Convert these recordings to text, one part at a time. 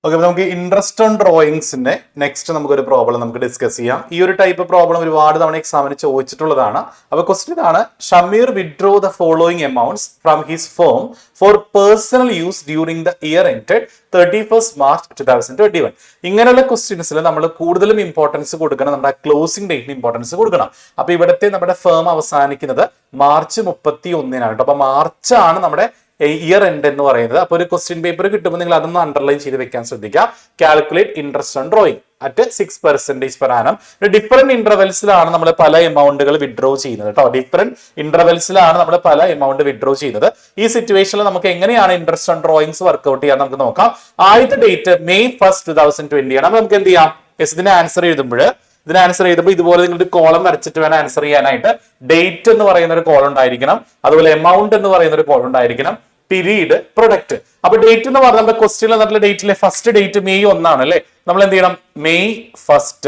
Okay, നമുക്ക് interest on ഡ്രോയിങ്സിന്റെ next നമുക്കൊരു problem നമുക്ക് ഡിസ്കസ് ചെയ്യാം. ഈ ഒരു ടൈപ്പ് പ്രോബ്ലം ഒരുപാട് തവണ എക്സാമിന് ചോദിച്ചിട്ടുള്ളതാണ്. അപ്പൊ ക്വസ്റ്റ്യൻ ഇതാണ്: Shameer withdraw the following amounts from his firm for personal use during the year ended 31st March 2021. ഇങ്ങനെയുള്ള ക്വസ്റ്റ്യൻസിൽ നമ്മൾ കൂടുതലും ഇമ്പോർട്ടൻസ് കൊടുക്കണം, നമ്മുടെ ക്ലോസിംഗ് ഡേറ്റിന് ഇമ്പോർട്ടൻസ് കൊടുക്കണം. അപ്പൊ ഇവിടുത്തെ നമ്മുടെ ഫേം അവസാനിക്കുന്നത് മാർച്ച് 31-നാണ് കേട്ടോ. അപ്പൊ മാർച്ചാണ് നമ്മുടെ ഇയർ എൻഡ് എന്ന് പറയുന്നത്. അപ്പൊ ഒരു ക്വസ്റ്റ്യൻ പേപ്പർ കിട്ടുമ്പോൾ നിങ്ങൾ അതൊന്ന് അണ്ടർലൈൻ ചെയ്ത് വെക്കാൻ ശ്രദ്ധിക്കുക. Calculate interest on drawing at 6% per annum. Different ഇന്റർവെൽസിലാണ് നമ്മൾ പല എമൗണ്ടുകൾ വിഡ്രോ ചെയ്യുന്നത് കേട്ടോ. ഡിഫറെന്റ് ഇന്റർവെൽസിലാണ് നമ്മൾ പല എമൗണ്ട് വിഡ്രോ ചെയ്യുന്നത്. ഈ സിറ്റുവേഷനിൽ നമുക്ക് എങ്ങനെയാണ് ഇൻട്രസ്റ്റ് ഓൺ ഡ്രോയിങ്സ് വർക്ക്ഔട്ട് ചെയ്യാൻ നമുക്ക് നോക്കാം. ആദ്യത്തെ ഡേറ്റ് May 1st, 2020 ആണ്. അപ്പൊ നമുക്ക് എന്ത് ചെയ്യാം? ഇതിന്റെ ആൻസർ എഴുതുമ്പോൾ ഇതുപോലെ നിങ്ങളുടെ കോളം വരച്ചിട്ട് വേണം ആൻസർ ചെയ്യാനായിട്ട്. ഡേറ്റ് എന്ന് പറയുന്ന ഒരു കോളം ഉണ്ടായിരിക്കണം, അതുപോലെ എമൗണ്ട് എന്ന് പറയുന്ന ഒരു കോളം ഉണ്ടായിരിക്കണം, പീരീഡ്, പ്രൊഡക്റ്റ്. അപ്പൊ ഡേറ്റ് എന്ന് പറഞ്ഞാൽ നമ്മുടെ ക്വസ്റ്റ്യൻ എന്നുള്ള ഡേറ്റിലെ ഫസ്റ്റ് ഡേറ്റ് May 1 അല്ലേ. നമ്മൾ എന്ത് ചെയ്യണം? May 1st,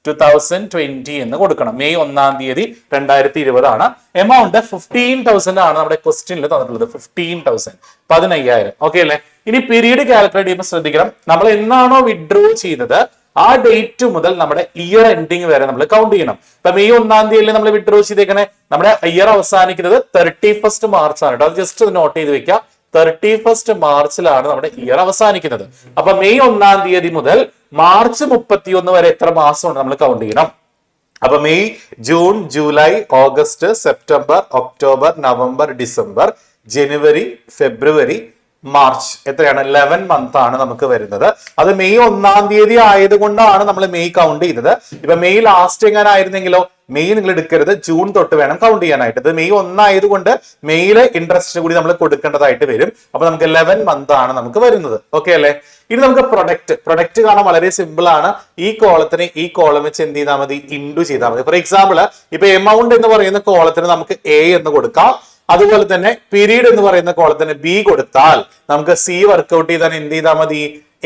2020 എന്ന് കൊടുക്കണം. May 1 2020 ആണ്. എമൗണ്ട് 15,000 ആണ് നമ്മുടെ ക്വസ്റ്റ്യനിൽ തന്നിട്ടുള്ളത്. 15,000, 15,000. ഓക്കെ അല്ലേ? ഇനി പീരീഡ് കാൽക്കുലേറ്റ് ചെയ്യുമ്പോൾ ശ്രദ്ധിക്കണം, നമ്മൾ എന്നാണോ വിഡ്രോ ചെയ്തത് ആ ഡേറ്റ് മുതൽ നമ്മുടെ ഇയർ എൻഡിങ് വരെ നമ്മൾ കൗണ്ട് ചെയ്യണം. ഇപ്പൊ May 1 നമ്മൾ വിഡ്രോ ചെയ്തേക്കണേ, നമ്മുടെ ഇയർ അവസാനിക്കുന്നത് 31st March ആണ് കേട്ടോ. അത് ജസ്റ്റ് നോട്ട് ചെയ്ത് വെക്കുക. 31st Marchലാണ് നമ്മുടെ ഇയർ അവസാനിക്കുന്നത്. അപ്പൊ May 1 മുതൽ മാർച്ച് 31 വരെ എത്ര മാസമാണ് നമ്മൾ കൗണ്ട് ചെയ്യണം? അപ്പൊ May, June, July, August, September, October, November, December, January, February, March. എത്രയാണ്? 11 month ആണ് നമുക്ക് വരുന്നത്. അത് May 1 ആയതുകൊണ്ടാണ് നമ്മൾ മെയ് കൗണ്ട് ചെയ്തത്. ഇപ്പൊ മെയ് ലാസ്റ്റ് എങ്ങാനായിരുന്നെങ്കിലോ മെയ് നിങ്ങൾ എടുക്കരുത്, ജൂൺ തൊട്ട് വേണം കൗണ്ട് ചെയ്യാനായിട്ട്. ഇത് May 1 ആയതുകൊണ്ട് മെയില് ഇൻട്രസ്റ്റ് കൂടി നമ്മൾ കൊടുക്കേണ്ടതായിട്ട് വരും. അപ്പൊ നമുക്ക് 11 month ആണ് നമുക്ക് വരുന്നത്. ഓക്കെ അല്ലേ? ഇനി നമുക്ക് പ്രൊഡക്റ്റ് കാണാൻ വളരെ സിമ്പിൾ ആണ്. ഈ കോളത്തിന് ഈ കോളം വെച്ച് എന്ത് ചെയ്താൽ മതി? ഇൻഡു ചെയ്താൽ മതി. ഫോർ എക്സാമ്പിൾ, ഇപ്പൊ എമൗണ്ട് എന്ന് പറയുന്ന കോളത്തിന് നമുക്ക് A എന്ന് കൊടുക്കാം. അതുപോലെ തന്നെ പീരീഡ് എന്ന് പറയുന്ന കോളത്തിന് B കൊടുത്താൽ നമുക്ക് C വർക്ക്ഔട്ട് ചെയ്താൽ എന്ത് ചെയ്താൽ മതി?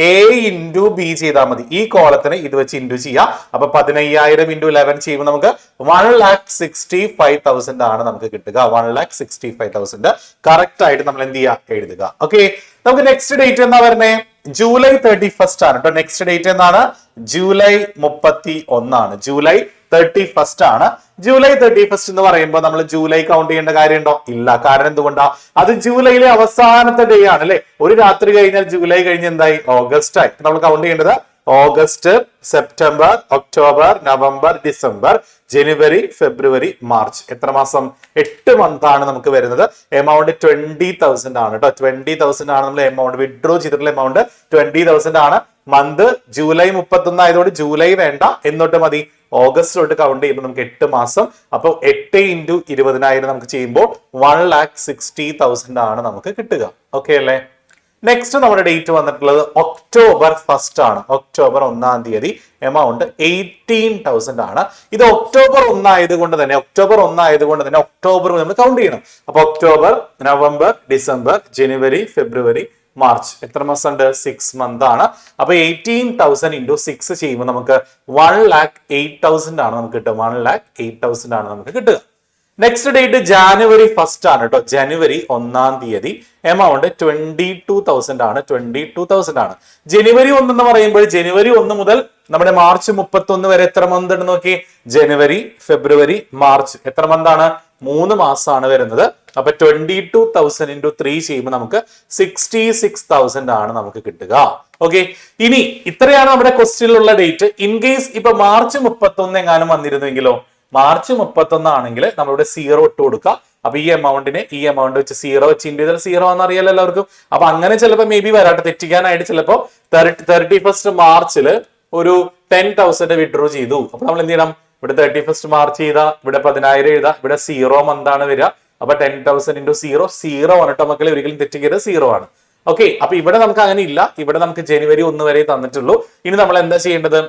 A ഇൻറ്റു B ചെയ്താൽ മതി. ഈ കോളത്തിന് ഇത് വെച്ച് ഇൻറ്റു ചെയ്യാം. അപ്പൊ 15,000 × 11 ചെയ്യുമ്പോൾ നമുക്ക് 1,65,000 ആണ് നമുക്ക് കിട്ടുക. 1,65,000 കറക്റ്റ് ആയിട്ട് നമ്മൾ എന്ത് ചെയ്യുക? എഴുതുക. ഓക്കെ, നമുക്ക് നെക്സ്റ്റ് ഡേറ്റ് എന്താ വരുന്നേ? ജൂലൈ 31st ആണ് കേട്ടോ. നെക്സ്റ്റ് ഡേറ്റ് എന്താണ്? ജൂലൈ 31 ആണ്. ജൂലൈ 31st ആണ്. ജൂലൈ 31st എന്ന് പറയുമ്പോൾ നമ്മൾ ജൂലൈ കൗണ്ട് ചെയ്യേണ്ട കാര്യമുണ്ടോ? ഇല്ല. കാരണം എന്തുകൊണ്ടാ? അത് ജൂലൈയിലെ അവസാനത്തെ ഡേ ആണ് അല്ലെ. ഒരു രാത്രി കഴിഞ്ഞാൽ ജൂലൈ കഴിഞ്ഞ് എന്തായി? ഓഗസ്റ്റ് ആയി. നമ്മൾ കൗണ്ട് ചെയ്യേണ്ടത് August, September, October, November, December, January, February, March. എത്ര മാസം? 8 month ആണ് നമുക്ക് വരുന്നത്. എമൗണ്ട് 20,000 ആണ് കേട്ടോ. 20,000 ആണ് നമ്മൾ എമൗണ്ട് വിഡ്രോ ചെയ്തിട്ടുള്ള എമൗണ്ട്. 20,000 ആണ്. മന്ത് ജൂലൈ 31 ആയതുകൊണ്ട് ജൂലൈ വേണ്ട, എന്നിട്ട് മതി ഓഗസ്റ്റ് തൊട്ട് കൗണ്ട് ചെയ്യുമ്പോൾ നമുക്ക് 8 മാസം. അപ്പൊ 8 × 20,000 നമുക്ക് ചെയ്യുമ്പോൾ 1,60,000 ആണ് നമുക്ക് കിട്ടുക. ഓക്കെ അല്ലേ? നെക്സ്റ്റ് നമ്മുടെ ഡേറ്റ് വന്നിട്ടുള്ളത് ഒക്ടോബർ 1st ആണ്. ഒക്ടോബർ 1 എമൗണ്ട് 18,000 ആണ്. ഇത് ഒക്ടോബർ 1 ആയതുകൊണ്ട് തന്നെ ഒക്ടോബർ നമ്മൾ കൗണ്ട് ചെയ്യണം. അപ്പൊ October, November, December, January, February, March. എത്ര മാസം ഉണ്ട്? 6 month ആണ്. അപ്പൊ 18,000 × 6 ചെയ്യുമ്പോൾ നമുക്ക് 1,08,000 ആണ് നമുക്ക് കിട്ടുക. 1,08,000 ആണ് നമുക്ക് കിട്ടുക. നെക്സ്റ്റ് ഡേറ്റ് ജാനുവരി 1st ആണ് കേട്ടോ. ജനുവരി 1 എമൗണ്ട് 22,000 ആണ്. 22,000 ആണ്. ജനുവരി 1 എന്ന് പറയുമ്പോൾ ജനുവരി 1 മുതൽ നമ്മുടെ മാർച്ച് 31 വരെ എത്ര മന്ത് ഉണ്ട് നോക്കി? ജനുവരി, ഫെബ്രുവരി, മാർച്ച്. എത്ര മന്ത് ആണ്? 3 മാസമാണ് വരുന്നത്. അപ്പൊ 22,000 × 3 ചെയ്യുമ്പോൾ നമുക്ക് 66,000 ആണ് നമുക്ക് കിട്ടുക. ഓക്കെ, ഇനി ഇത്രയാണ് നമ്മുടെ ക്വസ്റ്റ്യനിലുള്ള ഡേറ്റ്. ഇൻ കേസ് ഇപ്പൊ മാർച്ച് 31 എങ്ങാനും വന്നിരുന്നെങ്കിലോ? മാർച്ച് 31 ആണെങ്കിൽ നമ്മളിവിടെ 0 ഇട്ട് കൊടുക്കുക. അപ്പൊ ഈ എമൗണ്ട് വെച്ച് 0 വെച്ച് ഇൻഡു ചെയ്താൽ 0 ആണെന്ന് അറിയാലോ എല്ലാവർക്കും. അപ്പൊ അങ്ങനെ ചിലപ്പോൾ മേ ബി വരാട്ടെ, തെറ്റിക്കാനായിട്ട് ചിലപ്പോ 31st മാർച്ചിൽ ഒരു 10,000 വിഡ്രോ ചെയ്തു. അപ്പൊ നമ്മൾ എന്ത് ചെയ്യണം? ഇവിടെ 31st മാർച്ച് ചെയ്താ ഇവിടെ 10,000 എഴുതാ. ഇവിടെ 0 month ആണ് വരിക. അപ്പൊ 10,000 × 0 ആണ് കേട്ടോ മക്കളെ. ഒരിക്കലും തെറ്റിക്കരുത്, 0 ആണ്. ഓക്കെ, അപ്പൊ ഇവിടെ നമുക്ക് അങ്ങനെ ഇല്ല. ഇവിടെ നമുക്ക് ജനുവരി 1 വരെ തന്നിട്ടുള്ളൂ. ഇനി നമ്മൾ എന്താ ചെയ്യേണ്ടത്?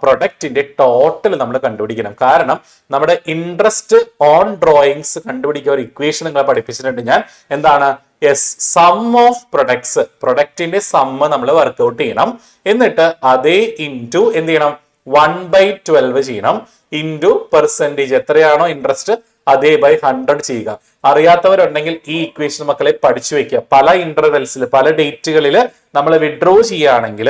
പ്രൊഡക്റ്റിന്റെ ടോട്ടൽ നമ്മൾ കണ്ടുപിടിക്കണം. കാരണം നമ്മുടെ ഇൻട്രസ്റ്റ് ഓൺ ഡ്രോയിങ്സ് കണ്ടുപിടിക്കുക ഒരു ഇക്വേഷൻ നിങ്ങളെ പഠിപ്പിച്ചിട്ടുണ്ട് ഞാൻ. എന്താണ്? Yes, sum of products. പ്രൊഡക്റ്റിന്റെ സമ്മ് നമ്മൾ വർക്ക്ഔട്ട് ചെയ്യണം. എന്നിട്ട് അതേ ഇൻറ്റു എന്ത് ചെയ്യണം? 1/12 ചെയ്യണം. Into percentage. എത്രയാണോ ഇൻട്രസ്റ്റ് അതേ ബൈ 100 ചെയ്യുക. അറിയാത്തവരുണ്ടെങ്കിൽ ഈ ഇക്വേഷൻ മക്കളെ പഠിച്ചു വെക്കുക. പല ഇന്റർവെൽസിൽ പല ഡേറ്റുകളിൽ നമ്മൾ വിഡ്രോ ചെയ്യുകയാണെങ്കിൽ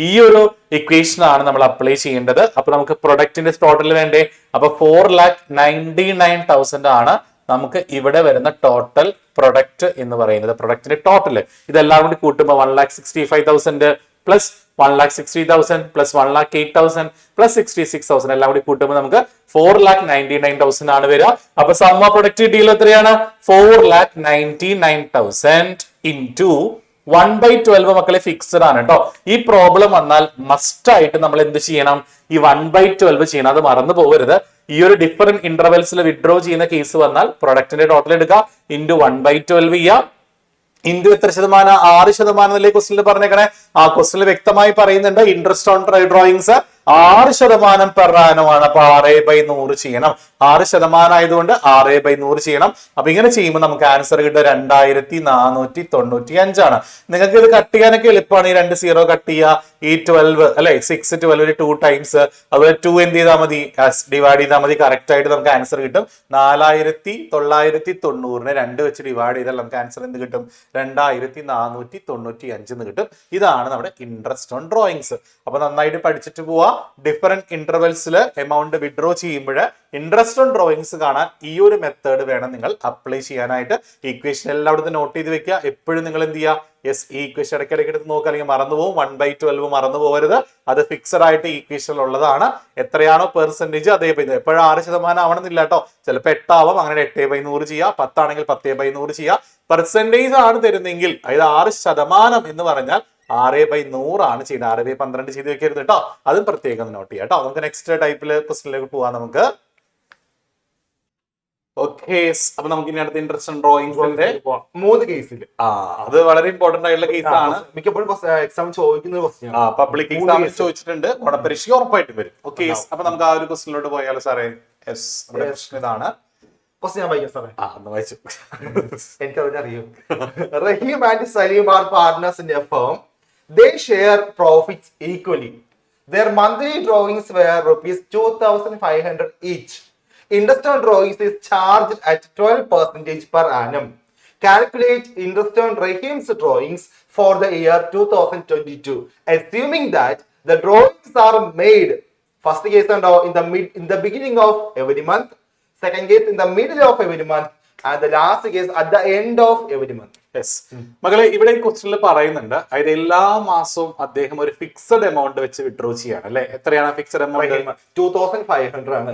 ഈ ഒരു ഇക്വേഷൻ ആണ് നമ്മൾ അപ്ലൈ ചെയ്യേണ്ടത്. അപ്പൊ നമുക്ക് പ്രൊഡക്റ്റിന്റെ ടോട്ടൽ വേണ്ടേ? അപ്പൊ 4,99,000 ആണ് നമുക്ക് ഇവിടെ വരുന്ന ടോട്ടൽ പ്രൊഡക്റ്റ് എന്ന് പറയുന്നത്. പ്രൊഡക്റ്റിന്റെ ടോട്ടൽ ഇതെല്ലാം കൂടി കൂട്ടുമ്പോൾ 1,65,000 പ്ലസ് 1,60,000 പ്ലസ് 1,08,000 പ്ലസ് 66,000 എല്ലാം കൂടി കൂട്ടുമ്പോൾ നമുക്ക് 4,99,000 ആണ് വരിക. അപ്പൊ സമ്മ പ്രൊഡക്റ്റ് ഡീൽ എത്രയാണ്? 4,99,000 ഇൻറ്റു 1/12 മക്കളെ ഫിക്സഡ് ആണ് കേട്ടോ. ഈ പ്രോബ്ലം വന്നാൽ മസ്റ്റ് ആയിട്ട് നമ്മൾ എന്ത് ചെയ്യണം? ഈ 1/12 ചെയ്യണം. അത് മറന്നു പോകരുത്. ഈ ഒരു ഡിഫറെന്റ് ഇന്റർവെൽസിൽ വിഡ്രോ ചെയ്യുന്ന കേസ് വന്നാൽ പ്രൊഡക്റ്റിന്റെ ടോട്ടൽ എടുക്കുക, ഇൻറ്റു 1/12 ചെയ്യാം, ഇൻറ്റു എത്ര ശതമാനം? 6% എന്നല്ലേ ക്വസ്റ്റിൽ പറഞ്ഞേക്കണേ. ആ ക്വസ്റ്റിൽ വ്യക്തമായി പറയുന്നുണ്ട് ഇൻട്രസ്റ്റ് ഓൺ ഡ്രോയിങ്സ് 6% പെർ ആനുമാണ്. അപ്പൊ 6/100 ചെയ്യണം. 6% ആയതുകൊണ്ട് 6/100 ചെയ്യണം. അപ്പൊ ഇങ്ങനെ ചെയ്യുമ്പോൾ നമുക്ക് ആൻസർ കിട്ടുക 2,495 ആണ്. നിങ്ങൾക്ക് ഇത് കട്ട് ചെയ്യാനൊക്കെ എളുപ്പമാണ്. ഈ 2 0 കട്ട് ചെയ്യുക, ഈ 12 അല്ലെ 6 12 2 ടൈംസ്, അതുപോലെ 2 എന്ത് ചെയ്താൽ മതി? ഡിവൈഡ് ചെയ്താൽ മതി. കറക്റ്റ് ആയിട്ട് നമുക്ക് ആൻസർ കിട്ടും. 4,990 2 വെച്ച് ഡിവൈഡ് ചെയ്താൽ നമുക്ക് ആൻസർ എന്ത് കിട്ടും? 2,495 എന്ന് കിട്ടും. ഇതാണ് നമ്മുടെ ഇൻട്രസ്റ്റ് ഓൺ ഡ്രോയിങ്സ്. അപ്പൊ നന്നായിട്ട് പഠിച്ചിട്ട് പോവാ. ഡിഫറെന്റ് ഇന്റർവെൽസിൽ എമൗണ്ട് വിഡ്രോ ചെയ്യുമ്പോൾ ഇൻട്രസ്റ്റ് ഓൺ ഡ്രോയിങ്സ് കാണാൻ ഈ ഒരു മെത്തേഡ് വേണം നിങ്ങൾ അപ്ലൈ ചെയ്യാനായിട്ട്. ഇക്വേഷൻ എല്ലായിടത്തും നോട്ട് ചെയ്ത് വെക്കുക. എപ്പോഴും നിങ്ങൾ എന്ത് ചെയ്യുക? യെസ്, ഈ ഇക്വേഷൻ ഇടയ്ക്കിടയ്ക്ക് എടുത്ത് നോക്കുക, അല്ലെങ്കിൽ മറന്നുപോകും. 1/12 മറന്നു പോകരുത്. അത് ഫിക്സഡ് ആയിട്ട് ഈ ഇക്വേഷനിൽ ഉള്ളതാണ്. എത്രയാണോ പെർസെന്റേജ് അതേ എപ്പോഴും 6% ആവണമെന്നില്ല കേട്ടോ. ചിലപ്പോൾ 8 ആവാം. അങ്ങനെ 8/100 ചെയ്യുക. 10 ആണെങ്കിൽ 10/100 ചെയ്യുക. പെർസെന്റേജ് ആണ് തരുന്നെങ്കിൽ, അതായത് 6% എന്ന് പറഞ്ഞാൽ 6/100 ആണ് ചെയ്യുന്നത്. 6/12 ചെയ്ത് വെക്കരുത് കേട്ടോ. അതും പ്രത്യേകം നോട്ട് ചെയ്യാം കേട്ടോ. നമുക്ക് നെക്സ്റ്റ് ടൈപ്പിൽ ക്വസ്റ്റിനിലേക്ക് പോവാം. നമുക്ക് ഓക്കെ, അപ്പൊ നമുക്ക് ഇനി അടുത്ത ഇൻട്രസ്റ്റ് ഡ്രോയിങ്സിന്റെ 3 കേസിൽ അത് വളരെ ഇമ്പോർട്ടന്റ് ആയിട്ടുള്ള കേസാണ്. മിക്കപ്പോഴും എക്സാം ചോദിക്കുന്ന ക്വസ്റ്റ്യൻ പബ്ലിക് എക്സാം ചോദിച്ചിട്ടുണ്ട്. ഓണപരീക്ഷ ഉറപ്പായിട്ടും വരും. ഓക്കെ, അപ്പൊ നമുക്ക് ആ ഒരു ക്വസ്റ്റിനിലോട്ട് പോയാലോ സാറേ? യെസ്, നമ്മുടെ ക്വസ്റ്റ്യൻ ഇതാണ്. ക്വസ്റ്റ്യൻ ഞാൻ വായിക്കാം സാറേ. വായിച്ചു. എനിക്കറിയാം. Rahim and Salim are partners in a firm. They share profits equally. Their monthly drawings were rupees 2,500 each. Interest on drawings is charged at 12% per annum. Calculate interest on Rahim's drawings for the year 2022, assuming that the drawings are made. First case in the beginning of every month. Second case in the middle of every month. And the last case at the end of every month. Yes മകളെ, ഇവിടെ ക്വസ്റ്റ്യനിൽ പറയുന്നുണ്ട്, അതായത് എല്ലാ മാസവും അദ്ദേഹം ഒരു fixed amount വെച്ച് വിഡ്രോ ചെയ്യാണ് അല്ലെ? എത്രയാണ് ഫിക്സഡ് എമൗണ്ട്? 2,500 ആണ്.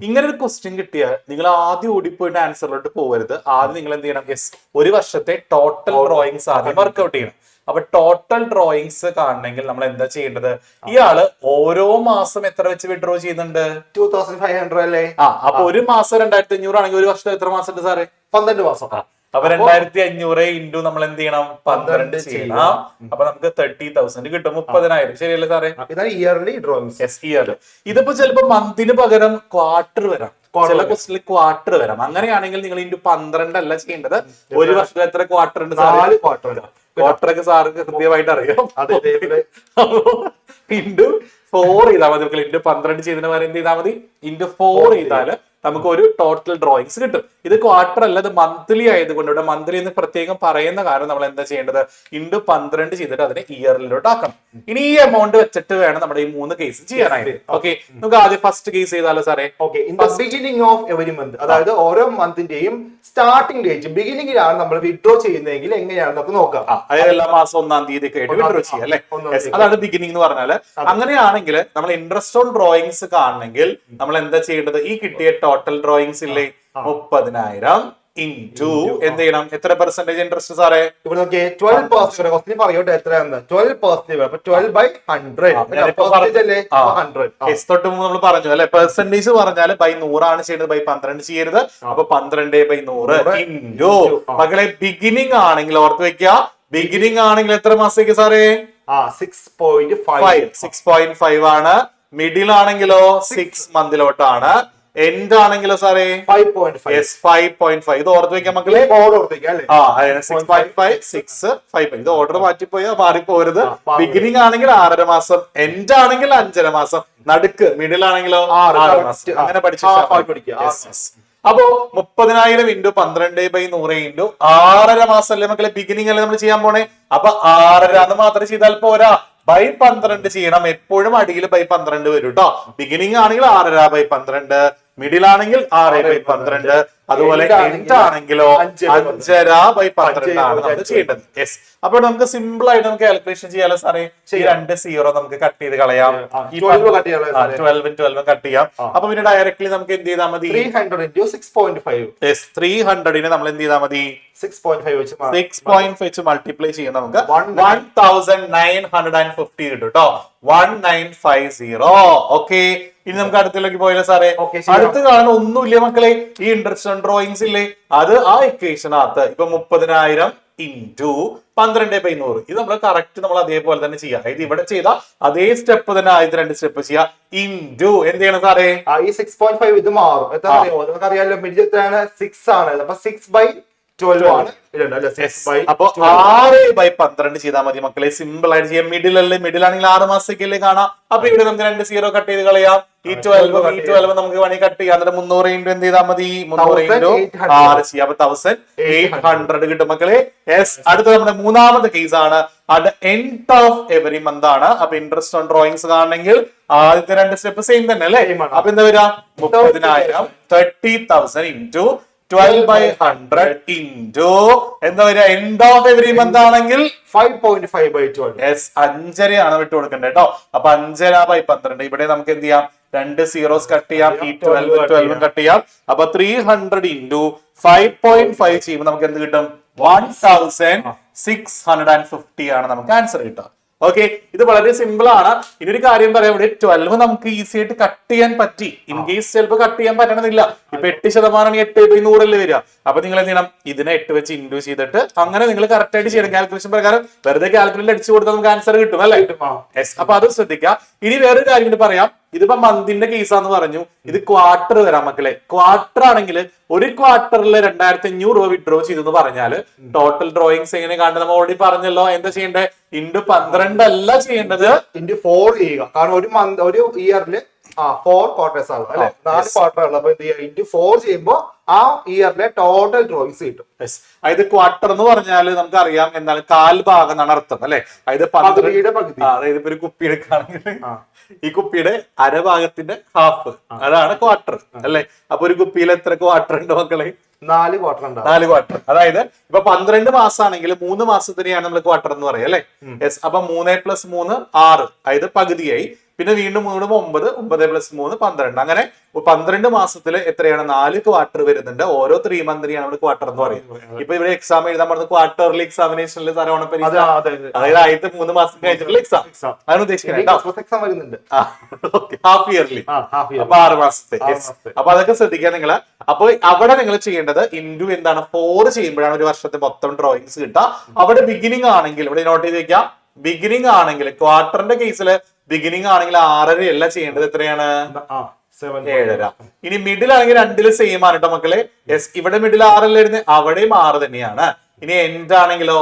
ഇങ്ങനെ ഒരു ക്വസ്റ്റ്യൻ കിട്ടിയാൽ നിങ്ങൾ ആദ്യം ഓടിപ്പോയിട്ട് ആൻസറിലോട്ട് പോകരുത്. ആദ്യം നിങ്ങൾ എന്ത് ചെയ്യണം? യെസ്, ഒരു വർഷത്തെ ടോട്ടൽ ഡ്രോയിങ്സ് ആദ്യം വർക്ക്ഔട്ട് ചെയ്യണം. അപ്പൊ ടോട്ടൽ ഡ്രോയിങ്സ് കാണണമെങ്കിൽ നമ്മൾ എന്താ ചെയ്യേണ്ടത്? ഇയാള് ഓരോ മാസം എത്ര വെച്ച് വിഡ്രോ ചെയ്യുന്നുണ്ട്? 2,500 അല്ലേ? അപ്പൊ ഒരു മാസം 2,500 ആണെങ്കിൽ ഒരു വർഷത്തെ എത്ര മാസം ഉണ്ട് സാറേ? 12 മാസം. അപ്പൊ 2,500 ഇൻറ്റു നമ്മൾ എന്ത് ചെയ്യണം? 12 ചെയ്യണം. അപ്പൊ നമുക്ക് 30,000 കിട്ടും. 30,000 ശരിയല്ലേ സാറേ? Yearly drawings. Yes, yearly. ഇതിപ്പോ ചിലപ്പോ മന്തിന് പകരം ക്വാർട്ടർ വരാം. ചില ക്വസ്റ്റിൽ ക്വാർട്ടർ വരാം. അങ്ങനെയാണെങ്കിൽ നിങ്ങൾ ഇൻറ്റു 12 അല്ല ചെയ്യേണ്ടത്. ഒരു വർഷത്തിൽ എത്ര ക്വാർട്ടർ ഉണ്ട്? 4 ക്വാർട്ടറൊക്കെ സാർക്ക് കൃത്യമായിട്ട് അറിയാം. ഇൻറ്റു 4 ചെയ്താൽ മതി. ഇൻറ്റു 12 ചെയ്തതിന് പകരം എന്ത് ചെയ്താൽ മതി? ഇൻറ്റു 4 ചെയ്താല് നമുക്ക് ഒരു ടോട്ടൽ ഡ്രോയിങ്സ് കിട്ടും. ഇത് ക്വാർട്ടർ അല്ല, ഇത് മന്ത്ലി ആയതുകൊണ്ട് ഇവിടെ മന്ത്ലി എന്ന് പ്രത്യേകം പറയുന്ന കാരണം നമ്മൾ എന്താ ചെയ്യേണ്ടത്? ഇൻറ്റു 12 ചെയ്തിട്ട് അതിനെ ഇയറിലോട്ട് ആക്കണം. ഇനി ഈ എമൗണ്ട് വെച്ചിട്ട് വേണം നമ്മുടെ ഈ 3 കേസ് ചെയ്യാനായിട്ട്. ഓക്കെ, നമുക്ക് ആദ്യം ഫസ്റ്റ് കേസ് ചെയ്താലോ സാറേ? ബിഗിനിങ് ഓഫ് എവരി മന്ത്, അതായത് ഓരോ മന്തിന്റെയും സ്റ്റാർട്ടിംഗ് ഡേറ്റ് ബിഗിനിങ്ങിലാണ് നമ്മൾ വിഡ്രോ ചെയ്യുന്നതെങ്കിൽ എങ്ങനെയാണ് നമുക്ക് നോക്കാം. അതായത് എല്ലാ മാസം 1-ാം തീയതി ഒക്കെ ആയിട്ട് വിഡ്രോ ചെയ്യാം അല്ലെ? അതാണ് ബിഗിനിങ് എന്ന് പറഞ്ഞാല്. അങ്ങനെയാണെങ്കിൽ നമ്മൾ ഇൻട്രസ്റ്റ് ഓൺ ഡ്രോയിങ്സ് കാണണമെങ്കിൽ നമ്മൾ എന്താ ചെയ്യേണ്ടത്? ഈ കിട്ടിയ ടോട്ടൽ ഡ്രോയിങ്സ് ഇല്ലേ 30,000 ഇൻറ്റു എന്ത് ചെയ്യണം? എത്ര പെർസെന്റേജ് ഇൻട്രസ്റ്റ് സാറേ? ഇവിടെ നോക്കിയേ 12% പറയോട്ടെ എത്രയാണെന്ന്. 12%. അപ്പൊ 12/100 തൊട്ട് മുമ്പ് നമ്മൾ പറഞ്ഞു അല്ലെ? പെർസെന്റേജ് പറഞ്ഞാല് ബൈ 100 ആണ് ചെയ്യുന്നത്, ബൈ 12 ചെയ്യരുത്. അപ്പൊ 12/100 ഇൻറ്റു മകളെ ബിഗിനിങ് ആണെങ്കിൽ ഓർത്ത് വെക്കുക. ബിഗിനിങ് ആണെങ്കിൽ എത്ര മാസത്തേക്ക് സാറേ? 6.5 ആണ്. മിഡിൽ ആണെങ്കിലോ 6 മന്തിലോട്ടാണ്. എൻഡ് ആണെങ്കിലോ സാറേ 5.5. 5.5. ഇത് ഓർത്ത് വെക്കാം മക്കളെ. ഓർഡർ കൊടുത്തേക്കാം അല്ലേ? 6.5 6 5. ഇത് ഓർഡർ മാറ്റിപ്പോയാ മാറിപ്പോരുത്. ബിഗിനിങ് ആണെങ്കിൽ 6.5 മാസം, എൻഡ് ആണെങ്കിൽ 5.5 മാസം, നടുക്ക് മിഡിൽ ആണെങ്കിലോ 6 മാസം. അങ്ങനെ പഠിച്ചു. അപ്പോ 30,000 ഇൻറ്റു 12/100 ഇൻറ്റു 6.5 മാസം അല്ലേ മക്കളെ ബിഗിനിങ് അല്ലേ നമ്മൾ ചെയ്യാൻ പോണേ. അപ്പൊ 6.5 മാത്രം ചെയ്താൽ പോരാ, ബൈ 12 ചെയ്യണം. എപ്പോഴും അടിയിൽ ബൈ 12 വരും കേട്ടോ. ബിഗിനിങ് ആണെങ്കിൽ 6.5/12, മിഡിൽ ആണെങ്കിൽ 6/12, അതുപോലെ എൻഡ് ആണെങ്കിലോ 5.5/12 ആണ് നമ്മൾ ചെയ്യേണ്ടത്. യെസ്. അപ്പൊ നമുക്ക് സിമ്പിൾ ആയിട്ട് നമുക്ക് കാൽക്കുലേഷൻ ചെയ്യാലോ സാറേ. ഈ 2 0 നമുക്ക് കട്ട് ചെയ്ത് കളയാം. 12 കട്ട് ചെയ്യാം. അപ്പൊ പിന്നെ ഡയറക്ട്ലി നമുക്ക് എന്ത് ചെയ്താൽ മതി? 300 into 6.5. 300 നമ്മൾ എന്ത് ചെയ്താൽ മതി? 6.5 വെച്ച് മൾട്ടിപ്ലൈ ചെയ്യാം. നമുക്ക് 1950 കിട്ടും കേട്ടോ. 1950. ഓക്കെ. ഇനി നമുക്ക് അടുത്തിലേക്ക് പോയല്ലോ സാറേ. അടുത്ത് കാണുന്ന ഒന്നുമില്ല മക്കളെ, ഈ ഇൻട്രസ്റ്റ് ഡ്രോയിങ്സ് ഇല്ലേ, അത് ആ ഇക്വേഷനകത്ത് ഇപ്പൊ 30,000 ഇൻറ്റു 12/100 ഇത് നമ്മൾ കറക്റ്റ് നമ്മൾ അതേപോലെ തന്നെ ചെയ്യാം. അതായത് ഇവിടെ ചെയ്ത അതേ സ്റ്റെപ്പ് തന്നെ ആദ്യത്തെ 2 സ്റ്റെപ്പ് ചെയ്യാം. ഇൻറ്റു എന്ത് ചെയ്യണം സാറേ? ഈ 6.5 ഇത് മാറും. എത്ര അറിയോ? നമുക്കറിയാലോ മിഡിൽ 6 ആണ്. അപ്പൊ 6/12 ആണ്. അപ്പൊ 6/12 ചെയ്താൽ മതി മക്കളെ. സിമ്പിൾ ആയിട്ട് ചെയ്യാം. മിഡിൽ അല്ലേ, മിഡിൽ ആണെങ്കിൽ 6 മാസത്തേക്കല്ലേ കാണാം. അപ്പൊ ഇവിടെ നമുക്ക് 2 0 കട്ട് ചെയ്ത് കളയാം. ഈ 12 നമുക്ക് വേണമെങ്കിൽ കട്ട് ചെയ്യാം. എന്നിട്ട് 300 ഇൻറ്റു എന്ത് ചെയ്താൽ മതി? 300 ഇൻറ്റു 6 ചെയ്യാം. അപ്പൊ 1800 കിട്ടും മക്കളെ. യെസ്. അടുത്ത നമ്മുടെ മൂന്നാമത്തെ കേസ് ആണ്. അത് എൻഡ് ഓഫ് എവറി മന്ത് ആണ്. അപ്പൊ ഇൻട്രസ്റ്റ് ഓൺ ഡ്രോയിങ്സ് കാണണമെങ്കിൽ ആദ്യത്തെ 2 സ്റ്റെപ്പ് സെയിം തന്നെ അല്ലേ. അപ്പൊ എന്താ വരാ? 30,000 30,000 ഇൻറ്റു 12/100 ഇൻറ്റു എന്താ വരിക? എൻഡ് ഓഫ് എവറി മന്ത് ആണെങ്കിൽ 5.5/12. യെസ്. 5.5 ആണ് വിട്ടു കൊടുക്കണ്ടേ കേട്ടോ. അപ്പൊ 5.5/12. ഇവിടെ നമുക്ക് എന്ത് ചെയ്യാം? 2 zeros കട്ട് ചെയ്യാം. ഈ 12 കട്ട് ചെയ്യാം. അപ്പൊ 300 ഇൻറ്റു 5.5 ചെയ്യുമ്പോൾ നമുക്ക് എന്ത് കിട്ടും? 1650 ആണ് നമുക്ക് ആൻസർ കിട്ടുക. ഓക്കെ. ഇത് വളരെ സിമ്പിൾ ആണ്. ഇനി ഒരു കാര്യം പറയാം, ഇവിടെ 12 നമുക്ക് ഈസി ആയിട്ട് കട്ട് ചെയ്യാൻ പറ്റി. ഇൻ കേസ് ചിലപ്പോൾ കട്ട് ചെയ്യാൻ പറ്റണമെന്നില്ല. ഇപ്പൊ 8% 8/100 അല്ലേ വരിക. അപ്പൊ നിങ്ങൾ എന്ത് ചെയ്യണം? ഇതിനെ 8 വെച്ച് ഇൻഡ്യൂ ചെയ്തിട്ട് അങ്ങനെ നിങ്ങൾ കറക്റ്റ് ആയിട്ട് ചെയ്യണം. കാൽക്കുലേഷൻ പ്രകാരം വെറുതെ കാൽക്കുലേറ്റർ അടിച്ചു കൊടുത്താൽ നമുക്ക് ആൻസർ കിട്ടും അല്ലേ. യെസ്. അപ്പൊ അത് ശ്രദ്ധിക്കുക. ഇനി വേറൊരു കാര്യം കൂടി പറയാം. ഇതിപ്പോ മന്തിന്റെ കേസാന്ന് പറഞ്ഞു. ഇത് ക്വാർട്ടർ വരാം മക്കളെ. ക്വാർട്ടർ ആണെങ്കിൽ ഒരു ക്വാർട്ടറിൽ 2,500 രൂപ വിഡ്രോ ചെയ്തെന്ന് പറഞ്ഞാൽ ടോട്ടൽ ഡ്രോയിങ്സ് എങ്ങനെ കാണുന്നത് നമ്മൾ ഓൾറെഡി പറഞ്ഞല്ലോ. എന്താ ചെയ്യേണ്ടത്? ഇൻറ്റു 12 അല്ല ചെയ്യേണ്ടത്, ഇൻറ്റു 4 ചെയ്യുക. കാരണം ഒരു ഇയറിൽ 4 ക്വാർട്ടേഴ്സ് ആണ് അല്ലെ, 4 ക്വാർട്ടർ ആണ്. അപ്പൊ ഇൻറ്റു 4 ചെയ്യുമ്പോൾ ആ ഇയറിലെ ടോട്ടൽ ഡ്രോയിങ്സ് കിട്ടും. അതായത് ക്വാർട്ടർ എന്ന് പറഞ്ഞാൽ നമുക്കറിയാം എന്താണ്, 1/4 ഭാഗം എന്നാണ് അർത്ഥം അല്ലെ. അതായത് 12 അതായത് ഇപ്പൊ ഒരു കുപ്പി എടുക്കുകയാണെങ്കിൽ ഈ കുപ്പിയുടെ അരഭാഗത്തിന്റെ ഹാഫ് അതാണ് ക്വാർട്ടർ അല്ലെ. അപ്പൊ ഒരു കുപ്പിയിൽ എത്ര ക്വാർട്ടർ ഉണ്ട് മക്കളെ? 4 ക്വാർട്ടർ ഉണ്ട്. 4 ക്വാർട്ടർ. അതായത് ഇപ്പൊ 12 മാസമാണെങ്കിൽ 3 മാസത്തിനെയാണ് നമ്മൾ ക്വാർട്ടർ എന്ന് പറയാം അല്ലെ. യെസ്. അപ്പൊ 3 + 3 6, അതായത് പകുതിയായി. പിന്നെ വീണ്ടും 3 9 9 + 3 12. അങ്ങനെ 12 മാസത്തിൽ എത്രയാണ്? 4 ക്വാർട്ടർ വരുന്നുണ്ട്. ഓരോ 3 മന്തിനെയാണ് നമ്മൾ ക്വാർട്ടർ എന്ന് പറയുന്നത്. ഇപ്പൊ ഇവിടെ എക്സാം എഴുതാൻ പറഞ്ഞത് ക്വാർട്ടർലി എക്സാമിനേഷനിൽ ഓണപ്പരീക്ഷ, അതായത് ആദ്യത്തെ 3 മാസം കഴിഞ്ഞിട്ടുള്ള എക്സാം ആണ് ഉദ്ദേശിക്കുന്നത്. Half yearly. അപ്പൊ 6 മാസത്തെ. അപ്പൊ അതൊക്കെ ശ്രദ്ധിക്കാൻ നിങ്ങള്. അപ്പൊ അവിടെ നിങ്ങൾ ചെയ്യേണ്ടത് ഇൻറ്റു എന്താണ് 4 ചെയ്യുമ്പോഴാണ് ഒരു വർഷത്തെ മൊത്തം ഡ്രോയിങ്സ് കിട്ടുക. അവിടെ ബിഗിനിങ് ആണെങ്കിൽ ഇവിടെ നോട്ട് ചെയ്ത് വെക്കാം. ബിഗിനിങ് ആണെങ്കിൽ ക്വാർട്ടറിന്റെ കേസിൽ ബിഗിനിങ് ആണെങ്കിൽ 6.5 അല്ല ചെയ്യേണ്ടത്. എത്രയാണ്? 7.5. ഇനി മിഡിൽ ആണെങ്കിൽ 2 സെയിം ആണ് കേട്ടോ മക്കളെ. യെസ്. ഇവിടെ മിഡിൽ 6 അല്ലായിരുന്നു, അവിടെയും 6 തന്നെയാണ്. ഇനി എൻഡ് ആണെങ്കിലോ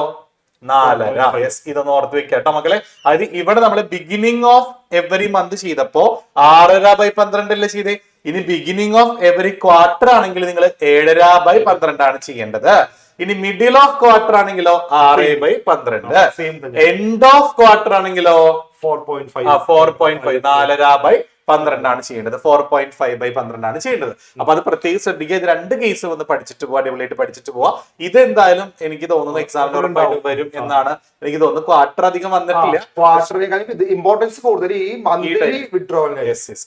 4.5. യെസ്. ഇതൊന്ന് ഓർത്ത് വെക്കാം കേട്ടോ മക്കളെ. അതായത് ഇവിടെ നമ്മൾ ബിഗിനിങ് ഓഫ് എവറി മന്ത് ചെയ്തപ്പോ 6.5/12 അല്ലേ ചെയ്തേ. ഇനി ബിഗിനിങ് ഓഫ് എവറി ക്വാർട്ടർ ആണെങ്കിൽ നിങ്ങൾ 7.5/12 ആണ് ചെയ്യേണ്ടത്. ഇനി മിഡിൽ ഓഫ് ക്വാർട്ടർ ആണെങ്കിലോ 6/12. എൻഡ് ഓഫ് ക്വാർട്ടർ ആണെങ്കിലോ 4.5 4.5 ആണ് ചെയ്യേണ്ടത്. 4.5/12 ആണ് ചെയ്യേണ്ടത്. അപ്പൊ അത് പ്രത്യേകം ശ്രദ്ധിക്കുക. ഇത് 2 കേസ് വന്ന് പഠിച്ചിട്ട് പോവാ, അടിപൊളിയായിട്ട് പഠിച്ചിട്ട് പോവാ. ഇത് എന്തായാലും എനിക്ക് തോന്നുന്നു എക്സാമിന് ഉറപ്പായിട്ട് വരും എന്നാണ് എനിക്ക് തോന്നുന്നു. ക്വാർട്ടർ അധികം വന്നിട്ടില്ല. ഇമ്പോർട്ടൻസ് കൂടുതൽ ഈ മന്ത്ലി വിഡ്രോവൽ.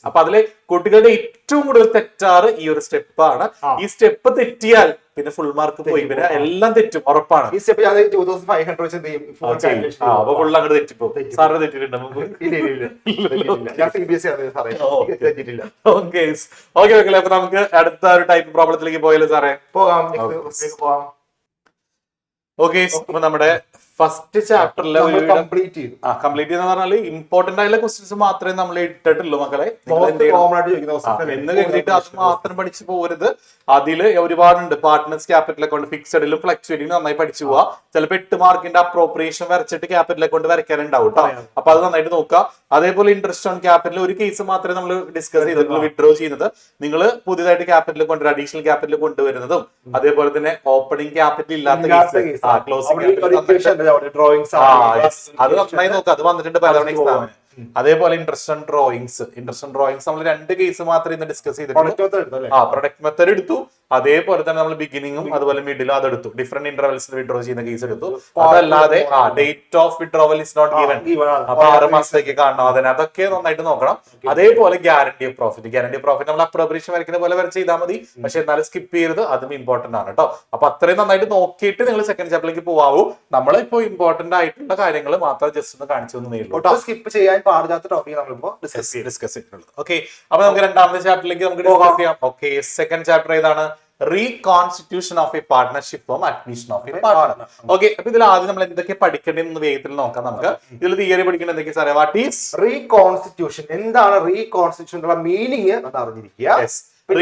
അപ്പൊ അതില് കുട്ടികളുടെ ഏറ്റവും കൂടുതൽ തെറ്റാറ് ഈ ഒരു സ്റ്റെപ്പാണ്. ഈ സ്റ്റെപ്പ് തെറ്റിയാൽ പിന്നെ ഫുൾ മാർക്ക് പോയി, പിന്നെ എല്ലാം തെറ്റും ഉറപ്പാണ്. ഈ സ്റ്റെപ്പ് 2500 വെച്ച് അപ്പൊ ഫുൾ അങ്ങോട്ട് തെറ്റിപ്പോകും. സാറ് തെറ്റിട്ടുണ്ട്. ഓക്കെ അപ്പൊ നമുക്ക് അടുത്ത ഒരു ടൈപ്പ് പ്രോബ്ലത്തിലേക്ക് പോയാലോ സാറേ? പോകാം. ഓക്കെ. അപ്പൊ നമ്മുടെ ഫസ്റ്റ് ചാപ്റ്ററിലെ കംപ്ലീറ്റ് ചെയ്തു. കംപ്ലീറ്റ് ചെയ്യുന്ന പറഞ്ഞാൽ ഇമ്പോർട്ടന്റ് ആയിട്ടുള്ള ക്വസ്റ്റ്യൻസ് മാത്രമേ നമ്മൾ ഇട്ടിട്ടുള്ളൂ മക്കളെ. എന്ന് കരുതിയിട്ട് അത് മാത്രം പഠിച്ചു പോകരുത്. അതില് ഒരുപാടുണ്ട്. പാർട്ട്നേഴ്സ് ക്യാപിറ്റൽ അക്കൗണ്ട്, ഫിക്സഡിലും ഫ്ലക്ച്വേറ്റിംഗ് നന്നായി പഠിച്ചു പോവാ. ചിലപ്പോൾ 8 മാർക്കിന്റെ അപ്രോപ്രിയേഷൻ വരച്ചിട്ട് ക്യാപിറ്റൽ അക്കൗണ്ട് വരയ്ക്കാനുണ്ടാവും കേട്ടോ. അപ്പൊ അത് നന്നായിട്ട് നോക്കുക. അതേപോലെ ഇൻട്രസ്റ്റ് ഓൺ ക്യാപിറ്റൽ ഒരു കേസ് മാത്രമേ നമ്മൾ ഡിസ്കസ് ചെയ്തിട്ടുള്ളൂ, വിഡ്രോ ചെയ്യുന്നത്. നിങ്ങൾ പുതിയതായിട്ട് ക്യാപിറ്റൽ കൊണ്ട് അഡീഷണൽ ക്യാപിറ്റൽ കൊണ്ടുവരുന്നതും അതേപോലെ തന്നെ ഓപ്പണിംഗ് ക്യാപിറ്റൽ ഇല്ലാത്ത കേസ്, ക്ലോസിംഗ് അത് നന്നായി നോക്കുക. അത് വന്നിട്ടുണ്ട് പലതവണ എക്സാമിന്. അതേപോലെ ഇൻട്രസ്റ്റ് ഓൺ ഡ്രോയിങ്സ് നമ്മൾ 2 കേസ് മാത്രമേ ഇന്ന് ഡിസ്കസ് ചെയ്തിട്ടുള്ളൂ. പ്രൊഡക്റ്റ് മെത്തേഡ് എടുത്തു. അതേപോലെ തന്നെ നമ്മൾ ബിഗിനിങ്ങും അതുപോലെ മിഡിലും അതെടുത്തു. ഡിഫറെന്റ് ഇന്റർവെൽസിൽ വിഡ്രോ ചെയ്യുന്ന കേസ് എടുത്തു. അതല്ലാതെ date of withdrawal is not given. അപ്പൊ 6 മാസത്തേക്ക് കാണണം. അതൊക്കെ നന്നായിട്ട് നോക്കണം. അതേപോലെ ഗ്യാരണ്ടി ഓഫ് പ്രോഫിറ്റ് നമ്മൾ അപ്രോപ്രിയേഷൻ വരയ്ക്കുന്ന പോലെ വരച്ച് ചെയ്താൽ മതി. പക്ഷെ എന്നാലും സ്കിപ്പ് ചെയ്യരുത്. അതും ഇമ്പോർട്ടന്റ് ആണ് കേട്ടോ. അപ്പൊ അത്രയും നന്നായിട്ട് നോക്കിയിട്ട് നിങ്ങൾ സെക്കൻഡ് ചാപ്റ്ററിലേക്ക് പോവാവൂ. നമ്മളിപ്പോ ഇമ്പോർട്ടന്റ് ആയിട്ടുള്ള കാര്യങ്ങൾ മാത്രം ജസ്റ്റ് ഒന്ന് കാണിച്ചു തന്നേ സ്കിപ്പ് ചെയ്യാൻ പാടില്ലാത്ത ടോപ്പിക് നമ്മളിപ്പോ ഡിസ്കസ് ചെയ്തിട്ടുള്ളത്. ഓക്കെ, അപ്പൊ നമുക്ക് രണ്ടാമത്തെ ചാപ്റ്ററിലേക്ക് നമുക്ക് ഡിസ്കസ് ചെയ്യാം. ഓക്കെ, സെക്കൻഡ് ചാപ്റ്റർ ഏതാണ്? Reconstitution of A partnership form, admission of a partner. Okay, അപ്പൊ ഇതിൽ ആദ്യം നമ്മൾ എന്തൊക്കെ പഠിക്കേണ്ടതെന്ന് വേഗത്തിൽ നോക്കാം. നമുക്ക് ഇതിൽ തിയറി പഠിക്കേണ്ട എന്തൊക്കെ സാറേ? What is reconstitution? എന്താണ് റീകോൺസ്റ്റിറ്റ്യൂഷൻ അറിഞ്ഞിരിക്കുക.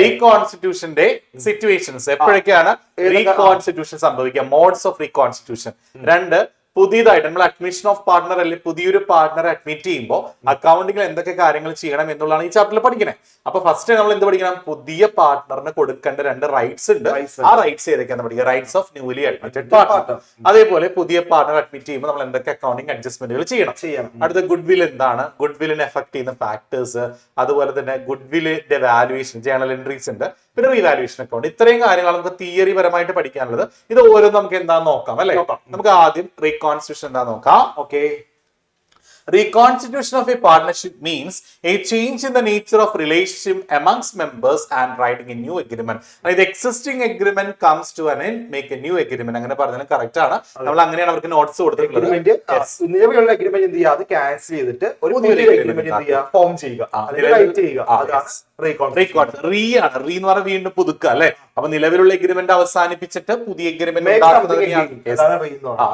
റീകോൺസ്റ്റിറ്റ്യൂഷന്റെ സിറ്റുവേഷൻസ്, എപ്പോഴൊക്കെയാണ് റീകോൺസ്റ്റിറ്റ്യൂഷൻ സംഭവിക്കുക, മോഡ്സ് ഓഫ് റീകോൺസ്റ്റിറ്റ്യൂഷൻ. 2, പുതിയതായിട്ട് നമ്മൾ അഡ്മിഷൻ ഓഫ് പാർട്ണർ അല്ലെങ്കിൽ പുതിയൊരു പാർട്ണറെ അഡ്മിറ്റ് ചെയ്യുമ്പോൾ അക്കൗണ്ടിങ്ങിൽ എന്തൊക്കെ കാര്യങ്ങൾ ചെയ്യണം എന്നുള്ളതാണ് ഈ ചാപ്റ്ററിൽ പഠിക്കണേ. അപ്പൊ ഫസ്റ്റ് നമ്മൾ എന്ത് പഠിക്കണം? പുതിയ പാർട്ണറിന് കൊടുക്കേണ്ട 2 റൈറ്റ്സ് ഉണ്ട്. ആ റൈറ്റ്സ് ഏതൊക്കെയാണെന്ന് പഠിക്കുക. Rights of newly admitted partner. അതേപോലെ പുതിയ പാർട്ണർ അഡ്മിറ്റ് ചെയ്യുമ്പോൾ നമ്മൾ എന്തൊക്കെ അക്കൗണ്ടിങ് അഡ്ജസ്റ്റ്മെന്റുകൾ ചെയ്യണം. അടുത്ത ഗുഡ് വിൽ എന്താണ്, ഗുഡ് വില്ലിനെ എഫക്ട് ചെയ്യുന്ന ഫാക്ടേഴ്സ്, അതുപോലെ തന്നെ ഗുഡ് വില്ലിന്റെ വാല്യുവേഷൻ, ജേണൽ എൻട്രീസ് ഉണ്ട്, പിന്നെ റീവാലുവേഷൻ അക്കൗണ്ട്. ഇത്രയും കാര്യങ്ങൾ നമുക്ക് തിയറി പരമായിട്ട് പഠിക്കാനുള്ളത്. ഇത് ഓരോന്നും നമുക്ക് എന്താന്ന് നോക്കാം അല്ലെ. നമുക്ക് ആദ്യം റീകോൺസ്റ്റിറ്റ്യൂഷൻ എന്താ നോക്കാം. Okay, reconstitution of a partnership means a change in the nature of relationship amongst members and writing a new agreement. The existing agreement comes to an end, make a new agreement. അങ്ങനെ പറഞ്ഞാലും correct ആണ്. നമ്മൾ അങ്ങനെയാണ് അവർക്ക് notes കൊടുത്തിട്ടുള്ളത്. നിലവിലുള്ള agreement എന്ത് ചെയ്യുക? അത് ക്യാൻസൽ ചെയ്തിട്ട് ഒരു പുതിയ അഗ്രിമെന്റ് എന്ത് ചെയ്യുക? ഫോം ചെയ്യുക, റൈറ്റ് ചെയ്യുക. അതാണ് റീ ആണ്. റീ എന്ന് പറഞ്ഞാൽ വീണ്ടും പുതുക്കുക അല്ലെ. അപ്പൊ നിലവിലുള്ള എഗ്രിമെന്റ് അവസാനിപ്പിച്ചിട്ട് പുതിയ എഗ്രിമെന്റ്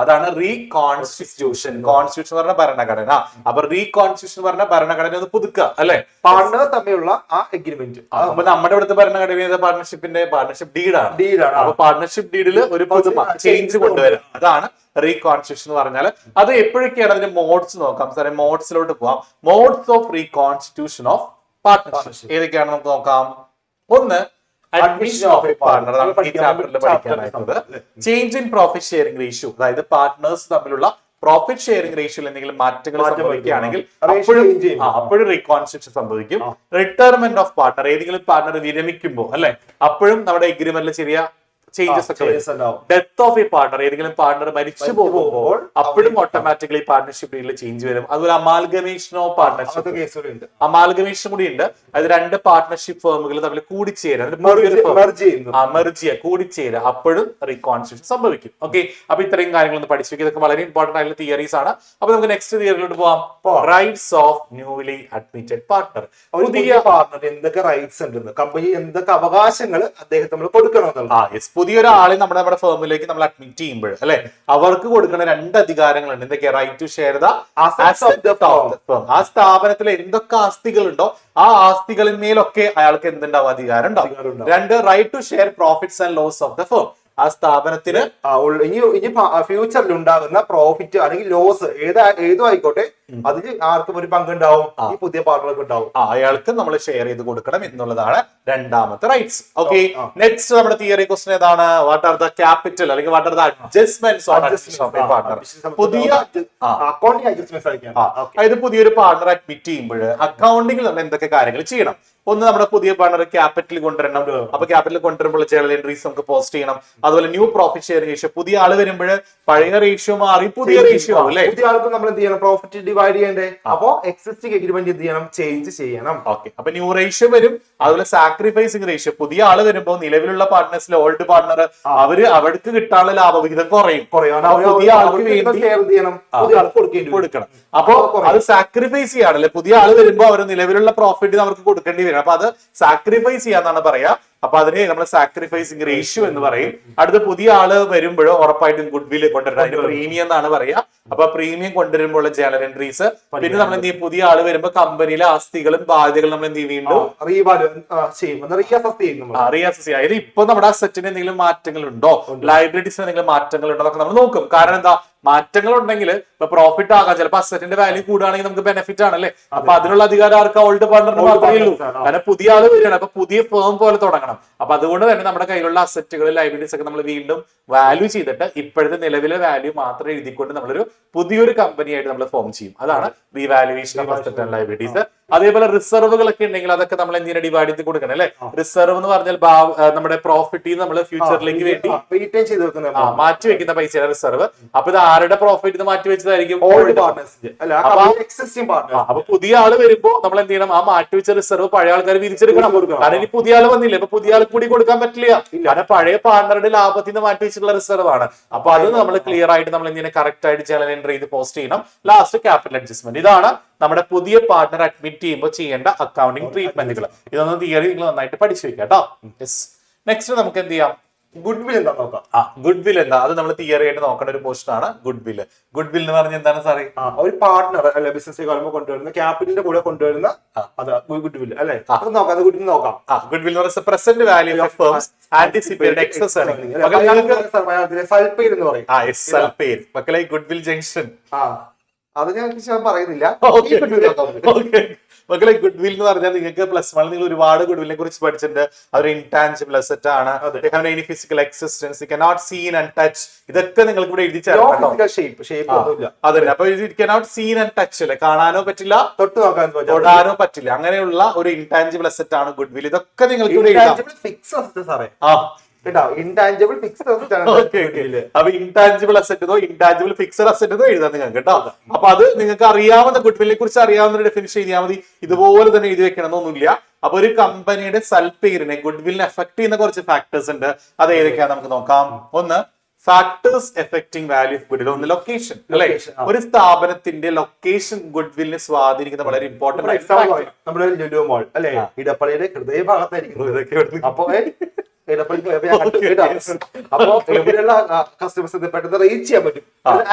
അതാണ് റീകോൺസ്റ്റിറ്റ്യൂഷൻ. കോൺസ്റ്റിറ്റ്യൂഷൻ പറഞ്ഞ ഭരണഘടന. അപ്പൊ റീകോൺസ്റ്റിറ്റ്യൂഷൻ പറഞ്ഞ ഭരണഘടന ഒന്ന് പുതുക്കുക അല്ലെ. പാർട്ണർ തമ്മിലുള്ള ആ എഗ്രിമെന്റ്. അപ്പൊ നമ്മുടെ ഇവിടുത്തെ ഭരണഘടന പാർട്ണർഷിപ്പ് ഡീഡാണ്. അപ്പൊ പാർട്ണർഷിപ്പ് ഡീഡിൽ ഒരു പുതുമ ചേഞ്ച് കൊണ്ടുവരാം. അതാണ് റീകോൺസ്റ്റിറ്റ്യൂഷൻ എന്ന് പറഞ്ഞാൽ. അത് എപ്പോഴൊക്കെയാണ് അതിന്റെ മോഡ്സ് നോക്കാം സാറേ. മോഡ്സിലോട്ട് പോവാം. Modes of reconstitution of partnership ഏതൊക്കെയാണ് നമുക്ക് നോക്കാം. 1, അഡ്മിഷൻ ഓഫ് എ പാർട്ണർ. ഈ ചാപ്റ്ററിൽ പഠിക്കാനായിട്ടുള്ളത് change in profit sharing ratio. അതായത് പാർട്ട്നേഴ്സ് തമ്മിലുള്ള പ്രോഫിറ്റ് ഷെയറിംഗ് റേഷ്യോയിൽ എന്തെങ്കിലും മാറ്റങ്ങൾ സംഭവിക്കുകയാണെങ്കിൽ അപ്പോഴും റീകോൺസ്റ്റിറ്റ്യൂഷൻ സംഭവിക്കും. റിട്ടയർമെന്റ് ഓഫ് പാർട്ണർ, ഏതെങ്കിലും പാർട്ണർ വിരമിക്കുമ്പോൾ അല്ലെ, അപ്പോഴും നമ്മുടെ എഗ്രിമെന്റിൽ ചെറിയ ചേഞ്ചസ് ഒക്കെ വരും. ഡെത്ത് ഓഫ് എ പാർട്ണർ, ഏതെങ്കിലും പാർട്ണർ മരിച്ചു പോകുമ്പോൾ അപ്പോഴും ഓട്ടോമാറ്റിക്കലി പാർട്ണർഷിപ്പ് ഡീലിൽ ചേഞ്ച് വരും. അതുപോലെ അമാൽഗമേഷൻ ഓഫ് പാർട്ണർഷിപ്പ്, അമാൽഗമേഷൻ കൂടി ഉണ്ട്. അത് 2 പാർട്ണർഷിപ്പ് ഫേമുകൾ തമ്മിൽ കൂടിച്ചേരാൻ, കൂടിച്ചേരുക, അപ്പോഴും റീകോൺസ്റ്റിറ്റ്യൂഷൻ സംഭവിക്കും. ഓക്കെ, അപ്പൊ ഇത്രയും കാര്യങ്ങൾ ഒന്ന് പഠിച്ചു. ഇതൊക്കെ വളരെ ഇമ്പോർട്ടന്റ് ആയിട്ടുള്ള തിയറീസ് ആണ്. അപ്പൊ നമുക്ക് നെക്സ്റ്റ് തിയറിയിലോട്ട് പോവാം. Rights of newly admitted partner. പുതിയ പാർട്ണർ എന്തൊക്കെ റൈറ്റ്സ് ഉണ്ടെന്ന്, കമ്പനി എന്തൊക്കെ അവകാശങ്ങൾ അദ്ദേഹം നമ്മൾ കൊടുക്കണം. പുതിയൊരാളെ നമ്മുടെ ഫേമിലേക്ക് നമ്മൾ അഡ്മിറ്റ് ചെയ്യുമ്പോൾ അല്ലെ, അവർക്ക് കൊടുക്കുന്ന 2 അധികാരങ്ങളുണ്ട്. എന്തൊക്കെയാ? Right to share the asset of the firm. ആ സ്ഥാപനത്തിൽ എന്തൊക്കെ ആസ്തികളുണ്ടോ ആ ആസ്തികളിന്മേലൊക്കെ അയാൾക്ക് എന്തുണ്ടാവും? അധികാരം ഉണ്ടാവും. 2, right to share profits and loss of the firm. ആ സ്ഥാപനത്തിന് ഇനി ഫ്യൂച്ചറിൽ ഉണ്ടാകുന്ന പ്രോഫിറ്റ് അല്ലെങ്കിൽ ലോസ് ഏതോ ആയിക്കോട്ടെ, അതിന് ആർക്കും ഒരു പങ്കുണ്ടാവും. ഈ പുതിയ പാർട്ണർക്ക് ഉണ്ടാവും. അയാൾക്ക് നമ്മൾ ഷെയർ ചെയ്ത് കൊടുക്കണം എന്നുള്ളതാണ് 2ാമത്തെ റൈറ്റ്സ്. ഓക്കെ, നെക്സ്റ്റ് നമ്മുടെ തിയറി ക്വസ്റ്റൻ ഏതാണ്? വാട്ട് ആർ ദ ക്യാപിറ്റൽ അല്ലെങ്കിൽ what are the adjustments on admission of a partner? പുതിയ അക്കൗണ്ടിംഗ് അഡ്ജസ്റ്റ്മെന്റ്സ്. അതായത് പുതിയൊരു പാർട്ണർ അഡ്മിറ്റ് ചെയ്യുമ്പോൾ അക്കൗണ്ടിംഗിൽ നമ്മൾ എന്തൊക്കെ കാര്യങ്ങൾ ചെയ്യണം? 1, നമ്മുടെ പുതിയ പാർട്ണർ ക്യാപിറ്റൽ കൊണ്ടുവരണം. അപ്പൊ ക്യാപിറ്റൽ കൊണ്ടുവരുമ്പോൾ ജേണൽ എൻട്രീസ് നമുക്ക് പോസ്റ്റ് ചെയ്യണം. അതുപോലെ ന്യൂ പ്രോഫിറ്റ് ഷെയറിംഗ് റേഷ്യോ, പുതിയ ആള് വരുമ്പോൾ പഴയ റേഷ്യോ മാറി പുതിയ റേഷ്യോ ആവും അല്ലെ. പുതിയ ആൾക്ക് നമ്മൾ എന്ത് ചെയ്യണം? പ്രോഫിറ്റ് ഡിവൈഡ് ചെയ്യണ്ടേ? അപ്പോ എക്സിസ്റ്റിംഗ് എഗ്രിമെന്റ് എന്ത് ചെയ്യണം? ചേഞ്ച് ചെയ്യണം. ഓക്കെ, അപ്പൊ ന്യൂ റേഷ്യോ വരും, അതുപോലെ സാക്രിഫൈസിങ് റേഷ്യോ. പുതിയ ആള് വരുമ്പോ നിലവിലുള്ള പാർട്ട്നേഴ്സിൽ ഓൾഡ് പാർട്ണർ അവർക്ക് കിട്ടാനുള്ള ലാഭവിഹിതം കുറയും. പുതിയ ആൾക്ക് വേണ്ടി കൊടുക്കണം. അപ്പൊ അത് സാക്രിഫൈസ് ചെയ്യാണല്ലേ. പുതിയ ആള് വരുമ്പോ അവർ നിലവിലുള്ള പ്രോഫിറ്റ് അവർക്ക് കൊടുക്കേണ്ടി വരും. അപ്പൊ അത് സാക്രിഫൈസ് ചെയ്യാന്നാണ് പറയാ. അപ്പൊ അതിനെ നമ്മൾ സാക്രിഫൈസിങ് റേഷ്യോ എന്ന് പറയും. അടുത്ത പുതിയ ആള് വരുമ്പോഴോ ഉറപ്പായിട്ടും ഗുഡ് വില് കൊണ്ടുവരണം. അതിന് പ്രീമിയം എന്നാണ് പറയാ. അപ്പൊ പ്രീമിയം കൊണ്ടുവരുമ്പോൾ ജേണൽ എൻട്രീസ്. പിന്നെ നമ്മൾ എന്ത് ചെയ്യും? പുതിയ ആള് വരുമ്പോ കമ്പനിയിലെ ആസ്തികളും ബാധ്യതകളും നമ്മൾ എന്ത് ചെയ്യും? വീണ്ടും റീഅസസ് ചെയ്യും. അതായത് ഇപ്പൊ നമ്മുടെ അസറ്റിന് എന്തെങ്കിലും മാറ്റങ്ങൾ ഉണ്ടോ, ലയബിലിറ്റീസിന് എന്തെങ്കിലും മാറ്റങ്ങൾ ഉണ്ടോ എന്നൊക്കെ നമ്മൾ നോക്കും. കാരണം എന്താ? മാറ്റങ്ങൾ ഉണ്ടെങ്കിൽ ഇപ്പൊ പ്രോഫിറ്റ് ആകാം, ചിലപ്പോൾ അസറ്റിന്റെ വാല്യൂ കൂടുകയാണെങ്കിൽ നമുക്ക് ബെനിഫിറ്റ് ആണല്ലേ. അപ്പൊ അതിനുള്ള അധികാരം ആർക്ക്? ഓൾഡ് പാർട്ണറിന് മാത്രമേ ഉള്ളൂ. കാരണം പുതിയ ആള് വരികയാണ്. അപ്പൊ പുതിയ ഫേം പോലെ തുടങ്ങണം. അപ്പൊ അതുകൊണ്ട് തന്നെ നമ്മുടെ കയ്യിലുള്ള അസറ്റുകൾ, ലൈബിലിറ്റീസ് ഒക്കെ നമ്മൾ വീണ്ടും വാല്യൂ ചെയ്തിട്ട് ഇപ്പോഴത്തെ നിലവിലെ വാല്യൂ മാത്രം എഴുതിക്കൊണ്ട് നമ്മളൊരു പുതിയൊരു കമ്പനിയായിട്ട് നമ്മൾ ഫോം ചെയ്യും. അതാണ് revaluation of asset and liabilities. അതേപോലെ റിസർവുകളൊക്കെ ഉണ്ടെങ്കിൽ അതൊക്കെ നമ്മൾ എന്തിനാ ഡിവൈഡ് ചെയ്ത് കൊടുക്കണം അല്ലെ. റിസർവ് എന്ന് പറഞ്ഞാൽ നമ്മുടെ പ്രോഫിറ്റ് നമ്മൾ ഫ്യൂച്ചറിലേക്ക് വേണ്ടി മാറ്റി വെക്കുന്ന പൈസയുടെ റിസർവ്. അപ്പൊ ഇത് ആരുടെ പ്രോഫിറ്റ് മാറ്റി വെച്ചതായിരിക്കും? അപ്പൊ പുതിയ ആള് വരുമ്പോ നമ്മൾ എന്ത് ചെയ്യണം? ആ മാറ്റിവെച്ച റിസർവ് പഴയ ആൾക്കാർ തിരിച്ചെടുക്കണം. കാരണം ഇനി പുതിയ ആള് വന്നില്ല, ഇപ്പൊ പുതിയ ആൾക്ക് കൂടി കൊടുക്കാൻ പറ്റില്ല. കാരണം പഴയ പാർട്ണറുടെ ലാഭത്തിൽ നിന്ന് മാറ്റി വെച്ചിട്ടുള്ള റിസർവ് ആണ്. അപ്പൊ അത് നമ്മൾ ക്ലിയർ ആയിട്ട് നമ്മൾ എന്തിനാ കറക്റ്റ് ആയിട്ട് ജേണൽ എൻട്രി ചെയ്ത് പോസ്റ്റ് ചെയ്യണം. Last capital adjustment. ഇതാണ് നമ്മുടെ പുതിയ പാർട്ണർ അഡ്മിറ്റ് ചെയ്യുമ്പോൾ ചെയ്യേണ്ട അക്കൗണ്ടിങ് ട്രീറ്റ്മെന്റുകൾ. ഇതൊന്നും തിയറി നിങ്ങൾ നന്നായിട്ട് പഠിച്ചു വെക്കാം കേട്ടോ. നെക്സ്റ്റ് നമുക്ക് എന്ത് ചെയ്യാം? ഗുഡ് വിൽ എന്താ നോക്കാം. ഗുഡ് വിൽ എന്താ? അത് നമ്മൾ തിയറി ആയിട്ട് നോക്കേണ്ട ഒരു പോർഷൻ ആണ് ഗുഡ് വിൽ. ഗുഡ് വിൽ എന്ന് പറഞ്ഞാൽ എന്താണ് സാറേ? ഒരു പാർട്ണർ അല്ലെ ബിസിനസ് കൊണ്ടുവരുന്ന ക്യാപിറ്റലിന്റെ കൂടെ കൊണ്ടുവരുന്ന ഗുഡ് വിൽ അല്ലെ. നോക്കാം, ഗുഡ് വിൽ നോക്കാം. ഗുഡ് വിൽ എന്ന് പറയുന്നത് present value of firms anticipated excess ആണ്. സൽപേര് എന്ന് പറയും. സൽപേര് മക്കളെ, ഗുഡ് വിൽ ജംഗ്ഷൻ. അത് ഞാൻ പറയുന്നില്ല. മക്കളെ, ഗുഡ് വിൽ എന്ന് പറഞ്ഞാൽ നിങ്ങൾക്ക് പ്ലസ് വൺ നിങ്ങൾ ഒരുപാട് ഗുഡ് വില്ലിനെ കുറിച്ച് പഠിച്ചിട്ടുണ്ട്. അതൊരു ഇൻടാൻജിബിൾ അസറ്റ് ആണ്. Physical existence, cannot seen and touch. ഇതൊക്കെ നിങ്ങൾക്ക് ഇവിടെ എഴുതി ചേർക്കണം. അതെ, അപ്പൊ ഇത് കനോട്ട് സീൻ ആൻഡ് ടച്ച് അല്ലെ, കാണാനോ പറ്റില്ല, തൊടാനോ പറ്റില്ല. അങ്ങനെയുള്ള ഒരു ഇൻടാൻജിബിൾ അസറ്റ് ആണ് ഗുഡ് വിൽ. ഇതൊക്കെ നിങ്ങൾക്ക് ഇവിടെ എഴുതാം. ഇൻടാഞ്ചിബിൾ ഫിക്സ്ഡ് അസറ്റ് ആണ്. അപ്പൊ ഇൻടാഞ്ചിബിൾ അസറ്റോ ഇൻടാഞ്ചിബിൾ ഫിക്സഡ് അസറ്റോ എഴുതാൻ നിങ്ങൾക്ക് കേട്ടോ. അപ്പൊ അത് നിങ്ങൾക്ക് അറിയാവുന്ന ഗുഡ് വില്ലിനെ കുറിച്ച് അറിയാവുന്ന ഡെഫിനിഷൻ എഴുതിയാൽ മതി. ഇതുപോലെ തന്നെ എഴുതി വെക്കണമെന്നൊന്നുമില്ല. അപ്പൊ ഒരു കമ്പനിയുടെ സൽപേരിനെ ഗുഡ് വില്ലിനെ എഫക്ട് ചെയ്യുന്ന കുറച്ച് ഫാക്ടേഴ്സ് ഉണ്ട്. അത് ഏതൊക്കെയാ നമുക്ക് നോക്കാം. ഒന്ന്, factors affecting value of good will. ഒന്ന് ലൊക്കേഷൻ അല്ലെ. ഒരു സ്ഥാപനത്തിന്റെ ലൊക്കേഷൻ ഗുഡ് വില്ലിനെ സ്വാധീനിക്കുന്ന വളരെ ഇമ്പോർട്ടന്റ് ആണ്. നമ്മുടെ ലുലു മോൾ അല്ലെ, ഇടപ്പള്ളിയുടെ ഹൃദയഭാഗത്തായിരിക്കും. അപ്പൊ അപ്പൊ ഇവിടെയുള്ള കസ്റ്റമേഴ്സ് പെട്ടെന്ന് റീച്ച് ചെയ്യാൻ പറ്റും,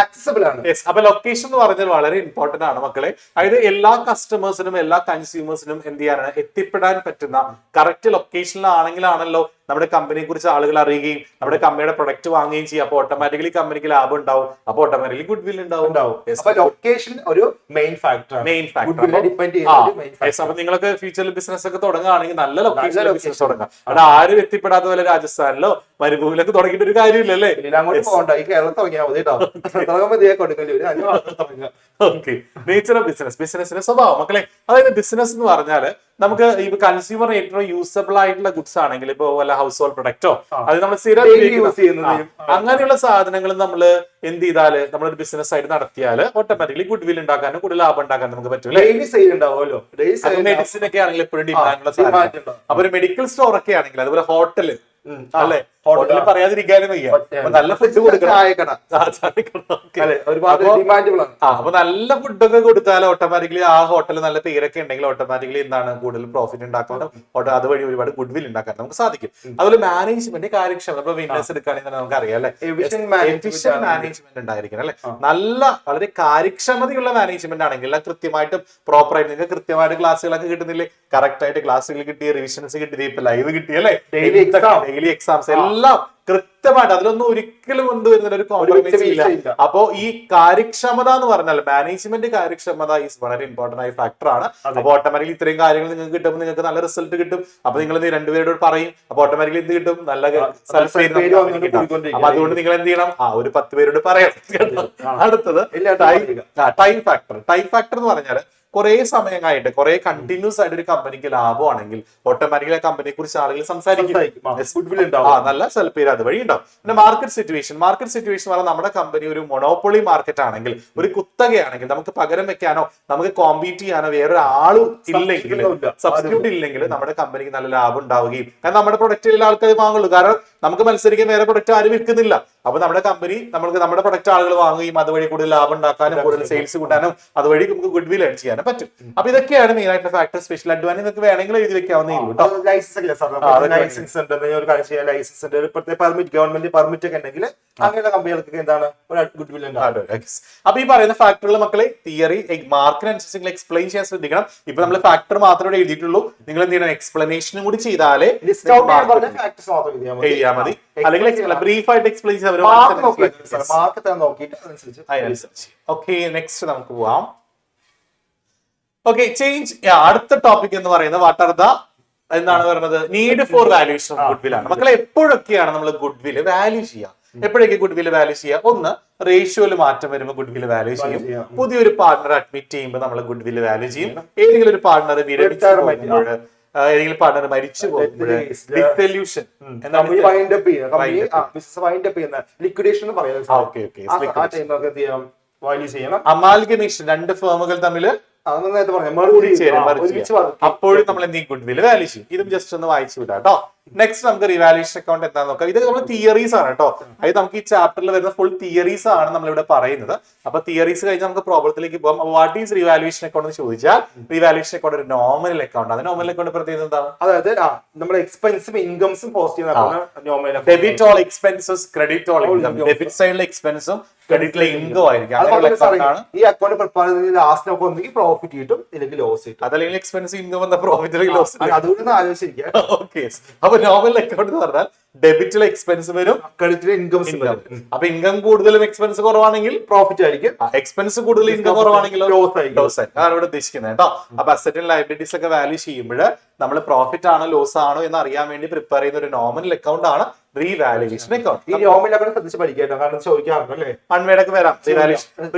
ആക്സസിബിൾ ആണ്. അപ്പൊ ലൊക്കേഷൻ എന്ന് പറഞ്ഞാൽ വളരെ ഇമ്പോർട്ടന്റ് ആണ് മക്കളെ. അതായത് എല്ലാ കസ്റ്റമേഴ്സിനും എല്ലാ കൺസ്യൂമേഴ്സിനും എന്ത് ചെയ്യാനാണ്? എത്തിപ്പെടാൻ പറ്റുന്ന കറക്റ്റ് ലൊക്കേഷനിലാണെങ്കിലാണല്ലോ നമ്മുടെ കമ്പനിയെ കുറിച്ച് ആളുകൾ അറിയുകയും നമ്മുടെ കമ്പനിയുടെ പ്രൊഡക്റ്റ് വാങ്ങുകയും ചെയ്യും. അപ്പൊ ഓട്ടോമാറ്റിക്കലി കമ്പനിക്ക് ലാഭം ഉണ്ടാവും. അപ്പൊ ഓട്ടോമാറ്റിക്കലി ഗുഡ് വിൽ ഉണ്ടാവും. ലൊക്കേഷൻ ഒരു മെയിൻ ഫാക്ടർ. അപ്പൊ നിങ്ങളൊക്കെ ഫ്യൂച്ചറിൽ ബിസിനസ് ഒക്കെ തുടങ്ങുകയാണെങ്കിൽ നല്ല ലൊക്കേഷനിൽ ബിസിനസ് തുടങ്ങാം. അവിടെ ആരും എത്തിപ്പെടാത്ത പോലെ രാജസ്ഥാനിലോ മരുഭൂമിയിലൊക്കെ തുടങ്ങിയിട്ട് ഒരു കാര്യമില്ലല്ലേ. നേച്ചർ ഓഫ് ബിസിനസ്, ബിസിനസിന്റെ സ്വഭാവം മക്കളെ. അതായത് ബിസിനസ് എന്ന് പറഞ്ഞാൽ നമുക്ക് ഇപ്പൊ കൺസ്യൂമർ ഏറ്റവും യൂസബിൾ ആയിട്ടുള്ള ഗുഡ്സ് ആണെങ്കിൽ ഇപ്പൊ വല്ല ഹൗസ് ഹോൾഡ് പ്രൊഡക്റ്റോ അത് നമ്മൾ സ്ഥിരം അങ്ങനെയുള്ള സാധനങ്ങൾ നമ്മൾ എന്ത് ചെയ്താല് നമ്മളൊരു ബിസിനസ് ആയിട്ട് നടത്തിയാല് ഓട്ടോമാറ്റിക്കലി ഗുഡ് വിൽ ഉണ്ടാക്കാനും കൂടുതൽ ലാഭം ഉണ്ടാക്കാനും നമുക്ക് പറ്റും. മെഡിസിൻ ഒക്കെ ആണെങ്കിൽ എപ്പോഴും ഡിമാൻഡുള്ള സാധനം. അപ്പൊ ഒരു മെഡിക്കൽ സ്റ്റോർ ഒക്കെ ആണെങ്കിൽ അതുപോലെ ഹോട്ടല് അല്ലെ, ഹോട്ടലിൽ പറയാതിരിക്കാനും വയ്യ. നല്ല ഫുഡ് കൊടുക്കണം. അപ്പൊ നല്ല ഫുഡൊക്കെ കൊടുത്താൽ ഓട്ടോമാറ്റിക്കലി ആ ഹോട്ടലിൽ നല്ല പേരൊക്കെ ഉണ്ടെങ്കിൽ ഓട്ടോമാറ്റിക്കലി എന്താണ് കൂടുതൽ പ്രോഫിറ്റ് ഉണ്ടാക്കാനും അതുവഴി ഒരുപാട് ഗുഡ് വിൽ ഉണ്ടാക്കാൻ നമുക്ക് സാധിക്കും. അതുപോലെ മാനേജ്മെന്റ് കാര്യക്ഷമത, ഇപ്പൊ വിന്നേഴ്സ് എടുക്കുകയാണെങ്കിൽ നമുക്ക് അറിയാം അല്ലെ, എഫിഷ്യന്റ് മാനേജ്മെന്റ് ഉണ്ടായിരിക്കണം അല്ലെ. നല്ല വളരെ കാര്യക്ഷമതയുള്ള മാനേജ്മെന്റ് ആണെങ്കിൽ കൃത്യമായിട്ട് പ്രോപ്പർ ആയിട്ട് നിങ്ങൾക്ക് കൃത്യമായിട്ട് ക്ലാസ്സുകളൊക്കെ കിട്ടുന്നില്ലേ, കറക്റ്റ് ആയിട്ട് ക്ലാസ്സുകൾ കിട്ടി, റിവിഷൻസ് കിട്ടി, ഇപ്പൊ ലൈവ് കിട്ടിയല്ലേ, ഡെയിലി എക്സാംസ് എല്ലാം കൃത്യമായിട്ട്, അതിലൊന്നും ഒരിക്കലും കൊണ്ടുവരുന്ന ഒരു കോംപ്രമൈസ് ഇല്ല. അപ്പോ ഈ കാര്യക്ഷമത എന്ന് പറഞ്ഞാൽ മാനേജ്മെന്റ് കാര്യക്ഷമത ഈസ് വളരെ ഇമ്പോർട്ടന്റ് ആയ ഫാക്ടർ ആണ്. അപ്പൊ ഓട്ടോമാറ്റിക്കലി ഇത്രയും കാര്യങ്ങൾ നിങ്ങൾക്ക് കിട്ടുമ്പോൾ നിങ്ങൾക്ക് നല്ല റിസൾട്ട് കിട്ടും. അപ്പൊ നിങ്ങൾ രണ്ടുപേരോട് പറയും, അപ്പൊ ഓട്ടോമാറ്റിക്കലി എന്ത് കിട്ടും? നല്ല അപ്പൊ അതുകൊണ്ട് നിങ്ങൾ എന്ത് ചെയ്യണം? ഒരു 10 പേരോട് പറയാം. അടുത്തത് ടൈം ഫാക്ടർ. ടൈം ഫാക്ടർ എന്ന് പറഞ്ഞാൽ കുറെ സമയമായിട്ട് കുറെ കണ്ടിന്യൂസ് ആയിട്ട് ഒരു കമ്പനിക്ക് ലാഭമാണെങ്കിൽ ഓട്ടോമാറ്റിക്കലി ആ കമ്പനിയെ കുറിച്ച് ആളുകൾ സംസാരിക്കും. നല്ല സെൽഫ് അതുവഴി ഉണ്ടാവും. പിന്നെ മാർക്കറ്റ് സിറ്റുവേഷൻ പറഞ്ഞാൽ നമ്മുടെ കമ്പനി ഒരു മൊണോപ്പൊളി മാർക്കറ്റ് ആണെങ്കിൽ, ഒരു കുത്തകയാണെങ്കിൽ, നമുക്ക് പകരം വെക്കാനോ നമുക്ക് കോമ്പീറ്റ് ചെയ്യാനോ വേറൊരു ആളും ഇല്ലെങ്കിൽ, സബ്സ്റ്റിറ്റ്യൂട്ട് ഇല്ലെങ്കിൽ നമ്മുടെ കമ്പനിക്ക് നല്ല ലാഭം ഉണ്ടാവുകയും, കാരണം നമ്മുടെ പ്രൊഡക്റ്റ് എല്ലാ ആൾക്കാർ വാങ്ങുള്ളൂ. കാരണം നമുക്ക് മത്സരിക്കാൻ വേറെ പ്രൊഡക്റ്റ് ആരും വിൽക്കുന്നില്ല. അപ്പൊ നമ്മുടെ കമ്പനി നമ്മുടെ പ്രൊഡക്റ്റ് ആളുകൾ വാങ്ങുകയും അതുവഴി കൂടുതൽ ലാഭം ഉണ്ടാക്കാനും കൂടുതൽ സെയിൽസ് കൂട്ടാനും അതുവഴി നമുക്ക് ഗുഡ് വിൽ ഏൺ ചെയ്യാനും പറ്റും. അപ്പൊ ഇതൊക്കെയാണ് മെയിൻ ആയിട്ടുള്ള ഫാക്ടർ. സ്പെഷ്യൽ അഡ്വാൻസ് നിങ്ങൾക്ക് വേണമെങ്കിൽ എഴുതി വെക്കാവുന്നേ ഉള്ളൂ. അങ്ങനെയുള്ള കമ്പനികൾക്ക് എന്താണ് ഗുഡ് വിൽ. അപ്പൊ ഈ പറയുന്ന ഫാക്ടറുകൾ മക്കളെ തിയറി മാർക്കിനനുസരിച്ച് നിങ്ങൾ എക്സ്പ്ലെയിൻ ചെയ്യാൻ ശ്രദ്ധിക്കണം. ഇപ്പൊ നമ്മൾ ഫാക്ടർ മാത്രമേ എഴുതിയിട്ടുള്ളൂ. നിങ്ങൾ എന്ത് ചെയ്യണം, എക്സ്പ്ലനേഷനും കൂടി ചെയ്താലേ എഴുതിയാൽ മതി. അല്ലെങ്കിൽ ബ്രീഫ് ആയിട്ട് എക്സ്പ്ലെയിൻ ചെയ്താൽ ഓക്കെ. നെക്സ്റ്റ് നമുക്ക് പോവാം. Okay, change. അടുത്ത ടോപ്പിക് എന്ന് പറയുന്നത് വാട്ട് ആർ ദ എന്താണ് പറയുന്നത്, need for valuation of good will ആണ്. മക്കളെ എപ്പോഴൊക്കെയാണ് നമ്മൾ ഗുഡ് വിൽ വാല്യൂ ചെയ്യുക? എപ്പോഴൊക്കെ ഗുഡ് വിൽ വാല്യൂ ചെയ്യുക? ഒന്ന്, റേഷ്യോയിൽ മാറ്റം വരുമ്പോൾ ഗുഡ് വിൽ വാല്യൂ ചെയ്യും. പുതിയൊരു പാർട്ണർ അഡ്മിറ്റ് ചെയ്യുമ്പോൾ നമ്മൾ ഗുഡ് വിൽ വാല്യൂ ചെയ്യും. ഏതെങ്കിലും ഒരു പാർട്ണർ വിരമിച്ചു പോകുമ്പോൾ, ഏതെങ്കിലും പാർട്ണർ മരിച്ചു പോകുമ്പോൾ, ഡിസൊല്യൂഷൻ അമാൽഗമേഷൻ, രണ്ട് ഫേമുകൾ തമ്മിൽ അപ്പോഴും നമ്മൾ എന്ത് ചെയ്യും, ഗുഡ് വിൽ വാല്യൂ ചെയ്യും. ഇതും ജസ്റ്റ് ഒന്ന് വായിച്ചു വിടാം കേട്ടോ. നെക്സ്റ്റ് നമുക്ക് റിവാലുവേഷൻ അക്കൗണ്ട് എന്താന്ന് നോക്കാം. ഇത് നമ്മൾ തിയറീസ് ആണ് കേട്ടോ. അതായത് നമുക്ക് ഈ ചാപ്റ്ററിൽ വരുന്ന ഫുൾ തിയറീസ് ആണ് നമ്മളിവിടെ പറയുന്നത്. അപ്പൊ തിയറീസ് കഴിഞ്ഞാൽ നമുക്ക് പ്രോബ്ലത്തിലേക്ക് പോകാം. വാട്ട് ഈസ് റിവാലുവേഷൻ അക്കൗണ്ട് എന്ന് ചോദിച്ചാൽ, റിവാലുവേഷൻ അക്കൗണ്ട് ഒരു നോമിനൽ അക്കൗണ്ട് ആണ്. നോമിനൽ അക്കൗണ്ട് പ്രത്യേകത എന്താണ്? അതായത് നമ്മുടെ എക്സ്പെൻസും ഇൻകംസും പോസ്റ്റ് ചെയ്യുന്ന debit all expenses, credit all income. Debit സൈഡിലെ എക്സ്പെൻസും ക്രെഡിറ്റിലെ ഇൻകം ആയിരിക്കും. ഈ അക്കൗണ്ട് പ്രിപ്പയർ ചെയ്ത് ലാസ്റ്റ് നമുക്ക് ഒന്നെങ്കിൽ പ്രോഫിറ്റ് കിട്ടും, ഇല്ലെങ്കിൽ ലോസ് കിട്ടും. അതല്ലെങ്കിൽ എക്സ്പെൻസ് ഇൻകം വന്ന പ്രോഫിറ്റ് ലോസ്. അതുകൊണ്ട് ആലോചിച്ചിരിക്കുക. ഓക്കെ, അപ്പൊ നോമിനൽ അക്കൗണ്ട് എന്ന് പറഞ്ഞാൽ ഡെബിറ്റിലെ എക്സ്പെൻസ് വരും, ക്രെഡിറ്റിലെ ഇൻകംസ് വരും. അപ്പൊ ഇൻകം കൂടുതലും എക്സ്പെൻസ് കുറവാണെങ്കിൽ പ്രോഫിറ്റ് ആയിരിക്കും, എക്സ്പെൻസ് കൂടുതൽ ഇൻകം കുറവാണെങ്കിലോ ലോസ് ആയിരിക്കും. അതാണ് ഇവിടെ ഉദ്ദേശിക്കുന്നത് കേട്ടോ. അപ്പൊ അസറ്റ് ആൻഡ് ലയബിലിറ്റീസ് ഒക്കെ വാല്യൂ ചെയ്യുമ്പോൾ നമ്മൾ പ്രോഫിറ്റ് ആണോ ലോസ് ആണോ എന്ന് അറിയാൻ വേണ്ടി പ്രിപ്പയർ ചെയ്യുന്ന ഒരു നോമിനൽ അക്കൗണ്ട് ആണ് റീവാലുവേഷൻ അക്കൗണ്ട്. ഈ നോമിനൽ അക്കൗണ്ട് ശ്രദ്ധിച്ച് പഠിക്കാം, കാരണം ചോദിക്കാറുണ്ടല്ലേ. വൺവേഡൊക്കെ വരാം.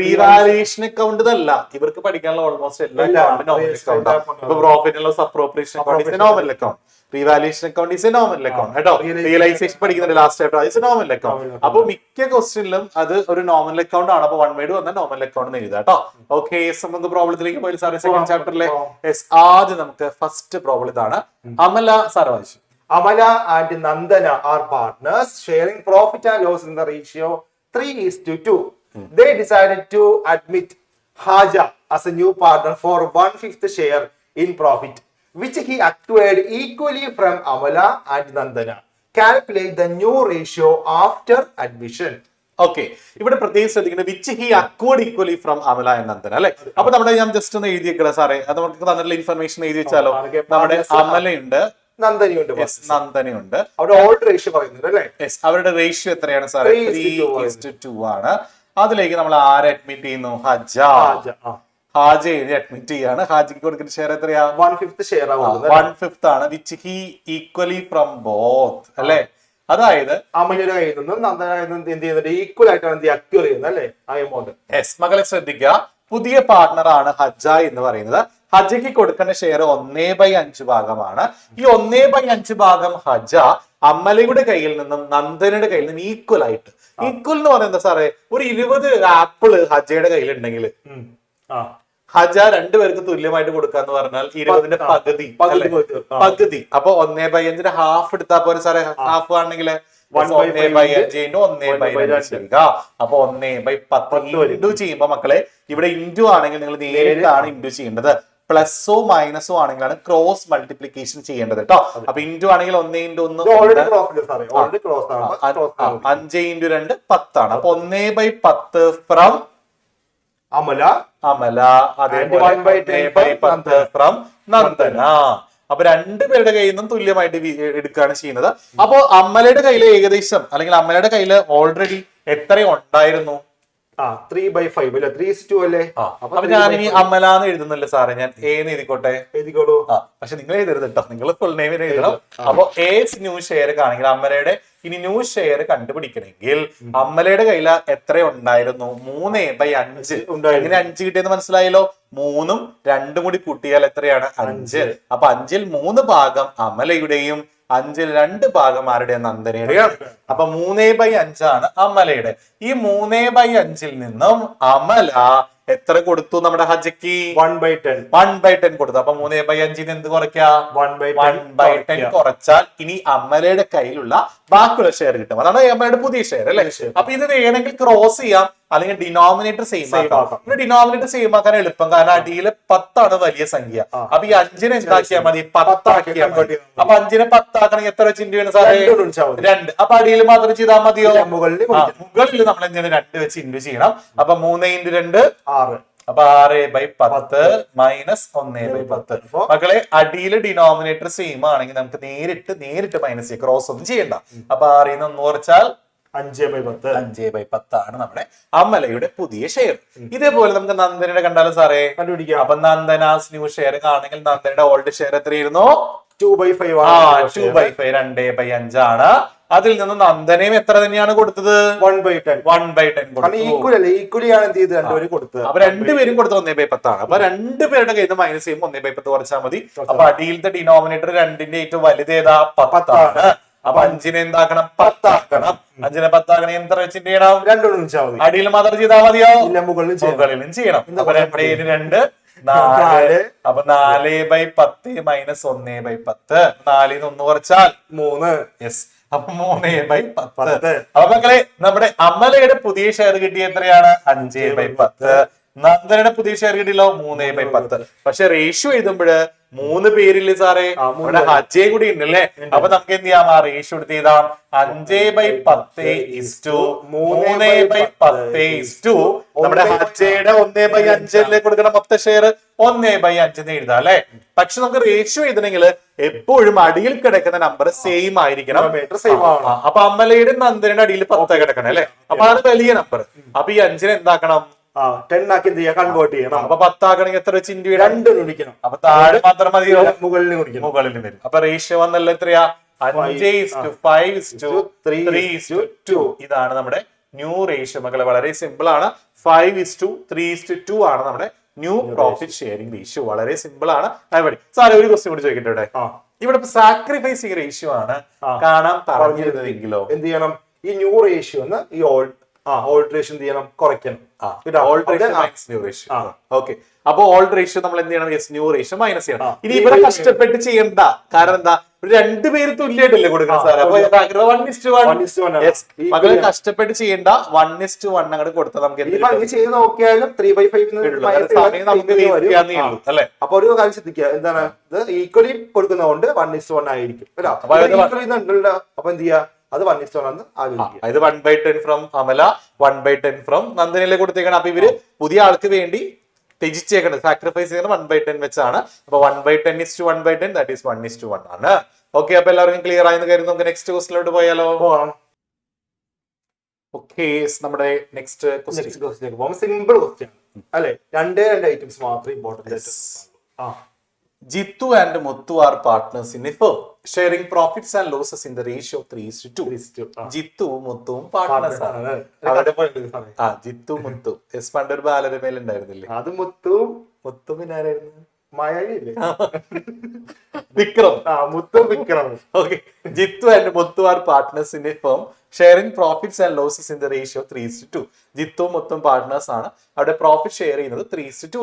റീവാലുവേഷൻ അക്കൗണ്ട് അല്ല, ഇവർക്ക് പഠിക്കാനുള്ള ഓൾമോസ്റ്റ് എല്ലാ നോമിനൽ അക്കൗണ്ട്. ഇപ്പൊ profit and loss appropriation account is a nominal account. Revaluation account is a nominal account കേട്ടോ. റിയലൈസേഷൻ പഠിക്കുന്നുണ്ട് last chapter, is a nominal account. അപ്പൊ മിക്ക ക്വസ്റ്റ്യനിലും അത് ഒരു നോമിനൽ അക്കൗണ്ട് ആണ്. അപ്പൊ വൺ വേർഡ് വന്നാൽ നോമിനൽ അക്കൗണ്ട് എന്ന് എഴുതാം കേട്ടോ. ഓക്കെ, നമുക്ക് പ്രോബ്ലത്തിലേക്ക് പോയി സാറേ. സെക്കൻഡ് ചാപ്റ്ററിലെ ആദ്യം നമുക്ക് ഫസ്റ്റ് പ്രോബ്ലം ഇതാണ്. അമല സാർ വായിച്ചു. Amala and Nandana are partners sharing profit and loss in the ratio 3:2. They decided to admit Haja as a new partner for 1/5 share in profit, which he acquired equally from Amala and Nandana. Calculate the new ratio after admission. Okay, ഇവിടെ പ്രത്യേകം ശ്രദ്ധിക്കുന്നത് which he acquired equally from Amala and Nandana അല്ലെ. അപ്പൊ നമ്മുടെ ഞാൻ just ഒന്ന് എഴുതിയേക്കാം സാറേ, അത് നമുക്ക് തന്നിട്ടുള്ള ഇൻഫർമേഷൻ എഴുതി വെച്ചാലോ. നമ്മുടെ അമലയുണ്ട്, നന്ദനയുണ്ട്. അവരുടെ റേഷ്യോ എത്രയാണ് സാറേ? 3:2 ആണ്. അതിലേക്ക് നമ്മൾ ആരെ അഡ്മിറ്റ് ചെയ്യുന്നു? ഹാജ അഡ്മിറ്റ് ചെയ്യാണ്. ഹാജിക്ക് കൊടുക്കുന്ന ഷെയർ എത്രയാ? 1/5 ഷെയർ. 1/5 ആണ്. Which he equally from both അല്ലെ. അതായത് അമലയുടെ കയ്യിൽ നിന്നും നന്ദന എന്ത് ചെയ്യുന്നുണ്ട്? ഈക്വൽ ആയിട്ടാണ് അക്വയർ ചെയ്യുന്നത് അല്ലെ ആ എമൗണ്ട്. മകളെ ശ്രദ്ധിക്കുക, പുതിയ പാർട്ണർ ആണ് ഹജ്ജ എന്ന് പറയുന്നത്. ഹജ്ജയ്ക്ക് കൊടുക്കേണ്ട ഷെയർ 1/5 ഭാഗമാണ്. ഈ 1/5 ഭാഗം ഹജ്ജ അമലയുടെ കയ്യിൽ നിന്നും നന്ദനയുടെ കയ്യിൽ നിന്നും ഈക്വൽ ആയിട്ട്. ഈക്വൽ എന്ന് പറയുന്നത് സാറേ, ഒരു 20 ആപ്പിള് ഹജ്ജയുടെ കയ്യിൽ ഉണ്ടെങ്കിൽ ഹജ്ജ രണ്ടുപേർക്ക് തുല്യമായിട്ട് കൊടുക്കാന്ന് പറഞ്ഞാൽ 20ന്റെ പകുതി. അപ്പൊ 1/5 ഹാഫ് എടുത്താൽ പോലെ സാറേ. ഹാഫ് ആണെങ്കിൽ 1/5 അപ്പൊ 1/10 ഇൻഡു ചെയ്യുമ്പോ മക്കളെ ഇവിടെ ഇൻഡു ആണെങ്കിൽ നിങ്ങൾ നേരിട്ടാണ് ഇൻഡു ചെയ്യേണ്ടത്. പ്ലസോ മൈനസോ ആണെങ്കിലാണ് ക്രോസ് മൾട്ടിപ്ലിക്കേഷൻ ചെയ്യേണ്ടത് കേട്ടോ. അപ്പൊ ഇൻഡു ആണെങ്കിൽ 1/1 5x2 10 ആണ്. അപ്പൊ 1/10 ഫ്രം അമല, അതേപോലെ 1/10 ഫ്രം നന്ദന. അപ്പൊ രണ്ടുപേരുടെ കയ്യിൽ നിന്നും തുല്യമായിട്ട് എടുക്കുകയാണ് ചെയ്യുന്നത്. അപ്പൊ അമലയുടെ കയ്യിൽ ഏകദേശം, അല്ലെങ്കിൽ അമലയുടെ കയ്യിൽ ഓൾറെഡി എത്ര ഉണ്ടായിരുന്നു? 3/5 അല്ലെ, 3:2 അല്ലേ. അപ്പൊ ഞാനിനി അമലാന്ന് എഴുതുന്നില്ല സാറേ, ഞാൻ ഏന്ന് എഴുതിക്കോട്ടെ. എഴുതിക്കോളൂ. പക്ഷെ നിങ്ങൾ എഴുതരുത് കേട്ടോ, നിങ്ങൾ ഫുൾ നെയിം എഴുതണം. അപ്പൊ എ ന്യൂ ഷെയർ കാണെങ്കിൽ അമലയുടെ ഇനി ന്യൂ ഷെയർ കണ്ടുപിടിക്കണമെങ്കിൽ അമലയുടെ കയ്യിൽ എത്ര ഉണ്ടായിരുന്നു? 3/5 എങ്ങനെ 5 കിട്ടിയെന്ന് മനസ്സിലായല്ലോ. 3ഉം 2ഉം കൂടി കൂട്ടിയാൽ എത്രയാണ്? 5. അപ്പൊ 5ൽ 3 ഭാഗം അമലയുടെയും 5ൽ 2 ഭാഗം ആരുടെ? നന്ദനയുടെയാണ്. അപ്പൊ 3/5 ആണ് അമലയുടെ. ഈ 3/5 നിന്നും അമല എത്ര കൊടുത്തു നമ്മുടെ ഹജയ്ക്ക്? 1/10 കൊടുത്തു. അപ്പൊ 3/5 എന്ത് കുറയ്ക്കാ? 1/10 കുറച്ചാൽ ഇനി അമലയുടെ കയ്യിലുള്ള ബാക്കിയുള്ള ഷെയർ കിട്ടും. അതാണ് അമലയുടെ പുതിയ ഷെയർ അല്ലെ. അപ്പൊ ഇത് വേണമെങ്കിൽ ക്രോസ് ചെയ്യാം, അല്ലെങ്കിൽ ഡിനോമിനേറ്റർ സെയിം ആക്കാം. ഡിനോമിനേറ്റർ സെയിം ആക്കാൻ എളുപ്പം, കാരണം അടിയിൽ 10 ആണ് വലിയ സംഖ്യ. അപ്പൊ ഈ 5നെ എന്താക്കിയാൽ മതി? 10 ആക്കിയാൽ മതി. അപ്പൊ 5നെ 10 ആക്കണമെങ്കിൽ എത്ര വെച്ച് ഇൻഡു ചെയ്യണം സാറേ? 2. അപ്പൊ അടിയിൽ മാത്രം ചെയ്താൽ മതിയോ? മുകളിൽ നമ്മൾ എന്താണ് 2 വെച്ച് ഇൻഡു ചെയ്യണം. അപ്പൊ 3 × 2 6. അപ്പൊ 6/10 മൈനസ് 1/10. മക്കളെ അടിയിൽ ഡിനോമിനേറ്റർ സെയിം ആണെങ്കിൽ നമുക്ക് നേരിട്ട് മൈനസ് ചെയ്യാം, ക്രോസ് ഒന്നും ചെയ്യണ്ട. അപ്പൊ 6 ന്ന് 1 കുറച്ചാൽ 5/10 ആണ് നമ്മുടെ അമലയുടെ പുതിയ ഷെയർ. ഇതേപോലെ നമുക്ക് നന്ദനയുടെ കണ്ടാലും സാറേ കണ്ടുപിടിക്കാം. അപ്പൊ നന്ദനാസ് ന്യൂ ഷെയർ ആണെങ്കിൽ നന്ദനയുടെ ഓൾഡ് ഷെയർ എത്രയായിരുന്നു? 2/5 2/5 ആണ്. അതിൽ നിന്ന് നന്ദനയും എത്ര തന്നെയാണ് കൊടുത്തത്? 1/10 കൊടുത്തു. അപ്പൊ രണ്ടുപേരും കൊടുത്തത് 1/10 ആണ്. അപ്പൊ രണ്ടുപേരുടെ കയ്യിൽ നിന്ന് മൈനസ് ചെയ്യുമ്പോൾ 1/10 കുറച്ചാൽ മതി. അപ്പൊ അടിയിലത്തെ ഡിനോമിനേറ്റർ 2ന്റെ ഏറ്റവും വലുതേതാ? 10 ആണ്. അപ്പൊ 5നെ എന്താക്കണം? 10 ആക്കണം. 5നെ 10 ആക്കണം. എത്ര വെച്ചിട്ട് ചെയ്യണം? അടിയിൽ മാത്രം ചെയ്താൽ മതിയോ? മുകളിലും ചെയ്യണം. അപ്പൊ 2 4. അപ്പൊ 4/10 മൈനസ് 1/10. 4ൽ നിന്ന് 1 കുറച്ചാൽ 3. യെസ്. അപ്പൊ 3/10. അപ്പൊ മക്കളെ നമ്മുടെ അമലയുടെ പുതിയ ഷെയർ കിട്ടിയ എത്രയാണ്? 5/10. നന്ദനയുടെ പുതിയ ഷെയർ കിട്ടിയല്ലോ 3/10. പക്ഷെ റേഷ്യോ എഴുതുമ്പോഴ് 3 പേരില്ലേ സാറേ? ഇവിടെ ഹജയും കൂടി ഉണ്ടല്ലേ. അപ്പൊ നമുക്ക് എന്ത് ചെയ്യാം? ആ റേഷ്യോ എടുത്ത് ചെയ്താം. 5/10 നമ്മുടെ ഹജയുടെ 1/5 കൊടുക്കണം. മൊത്ത ഷെയർ 1/5 എഴുതാം അല്ലെ. പക്ഷെ നമുക്ക് റേഷ്യോ എഴുതണമെങ്കിൽ എപ്പോഴും അടിയിൽ കിടക്കുന്ന നമ്പർ സെയിം ആയിരിക്കണം. അപ്പൊ അമലയുടെ നന്ദനയുടെ അടിയിൽ 10 കിടക്കണം അല്ലെ. അപ്പൊ അതാണ് വലിയ നമ്പർ. അപ്പൊ ഈ 5നെ എന്താക്കണം? 10 ആക്കി കൺവേർട്ട് ചെയ്യണം. അപ്പൊ 10 ആക്കണമെങ്കിൽ എത്ര വെച്ച് ഇൻഡു 2 വിളിക്കണം. അപ്പൊ താഴെ മാത്രം മതിയോ? മുകളിൽ വരും. അപ്പൊ റേഷ്യോ വന്നല്ലോ എത്രയാ? 5:5:3:2. ഇതാണ് നമ്മുടെ ന്യൂ റേഷ്യോ മക്കളെ. വളരെ സിമ്പിൾ ആണ്. 5:3:2 ആണ് നമ്മുടെ ന്യൂ പ്രോഫിറ്റ് ഷെയറിംഗ് റേഷ്യോ. വളരെ സിമ്പിൾ ആണ്. സാറേ ഒരു ക്വസ്റ്റ്യൻ കൂടി ചോദിക്കട്ടെ. ഇവിടെ സാക്രിഫൈസിംഗ് റേഷ്യോ ആണ് കാണാൻ പറഞ്ഞിരുന്നതെങ്കിലോ എന്ത് ചെയ്യണം? ഈ ന്യൂ റേഷ്യോ ഈ ഓൾഡ് റേഷ്യോ എന്ത് ചെയ്യണം? കുറയ്ക്കണം. അപ്പൊ ഓൾഡ് റേഷ്യോ നമ്മൾ എന്ത് ചെയ്യണം? ന്യൂ റേഷ്യോ മൈനസ് ചെയ്യണം. ഇനി ഇവിടെ കഷ്ടപ്പെട്ട് ചെയ്യണ്ട. കാരണം എന്താ? രണ്ടുപേര് തുല്യമായിട്ടല്ലേ കൊടുക്കണം സാർ. അപ്പൊ 1:1 മകളെ കഷ്ടപ്പെട്ട് ചെയ്യണ്ട. 1:1 അങ്ങോട്ട് കൊടുത്താൽ നമുക്ക് ചെയ്ത് നോക്കിയാലും 3/5 അല്ലെ. അപ്പൊ ഒരു കാര്യം ശ്രദ്ധിക്കുക, എന്താണ് ഇത് ഈക്വലി കൊടുക്കുന്നതുകൊണ്ട് 1:1 ആയിരിക്കും. അപ്പൊ എന്ത് ചെയ്യാ? അത് 1:1 ആണ് ആലോചിക്കുക. ഇത് 1/10 ഫ്രം അമല, 1/10 ഫ്രം നന്ദനയിലെ കൊടുത്തേക്കാണ്. അപ്പൊ ഇവര് പുതിയ ആൾക്ക് വേണ്ടി ത്യജിച്ചേക്കുന്നത്, സാക്രിഫൈസ് ചെയ്യുന്നത് 1/10 വെച്ചാണ്. അപ്പൊ 1/10:1/10 ദാറ്റ് ഈസ് 1:1 ആണ്. ഓക്കെ. അപ്പൊ എല്ലാവർക്കും ക്ലിയർ ആയെന്ന് കരുതുന്നു. നമുക്ക് നെക്സ്റ്റ് ക്വസ്റ്റിലോട്ട് പോയാലോ? ഓക്കെ. നമ്മുടെ നെക്സ്റ്റ് സിമ്പിൾ ക്വസ്റ്റ്യൻ അല്ലെ. 2 ഐറ്റംസ് മാത്രമേ important. Jittu and Muthu are partners in a firm, sharing profits and losses in the ratio of 3:2. Jittu Muthu partners ആണ്. ജിത്തു മുത്തു. എസ് പണ്ടൊരു ബാലരമേൽ ഉണ്ടായിരുന്നില്ലേ? അത് മുത്തു പിന്നെ ആരായിരുന്നു? മഴയില്ലേ? Vikram. Vikram. Okay. Jittu and Muthu are partners in a firm, sharing profits and losses in the ratio of 3:2. ജിത്തും മുത്തും partners ആണ്. അവിടെ profit share ചെയ്യുന്നത് 3:2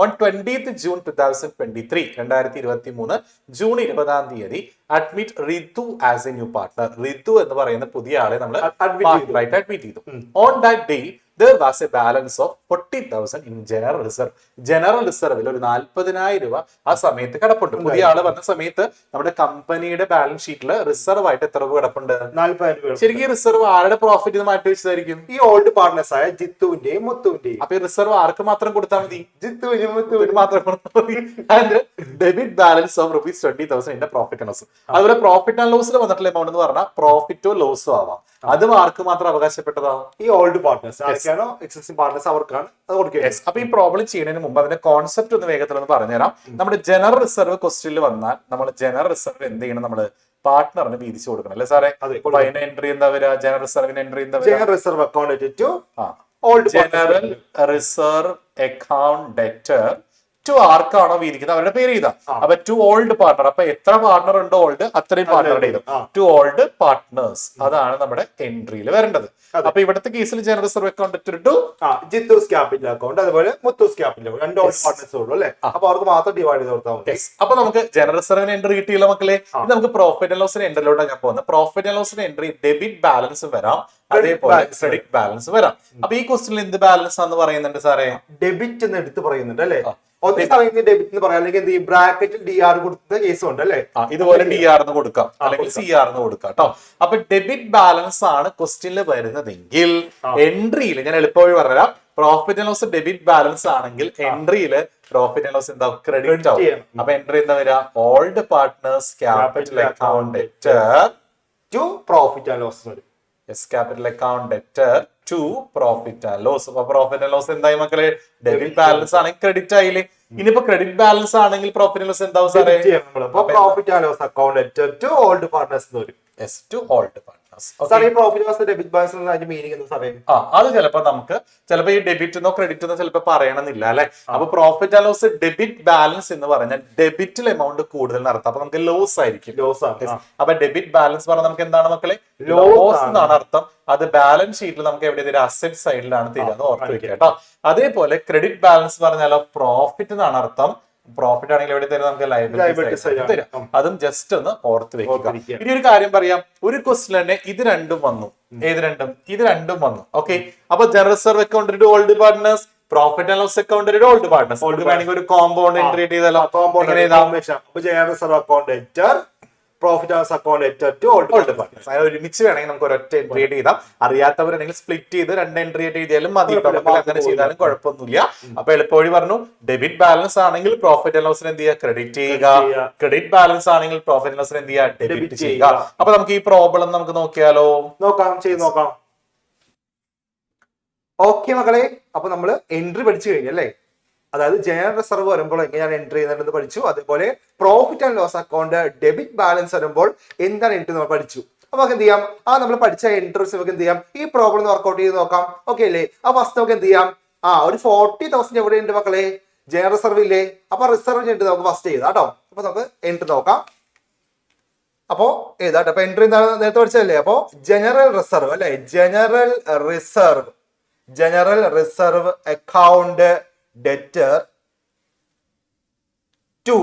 ഓൺ 20th June 2023 2023 ജൂൺ 20 admit Ritu as a new partner. Ritu എന്ന് പറയുന്ന പുതിയ ആളെ നമ്മൾ അഡ്മിറ്റ് ചെയ്തു. On that day there was a balance of 40,000 in general reserve. General റിസർവിൽ ഒരു 40,000 രൂപ ആ സമയത്ത് കിടപ്പുണ്ട്. പുതിയ ആള് വന്ന സമയത്ത് നമ്മുടെ കമ്പനിയുടെ ബാലൻസ് ഷീറ്റിൽ റിസർവ് ആയിട്ട് എത്ര രൂപ കിടപ്പുണ്ട്? 40,000. ശരിക്കും റിസർവ് ആരുടെ പ്രോഫിറ്റ് മാറ്റി വെച്ചതായിരിക്കും? ഈ ഓൾഡ് പാർട്ട്നേഴ്സ് ആയ ജിത്തുവിന്റെയും മുത്തുവിന്റെയും. അപ്പൊ ഈ റിസർവ് ആർക്ക് മാത്രം കൊടുത്താൽ മതി? ജിത്തുവിനും മുത്തുവിനും മാത്രം കൊടുത്താൽ മതി. ആൻഡ് ഡെബിറ്റ് ബാലൻസ് ഓഫ് ₹20,000 ഇന്റെ പ്രോഫിറ്റ് ആൻഡ് ലോസ്. അതുപോലെ പ്രോഫിറ്റ് ആൻഡ് ലോസിൽ വന്നിട്ടുള്ള എമൗണ്ട് എന്ന് പറഞ്ഞാൽ പ്രോഫിറ്റോ ലോസോ ആവാം. അത് ആർക്ക് മാത്രം അവകാശപ്പെട്ടതാവും? ഈ ഓൾഡ് പാർട്ട്നേഴ്സ് എക്സിസ്റ്റിംഗ് പാർട്ട്നേഴ്സ് അവർക്കാണ് അത് കൊടുക്കുക. അപ്പൊ ഈ പ്രോബ്ലം ചെയ്യുന്നതിന് മുമ്പ് അതിന്റെ കോൺസെപ്റ്റ് ഒന്ന് വേഗത്തിൽ ഒന്ന് പറഞ്ഞുതരാം. നമ്മുടെ ജനറൽ റിസർവ് ക്വസ്റ്റ്യനിൽ വന്നാൽ നമ്മൾ ജനറൽ റിസർവ് എന്ത് ചെയ്യണം? നമ്മൾ പാർട്ട്ണറിന് വീതിച്ചു കൊടുക്കണം അല്ലെ സാറേ? അതെ. അപ്പൊ അതിന് എൻട്രി എന്താ വരിക? ജനറൽ റിസർവിന് എൻട്രി എന്താ വരിക? ജനറൽ റിസർവ് അക്കൗണ്ട് ടു ആ old general reserve account debtor to ആർക്കാണോ വീതിക്കുന്നത് അവരുടെ പേര് ചെയ്താ. അപ്പൊ ടു ഓൾഡ് പാർട്ണർ, അപ്പൊ എത്ര പാർട്ണർ ഉണ്ടോ ഓൾഡ് അത്രയും പാർട്ണറുടെ ചെയ്തു. ടു ഓൾഡ് പാർട്ട്നേഴ്സ് അതാണ് നമ്മുടെ എൻട്രിയിൽ വരേണ്ടത്. അപ്പൊ ഇവിടുത്തെ കേസിൽ general reserve account to Jithu's capital account, അതുപോലെ മുത്തൂസ് ക്യാപിറ്റൽ, രണ്ട് ഓൾഡ് പാർട്ട്നേഴ്സ് ഉള്ളൂ അല്ലെ? അപ്പൊ അവർക്ക് മാത്രം ഡിവൈഡ് ചെയ്ത് കൊടുത്താൽ മതി. അപ്പൊ നമുക്ക് ജനറൽ റിസർവിന് എൻട്രി കിട്ടിയില്ല മക്കളെ. ഇത് നമുക്ക് പ്രോഫിറ്റ് ആൻഡ് ലോസിന് എൻട്രിയിലോട്ടാണ് ഞാൻ പോകുന്നത്. പ്രോഫിറ്റ് ആൻഡ് ലോസിന് എൻട്രി ഡെബിറ്റ് ബാലൻസ് വരാം, അതേപോലെ ക്രെഡിറ്റ് ബാലൻസ് വരാം. അപ്പൊ ഈ ക്വസ്റ്റിനിൽ എന്ത് ബാലൻസ് ആണെന്ന് പറയുന്നുണ്ട് സാറേ? ഡെബിറ്റ് എന്ന് എടുത്ത് പറയുന്നുണ്ട് അല്ലെ? ഒന്നേ സമയത്ത് ഡെബിറ്റ് എന്ന് പറയാം, അല്ലെങ്കിൽ എന്ത് ചെയ്യും, ബ്രാക്കറ്റിൽ DR കൊടുത്ത കേസും ഉണ്ട് അല്ലെ? ഇതുപോലെ DR എന്ന് കൊടുക്കാം, അല്ലെങ്കിൽ CR എന്ന് കൊടുക്കാം കേട്ടോ. അപ്പൊ ഡെബിറ്റ് ബാലൻസ് ആണ് ക്വസ്റ്റ്യനിൽ വരുന്നതെങ്കിൽ എൻട്രിയിൽ ഞാൻ എളുപ്പവഴി പറഞ്ഞുതരാം. Profit and loss debit balance ആണെങ്കിൽ എൻട്രിയിൽ പ്രോഫിറ്റ് ആൻഡ് ലോസ് എന്താ? ക്രെഡിറ്റ് ആവും. അപ്പൊ എൻട്രി എന്താ വരിക? Old partners capital account debtor to profit and loss വരും. Capital account debtor to profit and loss. അപ്പൊ പ്രോഫിറ്റ് ആൻഡ് ലോസ് എന്തായി മക്കളെ? ഡെബിറ്റ് ബാലൻസ് ആണെങ്കിൽ ക്രെഡിറ്റ് ആയില്ലേ? ഇനിയിപ്പോ ക്രെഡിറ്റ് ബാലൻസ് ആണെങ്കിൽ പ്രോഫിറ്റ് ആൻഡ് ലോസ് എന്താവും സാറേ? Profit and loss account debtor to old partners വരും. To old partners. Debit balance meaning എന്ന് പറയാം. അത് ചിലപ്പോ ഈ ഡെബിറ്റ് എന്നോ ക്രെഡിറ്റ് എന്നോ ചിലപ്പോ പറയണമെന്നില്ല അല്ലെ? അപ്പൊ profit and loss debit balance എന്ന് പറഞ്ഞാൽ ഡെബിറ്റിൽ എമൗണ്ട് കൂടുതൽ നടത്താം, അപ്പൊ നമുക്ക് ലോസ് ആയിരിക്കും. അപ്പൊ ഡെബിറ്റ് ബാലൻസ് പറഞ്ഞാൽ നമുക്ക് എന്താണ് മക്കളെ? ലോസ് എന്നാണ് അർത്ഥം. അത് ബാലൻസ് ഷീറ്റിൽ നമുക്ക് എവിടെ അസെറ്റ് സൈഡിലാണ് തരുന്നത്, ഓർത്ത് വെക്കുക കേട്ടോ. അതേപോലെ ക്രെഡിറ്റ് ബാലൻസ് പറഞ്ഞാലോ പ്രോഫിറ്റ് എന്നാണ് അർത്ഥം. പ്രോഫിറ്റ് ആണെങ്കിൽ എവിടെ തരും? നമുക്ക് ലയബിലിറ്റി സൈഡ് തരാം. അതും ജസ്റ്റ് ഒന്ന് ഓർത്ത് വെക്കുക. ഇനി ഒരു കാര്യം പറയാം, ഒരു ക്വസ്റ്റ്യൻ തന്നെ ഇത് രണ്ടും വന്നു. ഏത് രണ്ടും? ഇത് രണ്ടും വന്നു. ഓക്കെ, അപ്പൊ general reserve account old partners, profit and loss account old partners. Old വേണമെങ്കിൽ ഒരു കോമ്പൗണ്ട് എൻട്രി ചെയ്താലോ? General reserve account debtor profit and loss account debtor to old partners. ഒരുമിച്ച് വേണമെങ്കിൽ നമുക്ക് ഒരൊറ്റ എൻട്രി ആയിട്ട് ചെയ്താം. അറിയാത്തവരുണ്ടെങ്കിൽ സ്പ്ലിറ്റ് ചെയ്ത് രണ്ട് എൻട്രി ആയിട്ട് എഴുതിയാലും മതി. അങ്ങനെ ചെയ്താലും കുഴപ്പമൊന്നുമില്ല. അപ്പൊ എളുപ്പവഴി പറഞ്ഞു, ഡെബിറ്റ് ബാലൻസ് ആണെങ്കിൽ പ്രോഫിറ്റ് ആൻഡ് ലോസിന് എന്ത് ചെയ്യുക? ക്രെഡിറ്റ് ചെയ്യുക. ക്രെഡിറ്റ് ബാലൻസ് ആണെങ്കിൽ പ്രോഫിറ്റ് ആൻഡ് ലോസിന് എന്ത് ചെയ്യുക? ഡെബിറ്റ് ചെയ്യുക. അപ്പൊ നമുക്ക് ഈ പ്രോബ്ലം നമുക്ക് നോക്കിയാലോ? നോക്കാം. ഓക്കെ മക്കളെ, അപ്പൊ നമ്മള് എൻട്രി പഠിച്ചു കഴിഞ്ഞല്ലേ? അതായത് ജനറൽ റിസർവ് വരുമ്പോൾ എങ്ങനെയാണ് എൻട്രി ചെയ്യുന്നത് പഠിച്ചു. അതേപോലെ profit and loss account debit balance വരുമ്പോൾ എന്താണ് എൻട്രി നമ്മൾ പഠിച്ചു. അപ്പൊ നമുക്ക് എന്ത് ചെയ്യാം? നമ്മൾ പഠിച്ച എൻട്രീസ് നമുക്ക് എന്ത് ചെയ്യാം? ഈ പ്രോബ്ലം വർക്ക്ഔട്ട് ചെയ്ത് നോക്കാം. ഓക്കെ അല്ലേ? ആ ഫസ്റ്റ് നമുക്ക് എന്ത് ചെയ്യാം? ഒരു 40,000 എവിടെ ഉണ്ട് മക്കളെ? ജനറൽ റിസർവ് ഇല്ലേ? അപ്പൊ റിസർവ് നമുക്ക് ഫസ്റ്റ് ചെയ്താ കേട്ടോ. അപ്പൊ നമുക്ക് എൻട്രി നോക്കാം. അപ്പോ ഏതാട്ടോ? അപ്പൊ എൻട്രി എന്താണ്? നേരത്തെ പഠിച്ചതല്ലേ? അപ്പോ ജനറൽ റിസർവ് അല്ലെ? General reserve account debtor to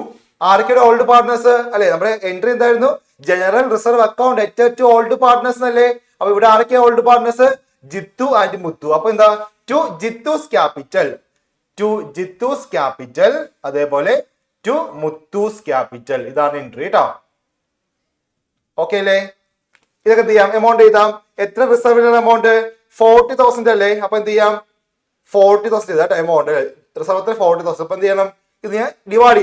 ആർക്കൊരു ഓൾഡ് പാർട്ട്നേഴ്സ് അല്ലെ? നമ്മുടെ എൻട്രി എന്തായിരുന്നു? General reserve account debtor to old partners അല്ലേ? അപ്പൊ ഇവിടെ ആരൊക്കെയാ old partners? Jithu and Muthu. അപ്പൊ എന്താ? ടു ജിത്തൂസ് ക്യാപിറ്റൽ, അതേപോലെ ടു മുത്തൂസ് ക്യാപിറ്റൽ. ഇതാണ് എൻട്രി കേട്ടോ. ഓക്കെ അല്ലേ? ഇതൊക്കെ എന്ത് ചെയ്യാം? എമൗണ്ട് ചെയ്താം. എത്ര റിസർവിലുള്ള എമൗണ്ട്? 40,000 അല്ലേ? അപ്പൊ എന്ത് ചെയ്യാം? 40,000 ചെയ്താ എമൗണ്ട് റിസർവത്തിൽ 40,000. അപ്പൊ എന്ത് ചെയ്യണം? ഇത് ഞാൻ ഡിവൈഡ്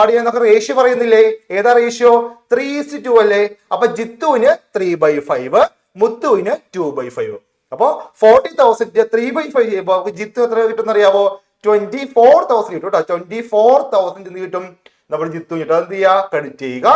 ചെയ്യാനൊക്കെ റേഷ്യോ പറയുന്നില്ലേ? ഏതാ റേഷ്യോ? 3:2 അല്ലേ? അപ്പൊ ജിത്തുവിന് 3/5, മുത്തുവിന് 2/5. അപ്പൊ 40,000 3/5 ചെയ്യുമ്പോ ജിത്തു എത്ര കിട്ടും അറിയാവോ? 24,000 കിട്ടും കേട്ടോ. 24,000 എന്ന് കിട്ടും നമ്മൾ ജിത്തു കിട്ടും. എന്ത് ചെയ്യുക? ക്രെഡിറ്റ് ചെയ്യുക.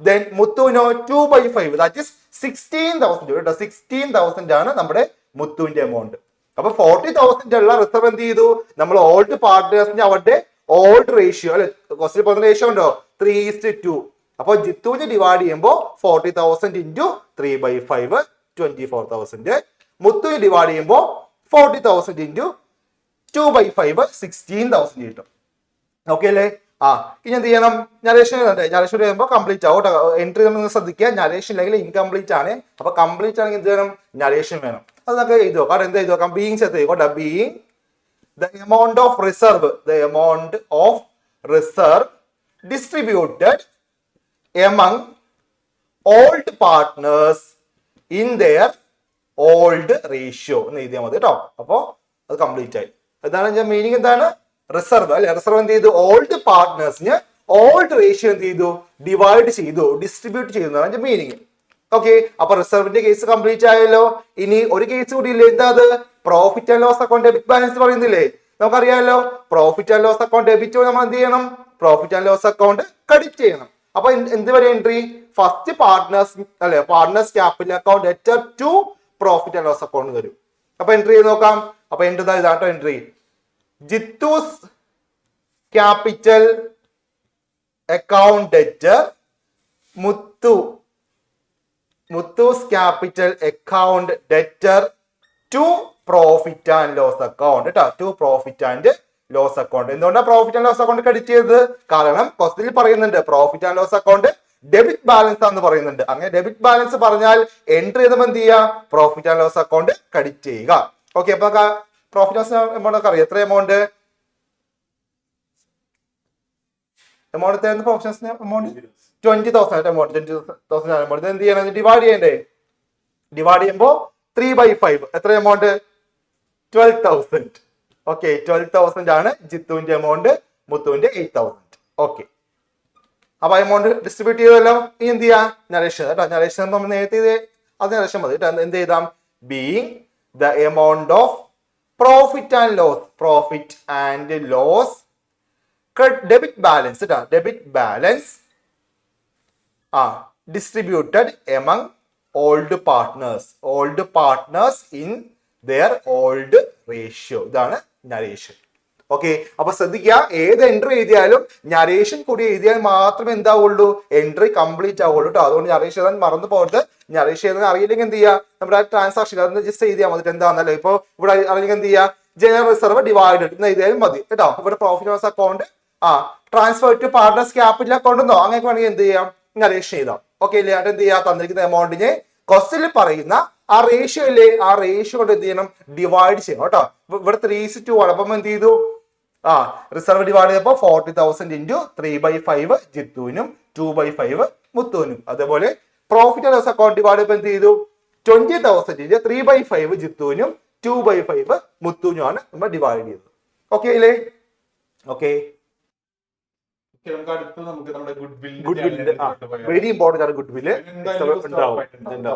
ദെൻ മുത്തുവിനോ 2/5, ദാറ്റ് ഈസ് 16,000 കേട്ടോ. 16,000 ആണ് നമ്മുടെ മുത്തുവിന്റെ എമൗണ്ട്. അപ്പൊ 40,000 ഉള്ള റിസർവ് എന്ത് ചെയ്തു? നമ്മൾ ഓൾഡ് പാർട്ട്നേഴ്സിന്റെ അവരുടെ ഓൾഡ് റേഷ്യോ അല്ലെ? ക്വസ്റ്റ്യൻ പറഞ്ഞ റേഷ്യോ ഉണ്ടോ? 3:2. അപ്പൊ ജിത്തുവിന് ഡിവൈഡ് ചെയ്യുമ്പോൾ 40,000 ഇൻറ്റു 3/5 24,000. മുത്തുവിന് ഡിവൈഡ് ചെയ്യുമ്പോൾ 40,000 ഇൻറ്റു 2/5 16,000 കിട്ടും. ഓക്കെ അല്ലേ? ഇനി എന്ത് ചെയ്യണം? നരേഷൻ ചെയ്യുമ്പോൾ കംപ്ലീറ്റ് ആവും കേട്ടോ. എൻട്രി നമ്മൾ ശ്രദ്ധിക്കുക. നരേഷൻ ഇല്ലെങ്കിൽ ഇൻകംപ്ലീറ്റ് ആണ്. അപ്പൊ കംപ്ലീറ്റ് ആണെങ്കിൽ എന്ത് വേണം? നരേഷൻ വേണം. അത് നമുക്ക് എഴുതി നോക്കാം. എന്ത് എഴുതി നോക്കാം? ബീയിങ് ചേർത്ത് എഴുതിക്കോട്ടെ. Being the amount of reserve distributed among old partners in their old ratio എന്ന് എഴുതിയാൽ മതി കേട്ടോ. അപ്പോ അത് കംപ്ലീറ്റ് ആയി. എന്താണ് മീനിങ്? എന്താണ്? റിസർവ് അല്ലെ? റിസർവ് എന്ത് ചെയ്തു? ഓൾഡ് പാർട്ട്നേഴ്സിന് ഓൾഡ് റേഷ്യോ എന്ത് ചെയ്തു? ഡിവൈഡ് ചെയ്തു, ഡിസ്ട്രിബ്യൂട്ട് ചെയ്തു എന്നാണ് മീനിങ്. ഓക്കെ, അപ്പൊ റിസർവിന്റെ കേസ് കംപ്ലീറ്റ് ആയല്ലോ. ഇനി ഒരു കേസ് കൂടി ഇല്ലേ? എന്താ അത്? Profit and loss account debit balance പറയുന്നില്ലേ? നമുക്കറിയാമല്ലോ. Profit and loss account debit നമ്മൾ എന്ത് ചെയ്യണം? Profit and loss account credit ചെയ്യണം. അപ്പൊ എന്ത് വരെ എൻട്രി? ഫസ്റ്റ് പാർട്ട്നേഴ്സ് അല്ലെ, partners capital account debtor to profit and loss account വരും. അപ്പൊ എൻട്രി ചെയ്ത് നോക്കാം. അപ്പൊ എൻട്രി ഇതാട്ടോ entry. Jithu's capital account debtor Muthu's capital account debtor to profit and loss account കേട്ടോ, to profit and loss account. എന്തുകൊണ്ടാണ് profit and loss account credit ചെയ്തത്? കാരണം ക്വസ്റ്റ്യനിൽ പറയുന്നുണ്ട് profit and loss account debit balance ആണെന്ന് പറയുന്നുണ്ട്. അങ്ങനെ ഡെബിറ്റ് ബാലൻസ് പറഞ്ഞാൽ എൻട്രി ചെയ്തപ്പോൾ എന്ത് ചെയ്യുക? Profit and loss account credit ചെയ്യുക. ഓക്കെ, അപ്പൊ പ്രോഫിറ്റ് ലോസ് എമൗണ്ട് ഒക്കെ അറിയാം. എത്ര amount profit amount 20,000 amount. 20,000 amount എന്ത് ചെയ്യണം? ഡിവൈഡ് ചെയ്യണ്ടേ? ഡിവൈഡ് ചെയ്യുമ്പോൾ 3/5 എത്ര എമൗണ്ട്? 12,000. ഓക്കെ, 12,000 ആണ് ജിത്തുവിന്റെ എമൗണ്ട്, മുത്തുവിന്റെ 8,000. ഓക്കെ, അപ്പൊ എമൗണ്ട് ഡിസ്ട്രിബ്യൂട്ട് ചെയ്തല്ലോ. ഇനി എന്ത് ചെയ്യാം? നരേഷൻ കേട്ടോ, നരേഷൻ നമ്മൾ നേരത്തെ അത് നരേഷൻ മതി കേട്ടോ. എന്ത് ചെയ്താം? Being the amount of profit and loss debit balance കേട്ടോ, debit balance distributed among old partners in their old ratio. ഇതാണ് നരേഷൻ. ഓക്കെ, അപ്പൊ ശ്രദ്ധിക്കുക, ഏത് എൻട്രി എഴുതിയാലും നരേഷൻ കൂടി എഴുതിയാൽ മാത്രമേ എന്താവുള്ളൂ? എൻട്രി കംപ്ലീറ്റ് ആവുള്ളൂ കേട്ടോ. അതുകൊണ്ട് നരേഷൻ എഴുതാൻ മറന്നു പോകരുത്. നരേഷൻ എഴുതാൻ അറിയില്ലെങ്കിൽ എന്ത് ചെയ്യുക? നമ്മുടെ ട്രാൻസാക്ഷൻ അതൊന്ന് ജസ്റ്റ് എഴുതിയാൽ മതി. എന്താണെന്നല്ലേ, ഇപ്പൊ ഇവിടെ അറിയില്ലെങ്കിൽ എന്ത് ചെയ്യുക? ജനറൽ റിസർവ് ഡിവൈഡഡ് എന്ന് എഴുതിയാലും മതി കേട്ടോ. ഇവിടെ profit loss account transfer to partners capital account എന്നോ അങ്ങനെയൊക്കെ വേണമെങ്കിൽ എന്ത് ചെയ്യാം? നരേഷൻ എഴുതാം. ഓക്കെ അല്ലേ? അത് എന്ത് ചെയ്യാം? തന്നിരിക്കുന്ന എമൗണ്ടിനെ ക്വസ്റ്റ്യനിൽ പറയുന്ന ആ റേഷ്യോ അല്ലേ, ആ റേഷ്യോ കൊണ്ട് എന്ത് ചെയ്യണം? ഡിവൈഡ് ചെയ്യണം കേട്ടോ. ഇവിടെ 3:2 ആണ്. അപ്പം എന്ത് ചെയ്തു? റിസർവ് ഡിവൈഡ് ചെയ്തപ്പോൾ 40,000 ഇൻറ്റു 3/5 ജിത്തുവിനും 2/5 മുത്തുവിനും. അതേപോലെ profit and loss account divide ചെയ്തപ്പോൾ എന്ത് ചെയ്തു? 20,000 ഇൻറ്റു 3/5 ജിത്തുവിനും 2/5 മുത്തുവിനുമാണ് നമ്മൾ ഡിവൈഡ് ചെയ്തത്. ഓക്കെ അല്ലേ? ഓക്കെ, വെരി ഇമ്പോർട്ടന്റ് ആണ് ഗുഡ്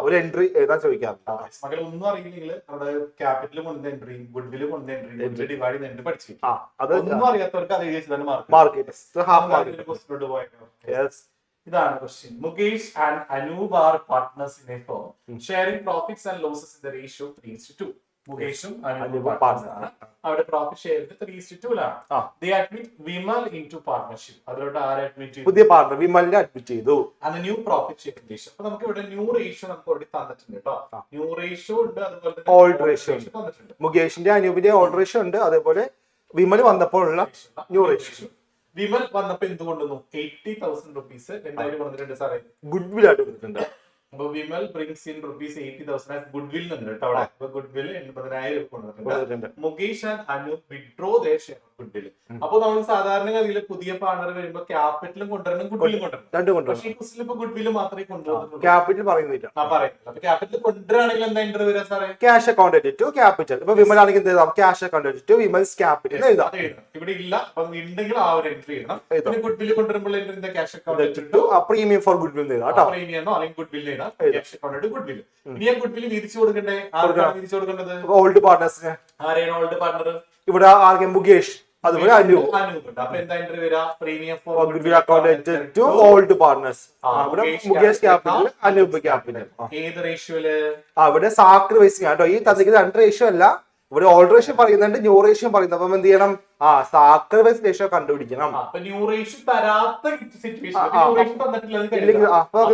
ഒരു എൻട്രി എഴുതാൻ ചോദിക്കാം. ഒന്നും അറിയില്ലെങ്കിൽ നമ്മുടെ ക്യാപിറ്റൽ കൊണ്ട് എൻട്രി, ഗുഡ് വില്ല് കൊണ്ട് എൻട്രി ഡിവൈഡ് ചെയ്ത് എൻട്രി പഠിച്ചു. അതൊന്നും അറിയാത്തവർക്ക് അത് എഴുതി മാർക്ക്. ഇതാണ് question. Mukesh and Anoop are partners in a firm sharing profits and losses in the ratio 3:2. മുകേഷും അനൂപും പാർട്ട്നേഴ്സാണ്. അവരുടെ profit share 3:2 They admit Vimal into partnership. അതിലോട്ട് ആരെ അഡ്മിറ്റ് ചെയ്തു? പുതിയ പാർട്ണർ വിമലിനെ അഡ്മിറ്റ് ചെയ്തു. അത് ന്യൂ പ്രോഫിറ്റ് ഷെയർ റേഷ്യോ. അപ്പൊ നമുക്ക് ഇവിടെ ന്യൂ റേഷ്യോ നമുക്ക് ഇവിടെ തന്നിട്ടുണ്ട് കേട്ടോ. ന്യൂ റേഷ്യോ ഉണ്ട്, അതുപോലെ തന്നെ ഓൾഡ് റേഷ്യോ തന്നിട്ടുണ്ട്. മുകേഷിന്റെ അനൂപിന്റെ ഓൾഡ് റേഷ്യോ ഉണ്ട്, അതേപോലെ വിമൽ വന്നപ്പോഴുള്ള ന്യൂ റേഷ്യോ. വിമൽ വന്നപ്പോ എന്ത് കൊണ്ടുവന്നു? 80,000 റുപ്പീസ് എന്തായാലും കൊണ്ടിട്ടുണ്ട് സാറേ, ഗുഡ് വിൽ ആയിട്ട് കൊടുത്തിട്ടുണ്ട്. അപ്പൊ Vimal brings in rupees 80,000 good will ഉണ്ട് കേട്ടോ അവിടെ. അപ്പൊ ഗുഡ് വിൽ 80,000 കൊണ്ടുവന്നിട്ടുണ്ട്. Mukesh and Anoop withdraw there share good will. അപ്പൊ നമ്മൾ സാധാരണഗതിയിൽ പുതിയ പാർട്ണർ വരുമ്പോ ക്യാപിറ്റലും കൊണ്ടുവരണം, ഗുഡ് വില്ലും കൊണ്ടുവരണം. പക്ഷേ ഈ ക്വസ്റ്റിൽ ഇപ്പൊ ഗുഡ് വില്ല് മാത്രമേ കൊണ്ടുവന്നുള്ളൂ, ക്യാപിറ്റൽ പറയുന്നില്ല. പറയുന്നില്ല. അപ്പൊ ക്യാപിറ്റൽ കൊണ്ടുവരാണെങ്കിൽ എന്താ എൻട്രി വരാ സാറേ? Cash account to capital. ഇപ്പൊ വിമൽ ആണെങ്കിൽ എന്ത് എഴുതാം? Cash account to Vimal's capital എഴുതാം. ഇവിടെ ഇല്ല, അപ്പൊ ഉണ്ടെങ്കിൽ ആ ഒരു എൻട്രി ചെയ്യണം. പിന്നെ ഗുഡ് വില്ല് കൊണ്ടുവരുമ്പോൾ എന്താ? Cash account to premium for goodwill എഴുതാം. പ്രീമിയം അല്ലെങ്കിൽ goodwill cash account goodwill. ഇനി ആ ഗുഡ് വില്ല് വീതിച്ചു കൊടുക്കണ്ടേ? ആർക്കാണ് വീതിച്ചു കൊടുക്കേണ്ടത്? ഓൾഡ് പാർട്ണേഴ്സിന്. ആരെയാണ് ഓൾഡ് പാർട്ണർ? ഇവിടെ ആർക്കെ? മുകേഷ്, അതുപോലെ അനൂപ്. അപ്പൊ എന്താ എൻട്രി വരാ? Premium for goodwill account to old partners. ഇവിടെ മുകേഷ് ക്യാപിറ്റൽ, അനൂപ് ക്യാപിറ്റൽ. ഏത് റേഷ്യോയില്? അവിടെ സാക്രിഫൈസിങ് കേട്ടോ. ഈ തന്നിരിക്കുന്ന രണ്ട് റേഷ്യോ അല്ല, ഇവിടെ ഓൾഡ് റേഷ്യോ പറയുന്നുണ്ട്, ന്യൂ റേഷ്യോ പറയുന്നത്. അപ്പം എന്ത് ചെയ്യണം? സാക്രിഫൈസ് റേഷ്യോ കണ്ടുപിടിക്കണം. ന്യൂ റേഷ്യോ തരാത്ത സിറ്റുവേഷൻ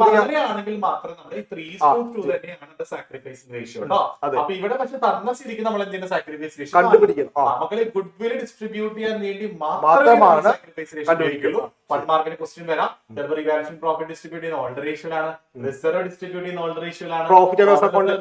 അങ്ങനെയാണെങ്കിൽ മാത്രം നമ്മൾ 3:2 തന്നെയാണ് സാക്രിഫൈസിംഗ് റേഷ്യോ കേട്ടോ. അപ്പൊ ഇവിടെ പക്ഷെ തന്ന സ്ഥിതിക്ക് നമ്മൾ എന്തിനാ സാക്രിഫൈസ് റേഷ്യോ കണ്ടുപിടിക്കണം. മക്കളെ ഗുഡ് വിൽ ഡിസ്ട്രിബ്യൂട്ട് ചെയ്യാൻ വേണ്ടി മാത്രമാണ് സാക്രിഫൈസ് റേഷ്യോ കണ്ടുപിടിക്കുള്ളൂ. 1 മാർക്കിന് ക്വസ്റ്റ്യൻ വരാം. ഡെലിവറി വാല്യൂഷൻ പ്രോഫിറ്റ് ഡിസ്ട്രിബ്യൂട്ട് ചെയ്യുന്ന ഓൾഡ് റേഷ്യോയിലാണ്, റിസർവ് ഡിസ്ട്രിബ്യൂട്ട് ചെയ്യുന്ന ഓൾഡ് റേഷ്യോയിലാണ്, profit and loss account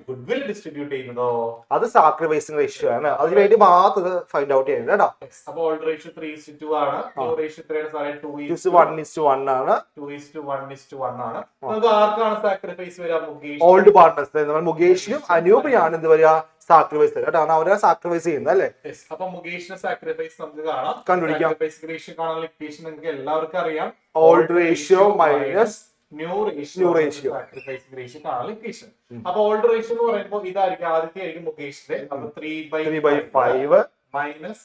goodwill distribute ചെയ്യുന്നതോ അത് സാക്രിഫൈസിംഗ് റേഷ്യോ ആണ്. അതിന് വേണ്ടി മാത്രം ഫൈൻഡ് ഔട്ട് ചെയ്യണം കേട്ടോ. അപ്പൊ ഓൾഡ് റേഷ്യോ 3:2 ആണ്. ന്യൂ റേഷ്യോ എത്രയാണ് സാറേ? 2:1 ആണ്. 2:1 ആണ്. നമുക്ക് ആർക്കാണ് സാക്രിഫൈസ് വരാ? Mukesh, old partners. നമ്മൾ മുകേഷിനും അനൂപിനാണ് എന്ത് വരിക? സാക്രിഫൈസ് കേട്ടോ. അവരെ സാക്രിഫൈസ് ചെയ്യുന്നത് അല്ലേ? അപ്പൊ മുകേഷിന്റെ സാക്രിഫൈസ് നമുക്ക് കാണാം, കണ്ടുപിടിക്കാം. റേഷ്യോ കാണാനുള്ള ഇക്വേഷൻ നിങ്ങൾക്ക് എല്ലാവർക്കും അറിയാം. Old ratio minus new ratio sacrificing ratio കാണാനുള്ള ഇക്വേഷൻ. അപ്പൊ ഓൾഡ് റേഷ്യോ എന്ന് പറയുമ്പോൾ ഇതായിരിക്കും, ആദ്യത്തെ ആയിരിക്കും മുകേഷിന്റെ. അപ്പൊ 3/5 മൈനസ്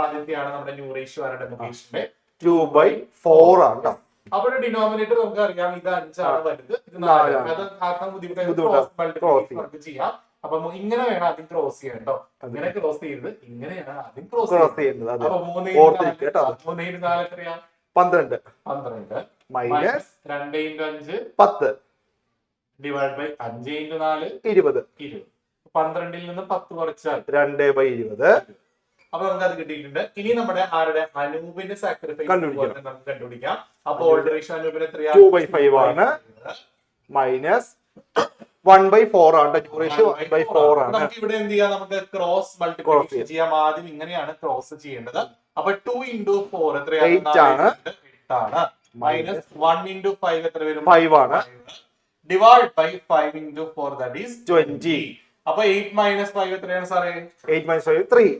ആദ്യത്തെയാണ് നമ്മുടെ ന്യൂ റേഷ്യോ ആരുടെ? മുകേഷിന്റെ 2/4 ആണ് ട്ടോ. അപ്പോൾ ഡിനോമിനേറ്റർ നമുക്ക് അറിയാം ഇത് 5 ആണ് വരുന്നത്, ഇത് 4 നാലാണ്. അത് ആക്കാൻ ബുദ്ധിമുട്ടായി ബുദ്ധിമുട്ടാണ്. മൾട്ടിപ്ലിക്കേഷൻ നമുക്ക് ചെയ്യാം. അപ്പൊ ഇങ്ങനെ വേണം ആദ്യം ക്രോസ് ചെയ്യാൻ കേട്ടോ. ഇങ്ങനെ ക്രോസ് ചെയ്ത് ഇങ്ങനെയാണ് ആദ്യം ക്രോസ് ചെയ്യുന്നത്. അതെ. അപ്പൊ ഓർത്തിരിക്കുക കേട്ടോ. 3 × 4 എത്രയാ? 12 12 മൈനസ് 2 × 5 10 ഡിവൈഡ് ബൈ 5 × 4 20. 20. 12ൽ നിന്ന് 10 കുറച്ചാൽ 2/20. അപ്പൊ നമുക്ക് അത് കിട്ടിയിട്ടുണ്ട്. ഇനി നമ്മുടെ ആരുടെ അനൂപിന്റെ സാക്രിഫൈസ് കണ്ടുപിടിക്കണം. നമുക്ക് കണ്ടുപിടിക്കാം. അപ്പൊ ഓൾഡ് റേഷ്യോ അനൂപിന് എത്രയാ? 2/5 ആണ് മൈനസ് 1/4 ആണ്. ഡ്യൂറേഷൻ 1/4 ആണ്. നമുക്ക് ഇവിടെ എന്ത് ചെയ്യാം? നമുക്ക് ക്രോസ് മൾട്ടിപ്ലിക്കേഷൻ ചെയ്യാം. ആദ്യം ഇങ്ങനെയാണ് ക്രോസ് ചെയ്യേണ്ടത്. അപ്പൊ 2 × 4 എത്രയാണ്? 8 ആണ്. 8 ആണ്. മൈനസ് 1 × 5 എത്ര വരും? 5 ആണ്. Divide by 5 × 4 that is 20. അപ്പൊ 8 - 5 എത്രയാണ് സാറേ? 8 - 5 3.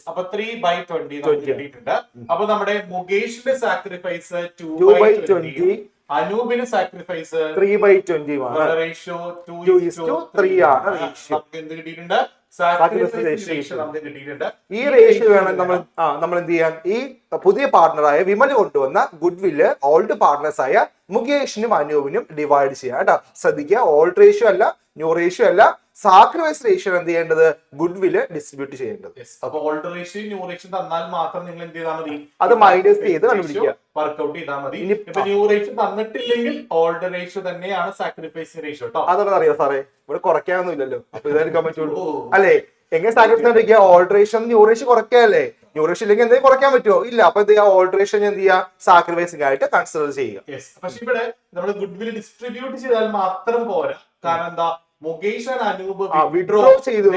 അപ്പൊ 3/20 നമുക്ക് കിട്ടിയിട്ടുണ്ട്. അപ്പൊ നമ്മുടെ മുകേഷിന്റെ സാക്രിഫൈസ് 2/20. അനൂപിന് സാക്രിഫൈസ് 3/20 ആണ്. റേഷ്യോ 2:3 ആണ് റേഷ്യോ. നമുക്ക് എന്ത് കിട്ടിയിട്ടുണ്ട്? സാക്രിഫൈസ് റേഷ്യോ നമുക്ക് കിട്ടിയിട്ടുണ്ട്. ഈ റേഷ്യോ വേണം നമ്മൾ എന്ത് ചെയ്യാൻ? ഈ പുതിയ പാർട്ണറായ വിമൽ കൊണ്ടുവന്ന ഗുഡ്വില്ല് ഓൾഡ് പാർട്ട്നേഴ്സ് ആയ മുകേഷിനും അനൂപിനും ഡിവൈഡ് ചെയ്യാം കേട്ടോ. ശ്രദ്ധിക്കുക, ഓൾഡ് റേഷ്യോ അല്ല, ന്യൂ റേഷ്യോ അല്ല, സാക്രിഫൈസ് റേഷ്യോ എന്ത് ചെയ്യേണ്ടത്? ഗുഡ്വില്ല് ഡിസ്ട്രിബ്യൂട്ട് ചെയ്യേണ്ടത്. അപ്പൊ ഓൾഡ് റേഷ്യോ ന്യൂ റേഷ്യോ തന്നാൽ മാത്രം നിങ്ങൾ എന്ത് ചെയ്താൽ മതി? അത് മൈനസ് ചെയ്ത് കണ്ടുപിടിക്കുക, വർക്ക്ഔട്ട് ചെയ്താൽ മതി. ഇപ്പൊ ന്യൂ റേഷ്യോ തന്നിട്ടില്ലെങ്കിൽ ഓൾഡ് റേഷ്യോ തന്നെയാണ് സാക്രിഫൈസ് റേഷ്യോ കേട്ടോ. അതൊന്നും അറിയാം സാറേ, ഇവിടെ കുറയ്ക്കാനൊന്നും ഇല്ലല്ലോ. അപ്പൊ ഇതെടുക്കാൻ പറ്റുള്ളൂ അല്ലേ? എങ്ങനെ സാക്രിഫൈസ് കണ്ടിരിക്കുക? ഓൾഡ് റേഷ്യോ ന്യൂ റേഷ്യോ കുറയ്ക്കല്ലേ? ന്യൂ റേഷ്യോ ഇല്ലെങ്കിൽ എന്തെങ്കിലും കുറയ്ക്കാൻ പറ്റുമോ? ഇല്ല. അപ്പൊ എന്ത് ചെയ്യുക? ഓൾഡ് റേഷ്യോ എന്ത് ചെയ്യുക? സാക്രിഫൈസിംഗ് ആയിട്ട് കൺസിഡർ ചെയ്യുക. പക്ഷെ ഇവിടെ നമ്മൾ ഗുഡ്വിൽ ഡിസ്ട്രിബ്യൂട്ട് ചെയ്താൽ മാത്രം പോരാ. കാരണം എന്താ? മുകേഷ് ആൻഡ് അനൂപ് വിഡ്രോ ചെയ്തു.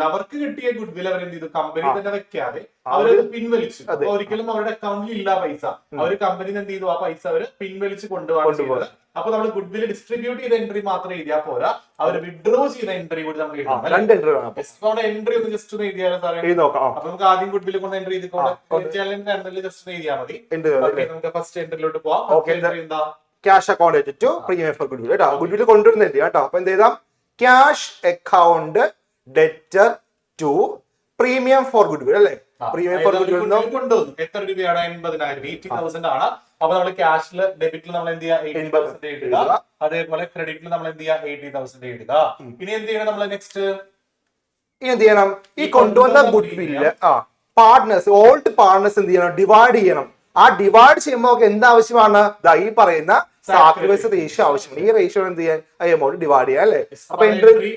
അവർക്ക് കിട്ടിയ ഗുഡ്വിൽ അവർ എന്ത് ചെയ്തു? കമ്പനി തന്നെ വെക്കാതെ അവരത് പിൻവലിച്ചു. ഒരിക്കലും അവരുടെ അക്കൗണ്ടിൽ ഇല്ല പൈസ. അവർ കമ്പനി എന്ത് ചെയ്തു? ആ പൈസ അവര് പിൻവലിച്ച് കൊണ്ടുപോകാൻ. അപ്പൊ നമ്മൾ ഗുഡ്വിൽ ഡിസ്ട്രിബ്യൂട്ട് ചെയ്ത എൻട്രി മാത്രം എഴുതിയാൽ പോരാ, അവർ വിഡ്രോ ചെയ്ത എൻട്രി കൂടി നമുക്ക് എഴുതാം. നമ്മുടെ എൻട്രി ഒന്ന് ജസ്റ്റ് ഒന്ന് എഴുതിയാലോ സാറേ? അപ്പൊ നമുക്ക് ആദ്യം ഗുഡ്വിൽ കൊണ്ട് എൻട്രി ചെയ്തിട്ടുണ്ട് ജസ്റ്റ് എഴുതിയാൽ മതി. നമുക്ക് ഫസ്റ്റ് എൻട്രിയിലോട്ട് പോവാം. എന്താ? Cash account to premium for goodwill കേട്ടോ. ഗുഡ്വിൽ കൊണ്ടുവരുന്നില്ല കേട്ടോ. അപ്പൊ എന്ത് ചെയ്താം? Cash account debtor to premium for goodwill അല്ലേ? പ്രീമിയം ഫോർ ഗുഡ്വിൽ കൊണ്ടുവന്നു. എത്ര രൂപയാണ്? 80,000, 80,000 ആണ്. അപ്പൊ നമ്മൾ ക്യാഷില് ഡെബിറ്റിൽ നമ്മൾ എന്ത് ചെയ്യുക? 80,000 എഴുതുക. അതേപോലെ ക്രെഡിറ്റിൽ നമ്മൾ എന്ത് ചെയ്യുക? 80,000 എഴുതുക. ഇനി എന്ത് ചെയ്യണം നമ്മൾ നെക്സ്റ്റ്? ഇനി എന്ത് ചെയ്യണം? ഈ കൊണ്ടുവന്ന ഗുഡ്വില്ല് പാർട്ട്നേഴ്സ്, ഓൾഡ് പാർട്ട്നേഴ്സ് എന്ത് ചെയ്യണം? ഡിവൈഡ് ചെയ്യണം. ആ ഡിവൈഡ് ചെയ്യുമ്പോൾ നമുക്ക് എന്താവശ്യമാണ്? ഈ പറയുന്ന സാക്രിഫൈസ് റേഷ്യോ ആവശ്യമാണ്. ഈ റേഷ്യോ എന്ത് ചെയ്യാൻ? എമൗണ്ട് ഡിവൈഡ് ചെയ്യാം അല്ലേ? അപ്പൊ entry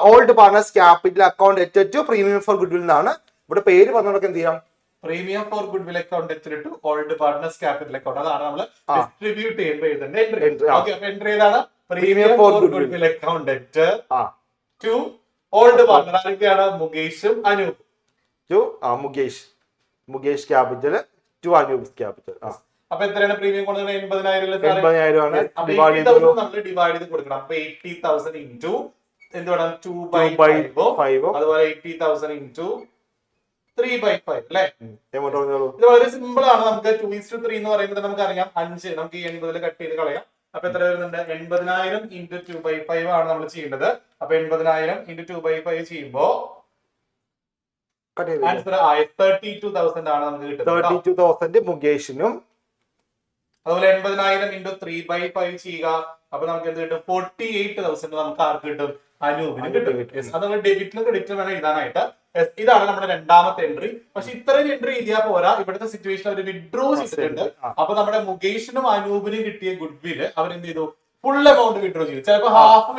old partners capital account debtor to premium for goodwill എന്നാണ്. ഇവിടെ പേര് പറഞ്ഞവർക്ക് എന്ത് ചെയ്യാം? Premium for goodwill account debtor to old partners capital account. അതാണ് നമ്മൾ ഡിസ്ട്രിബ്യൂട്ട് ചെയ്യുമ്പോൾ എഴുതേണ്ട എൻട്രി. ഓക്കെ, അപ്പൊ എൻട്രി ഏതാണ്? Premium for goodwill account debtor to old partner. ആരൊക്കെയാണ്? മുകേഷും Anoop. To Mukesh capital to Anoop capital. അപ്പൊ എത്രയാണ് പ്രീമിയം കൊടുക്കുന്നത്? 80,000 ആണ്. നമ്മൾ ഡിവൈഡ് ചെയ്ത് കൊടുക്കണം. അപ്പൊ 80,000 ഇൻറ്റു എന്ത് വേണം? 2/5. അതുപോലെ 80,000 ഇൻറ്റു 3/5 അല്ലെ? ഇത് വളരെ സിമ്പിൾ ആണ്. നമുക്ക് 2:3 എന്ന് പറയുന്നത് നമുക്കറിയാം 5. നമുക്ക് ഈ 80 കട്ട് ചെയ്ത് കളയാം. അപ്പൊ എത്ര വരുന്നുണ്ട്? 80,000 ഇൻറ്റു 2/5 ആണ് നമ്മൾ ചെയ്യേണ്ടത്. അപ്പൊ 80,000 ഇൻറ്റു 2/5 ചെയ്യുമ്പോ ആൻസർ 32,000 ആണ് നമുക്ക് കിട്ടുന്നത്. 32,000 മുകേഷിനും. അതുപോലെ 80,000 ഇൻറ്റു 3/5 ചെയ്യുക. അപ്പൊ നമുക്ക് എന്ത് കിട്ടും? 48,000 നമുക്ക് ആർക്ക് കിട്ടും? അനൂപിന് കിട്ടും. അത് നമ്മൾ ഡെബിറ്റിലും ക്രെഡിറ്റിലും വേണം എഴുതാനായിട്ട്. ഇതാണ് നമ്മുടെ രണ്ടാമത്തെ എൻട്രി. പക്ഷെ ഇത്രയും എൻട്രി എഴുതിയാൽ പോരാ. ഇവിടുത്തെ സിറ്റുവേഷൻ അവർ വിഡ്രോ ചെയ്തിട്ടുണ്ട്. അപ്പൊ നമ്മുടെ മുകേഷിനും അനൂപിനും കിട്ടിയ ഗുഡ്വില് അവരെന്ത് ചെയ്തു? ഫുൾ എമൗണ്ട് വിഡ്രോ ചെയ്തു. ചിലപ്പോൾ ഹാഫ്,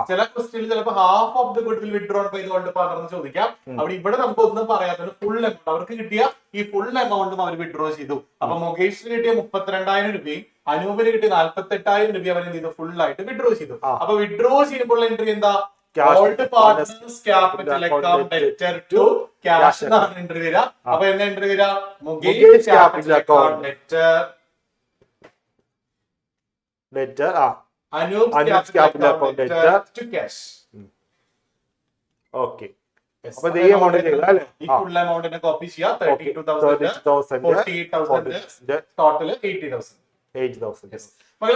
ചില ക്വസ്റ്റ്യനിൽ ചിലപ്പോൾ half of the goodwill withdrawn by the old partner എന്ന് ചോദിക്കാം. അവിടെ ഇവിടെ നമുക്ക് ഒന്നും പറയാത്തത് ഫുൾ എമൗണ്ട് അവർക്ക് കിട്ടിയ ഈ ഫുൾ എമൗണ്ടും അവർ വിഡ്രോ ചെയ്തു. അപ്പൊ മുകേഷിന് കിട്ടിയ 32,000 രൂപയും അനൂപിന് കിട്ടിയ 48,000 രൂപ അവർ എന്ത് ചെയ്തു? ഫുൾ ആയിട്ട് വിഡ്രോ ചെയ്തു. അപ്പൊ വിഡ്രോ ചെയ്യുമ്പോൾ എൻട്രി എന്താ? Old partners capital account debtor to cash എന്നാണ് എൻട്രി വരിക. അപ്പൊ എന്താ എൻട്രി വരിക? Mukesh capital account debtor Anoop capital account debtor to cash. Okay, അപ്പൊ ഈ എമൗണ്ട് ഈ ഫുൾ എമൗണ്ടിനെ കോപ്പി ചെയ്യാം. 32,000, 48,000, ടോട്ടൽ 80,000.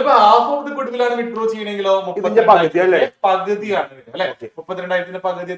ഹാഫ് ഓഫ് ദി ഗുഡ്വില്ലാണ് വിഡ്രോ ചെയ്യണമെങ്കിലോ? 32,000 അല്ലെ? പകുതിയാണ് അല്ലെ? 32,000 പകുതി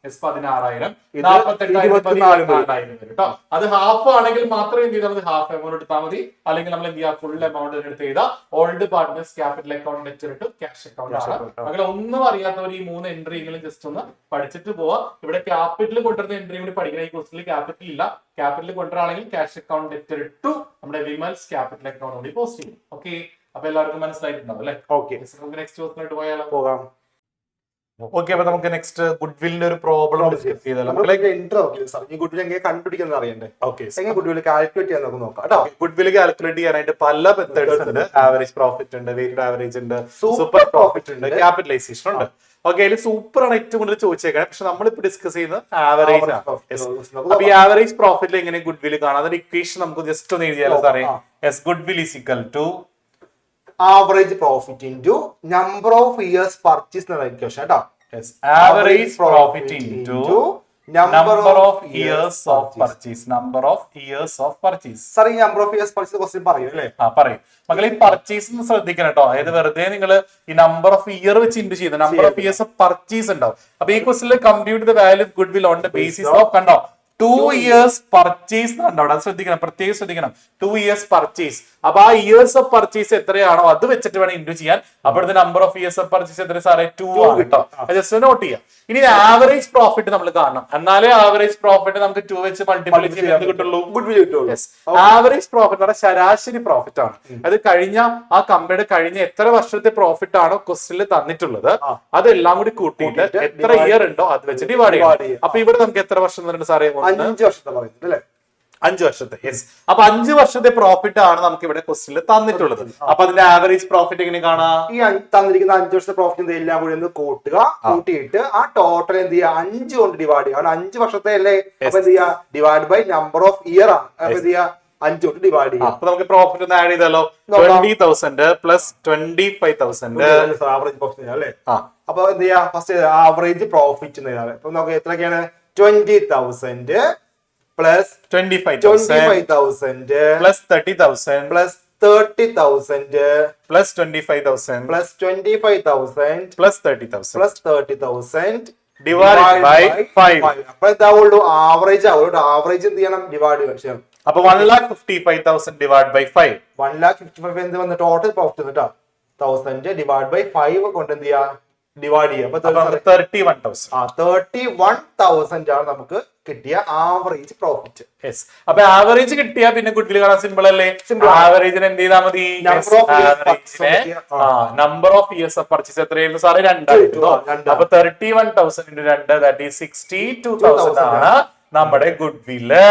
16,000. ഇത് 48,000 വരും കേട്ടോ. അത് ഹാഫ് ആണെങ്കിൽ മാത്രമേ എന്ത് ചെയ്താൽ മതി, ഹാഫ് എമൗണ്ട് എടുത്താൽ മതി. അല്ലെങ്കിൽ നമ്മൾ എന്ത് ചെയ്യുക, ഫുൾ എമൗണ്ട് എടുത്ത് ചെയ്താൽ ഓൾഡ് പാർട്ട്നേഴ്സ് ക്യാപിറ്റൽ അക്കൗണ്ട് വെച്ചിട്ട് ക്യാഷ് അക്കൗണ്ട് ആണ്. അങ്ങനെ ഒന്നും അറിയാത്തവർ ഈ 3 എൻട്രികളും ജസ്റ്റ് ഒന്ന് പഠിച്ചിട്ട് പോവാ. ഇവിടെ ക്യാപിറ്റൽ കൊണ്ടുവരുന്ന എൻട്രി കൂടി പഠിക്കണം. ഈ ക്വസ്റ്റിൽ ക്യാപിറ്റൽ ഇല്ല. ക്യാപിറ്റൽ കൊണ്ടുവരാണെങ്കിൽ ക്യാഷ് അക്കൗണ്ട് ലെറ്റർ ഇട്ടു നമ്മുടെ വിമൽസ് ക്യാപിറ്റൽ അക്കൗണ്ട് കൂടി പോസ്റ്റ് ചെയ്യും. ഓക്കെ, അപ്പൊ എല്ലാവർക്കും മനസ്സിലായിട്ടുണ്ടാവും അല്ലെ? ഓക്കെ, നമുക്ക് നെക്സ്റ്റ് ക്വസ്റ്റിനായിട്ട് പോയാലോ? പോകാം. ഓക്കെ, അപ്പൊ നമുക്ക് നെക്സ്റ്റ് ഗുഡ്വില്ലിന്റെ ഒരു പ്രോബ്ലം ഡിസ്കസ് ചെയ്താലോ? ഈ ഗുഡ്വിൽ എങ്ങനെ കണ്ടുപിടിക്കുന്നത് അറിയണ്ടേ? ഓക്കെ, ഗുഡ്വിൽ കാൽക്കുലേറ്റ് ചെയ്യാൻ നമുക്ക് നോക്കാം കേട്ടോ. ഗുഡ്വിൽ കാൽക്കുലേറ്റ് ചെയ്യാനായിട്ട് പല മെത്തേഡ്സ് ഉണ്ട്. ആവറേജ് പ്രോഫിറ്റ് ഉണ്ട്, വെയ്റ്റഡ് ആവറേജ് ഉണ്ട്, സൂപ്പർ പ്രോഫിറ്റ് ഉണ്ട്, ക്യാപിറ്റലൈസേഷൻ ഉണ്ട്. ഓക്കെ, അതിൽ സൂപ്പർ ആണ് ഏറ്റവും കൂടുതൽ ചോദിച്ചേക്കണം. പക്ഷെ നമ്മളിപ്പോ ഡിസ്കസ് ചെയ്യുന്നത് ആവറേജ് ആണ്. അപ്പൊ ഈ ആവറേജ് പ്രോഫിറ്റിൽ എങ്ങനെ ഗുഡ്വിൽ കാണാം? അതിന്റെ ഇക്വേഷൻ നമുക്ക് ജസ്റ്റ് ഒന്ന് എഴുതിയാലോ സാറേ? Yes, goodwill is equal to average profit into number of years purchase എന്നുള്ള ഇക്വേഷൻ കേട്ടോ. Average profit into number of years of purchase. Number of years of purchase. Sir, ഈ number of years purchase question പറയും അല്ലേ? പറയും മക്കളെ. ഈ purchase എന്ന് ശ്രദ്ധിക്കണം കേട്ടോ. അതായത് വെറുതെ നിങ്ങൾ ഈ നമ്പർ ഓഫ് ഇയർ വെച്ച് ഇൻറ്റു ചെയ്ത് number of years of purchase ഉണ്ടാവും. അപ്പൊ ഈ ക്വസ്റ്റിൽ compute the value of goodwill on the basis of, കണ്ടോ, 2 years പർച്ചേസ് ഉണ്ടാവും. അത് ശ്രദ്ധിക്കണം, പ്രത്യേകം ശ്രദ്ധിക്കണം. 2 years പർച്ചേസ്. അപ്പൊ ആ ഇയേഴ്സ് ഓഫ് പർച്ചേസ് എത്രയാണോ അത് വെച്ചിട്ട് വേണം ഇൻറ്റു ചെയ്യാൻ. അപ്പോഴത്തെ number of years of purchase എത്ര സാറേ? 2 ആണ് കേട്ടോ. ജസ്റ്റ് നോട്ട് ചെയ്യാം. ഇനി ആവറേജ് പ്രോഫിറ്റ് നമ്മൾ കാണണം. എന്നാലേ ആവറേജ് പ്രോഫിറ്റ് നമുക്ക് 2 വെച്ച് മൾട്ടിപ്ലൈ ചെയ്യാൻ കിട്ടുള്ളൂ. ആവറേജ് പ്രോഫിറ്റ് പറഞ്ഞാൽ ശരാശരി പ്രോഫിറ്റ് ആണ്. അത് കഴിഞ്ഞ ആ കമ്പനിയുടെ കഴിഞ്ഞ എത്ര വർഷത്തെ പ്രോഫിറ്റ് ആണോ ക്വസ്റ്റിൽ തന്നിട്ടുള്ളത് അതെല്ലാം കൂടി കൂട്ടിയിട്ട് എത്ര ഇയർ ഉണ്ടോ അത് വെച്ച് ഡിവൈഡ് ചെയ്യണം. അപ്പൊ ഇവിടെ നമുക്ക് എത്ര വർഷം തന്നിട്ടുണ്ട് സാറേ? 5 വർഷത്തെ പറയുന്നത് അല്ലേ? 5 വർഷത്തെ. യെസ്, അപ്പൊ 5 വർഷത്തെ പ്രോഫിറ്റ് ആണ് നമുക്ക് ഇവിടെ ക്വസ്റ്റിൽ തന്നിട്ടുള്ളത്. അപ്പൊ അതിന്റെ ആവറേജ് പ്രോഫിറ്റ് എങ്ങനെ കാണാം? ഈ തന്നിരിക്കുന്ന 5 വർഷത്തെ പ്രോഫിറ്റ് എല്ലാം കൂടി ഒന്ന് കൂട്ടിയിട്ട് ആ ടോട്ടൽ എന്ത് ചെയ്യുക, 5 കൊണ്ട് ഡിവൈഡ് ചെയ്യുക. 5 വർഷത്തെ അല്ലേ? അപ്പൊ എന്ത് ചെയ്യുക, divide by number of year ആണ്. അപ്പൊ എന്ത് ചെയ്യുക, 5 കൊണ്ട് ഡിവൈഡ് ചെയ്യുക. അപ്പൊ നമുക്ക് പ്രോഫിറ്റ് ഒന്ന് ആഡ് ചെയ്താലോ? 20,000 പ്ലസ് 25,000 ആവറേജ് പ്രോഫിറ്റ് അല്ലേ? അപ്പൊ എന്ത് ചെയ്യാ, ഫസ്റ്റ് ആവറേജ് പ്രോഫിറ്റ് അപ്പൊ നമുക്ക് എത്രയൊക്കെയാണ്? 20,000 plus 25,000 plus 30,000 plus 30,000 plus 25,000 plus 25,000 plus 30,000 plus 30,000 divide by 5. അപ്പൊ എന്താവുള്ളൂ? ആവറേജ് ആവുള്ളൂ. ആവറേജ് എന്ത് ചെയ്യണം? ഡിവൈഡ് ചെയ്യണം. അപ്പൊ 1,55,000 ഡിവൈഡ് ബൈ 5. 1,55,000 എന്ത് വന്ന് ടോട്ടൽ പ്രോഫിറ്റ് കേട്ടോ. 1000 ഡിവൈഡ് ബൈ 5 കൊണ്ട് എന്ത് ചെയ്യാ, ഡിവൈഡ് ചെയ്യാം. അപ്പൊ 31,000 ആണ് നമുക്ക് കിട്ടിയ ആവറേജ് പ്രോഫിറ്റ്. യെസ്, അപ്പൊ ആവറേജ് കിട്ടിയാ പിന്നെ ഗുഡ്വിൽ കാണാൻ സിമ്പിൾ അല്ലേ? ആവറേജിന് എന്ത് ചെയ്താൽ മതി? Number of years of purchase എത്രയായിരുന്നു സാറേ? 2 ആയിരുന്നു. അപ്പൊ 31,000 × 2 ദാറ്റ് ഈസ് 62,000 ആണ് നമ്മുടെ ഗുഡ്വില്.